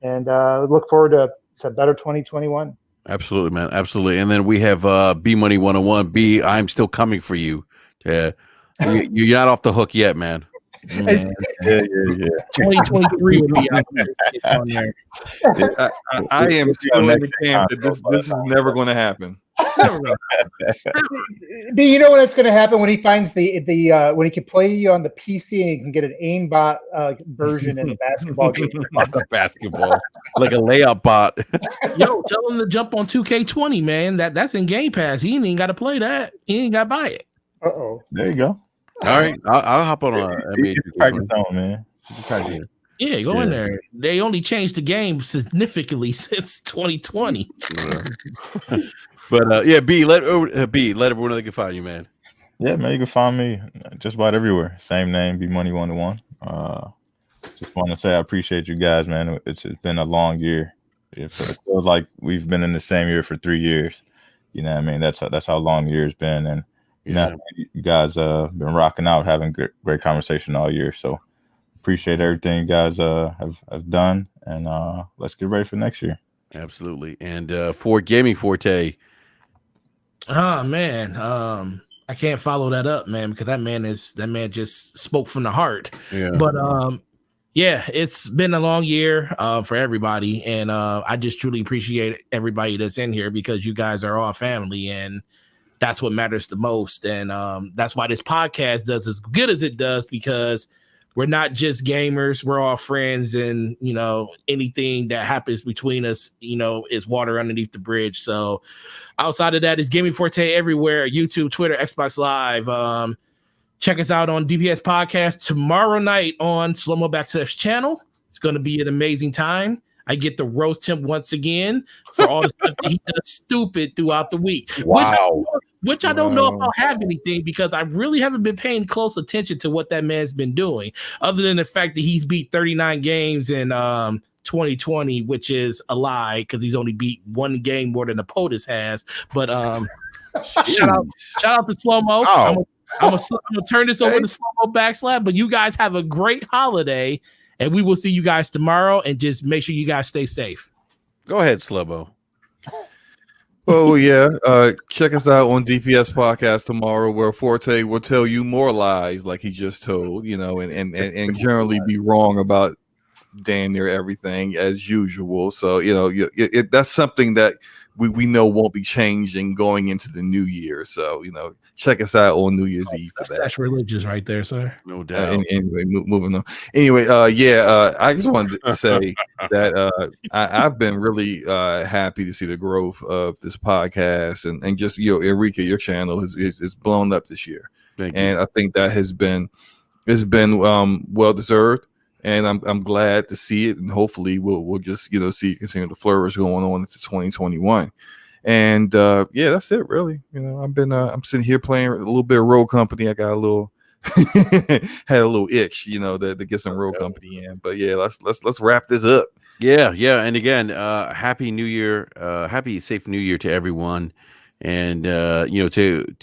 and look forward to a better 2021. Absolutely, man. Absolutely. And then we have B Money 101. B, I'm still coming for you. Yeah. You're not off the hook yet, man. Yeah. 2023 will be out there. I am still in the camp that this is never going to happen. B, you know when it's going to happen when he finds the when he can play you on the PC and he can get an aimbot version in the basketball game. Basketball, like a layup bot. Yo, tell him to jump on 2K20, man. That's in Game Pass. He ain't got to play that. He ain't got to buy it. There you go. All right, I'll hop on NBA. Practice on, man. Yeah, go in there. They only changed the game significantly since 2020. But yeah, B, let everyone know they can find you, man. Yeah, man, you can find me just about everywhere. Same name, B Money 101. Just want to say I appreciate you guys, man. It's been a long year. It feels like we've been in the same year for 3 years. What I mean? That's how long the year's been, and you guys been rocking out, having great conversation all year. So appreciate everything you guys have done, and let's get ready for next year. Absolutely. And for Gaming Forte. Oh man, I can't follow that up, man, because that man just spoke from the heart. Yeah. But yeah, it's been a long year for everybody, and I just truly appreciate everybody that's in here because you guys are all family, and that's what matters the most. And that's why this podcast does as good as it does, because we're not just gamers. We're all friends, and anything that happens between us, is water underneath the bridge. So outside of that, is Gaming Forte everywhere: YouTube, Twitter, Xbox Live. Check us out on DPS Podcast tomorrow night on Slow Mo Backslash channel. It's going to be an amazing time. I get to roast him once again for all the stuff that he does stupid throughout the week. Wow. Which I don't know if I'll have anything, because I really haven't been paying close attention to what that man's been doing, other than the fact that he's beat 39 games in 2020, which is a lie because he's only beat one game more than the POTUS has. But shout out to Slow Mo. Oh. I'm gonna turn this over to Slow Mo Backslash. But you guys have a great holiday, and we will see you guys tomorrow. And just make sure you guys stay safe. Go ahead, Slow Mo. Oh yeah, check us out on DPS Podcast tomorrow, where Forte will tell you more lies like he just told, and generally be wrong about damn near everything as usual. So that's something that we know won't be changing going into the new year. So check us out on New Year's Eve for that. That's religious right there, sir. No doubt. Anyway, moving on. Anyway, I just wanted to say that I've been really happy to see the growth of this podcast, and just Enrique, your channel is blown up this year. Thank you. And I think that has been well deserved. And I'm glad to see it, and hopefully we'll just see it continue to flourish going on into 2021. And that's it really. I'm sitting here playing a little bit of Road Company. I got a little had a little itch, to get some Road Company in. But yeah, let's wrap this up. Yeah. And again, happy New Year, happy safe New Year to everyone. And to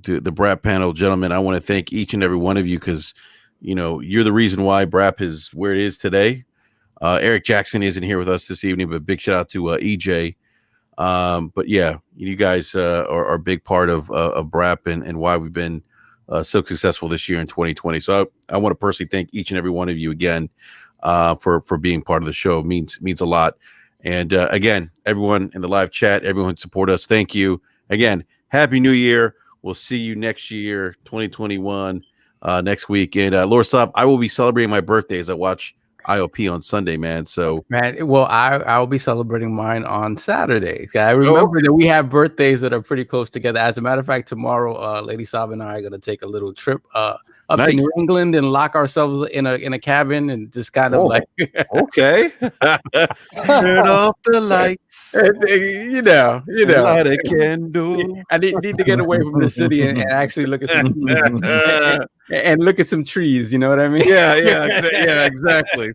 the BRAP panel, gentlemen, I want to thank each and every one of you, because you're the reason why BRAP is where it is today. Eric Jackson isn't here with us this evening, but big shout out to EJ. But yeah, you guys are a big part of BRAP and why we've been so successful this year in 2020. So I want to personally thank each and every one of you again for being part of the show. It means a lot. And again, everyone in the live chat, everyone support us. Thank you. Again, Happy New Year. We'll see you next year, 2021. Next week. And Lorslav, I will be celebrating my birthday as I watch IOP on Sunday, man. So well, I'll be celebrating mine on Saturday. I remember that we have birthdays that are pretty close together. As a matter of fact, tomorrow, Lady Sav and I are going to take a little trip up to New England and lock ourselves in a cabin and just kind of okay. Turn off the lights. Light a candle. I need to get away from the city and actually look at some and look at some trees. You know what I mean? Yeah, exactly.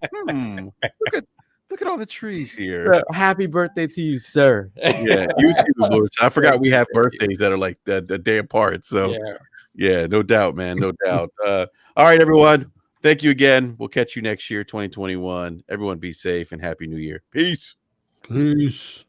Look at all the trees here. So, happy birthday to you, sir. Yeah, you too, Lord. I forgot we have birthdays that are like a day apart. So yeah, no doubt, man. No doubt. All right, everyone. Thank you again. We'll catch you next year, 2021. Everyone be safe and Happy New Year. Peace. Peace.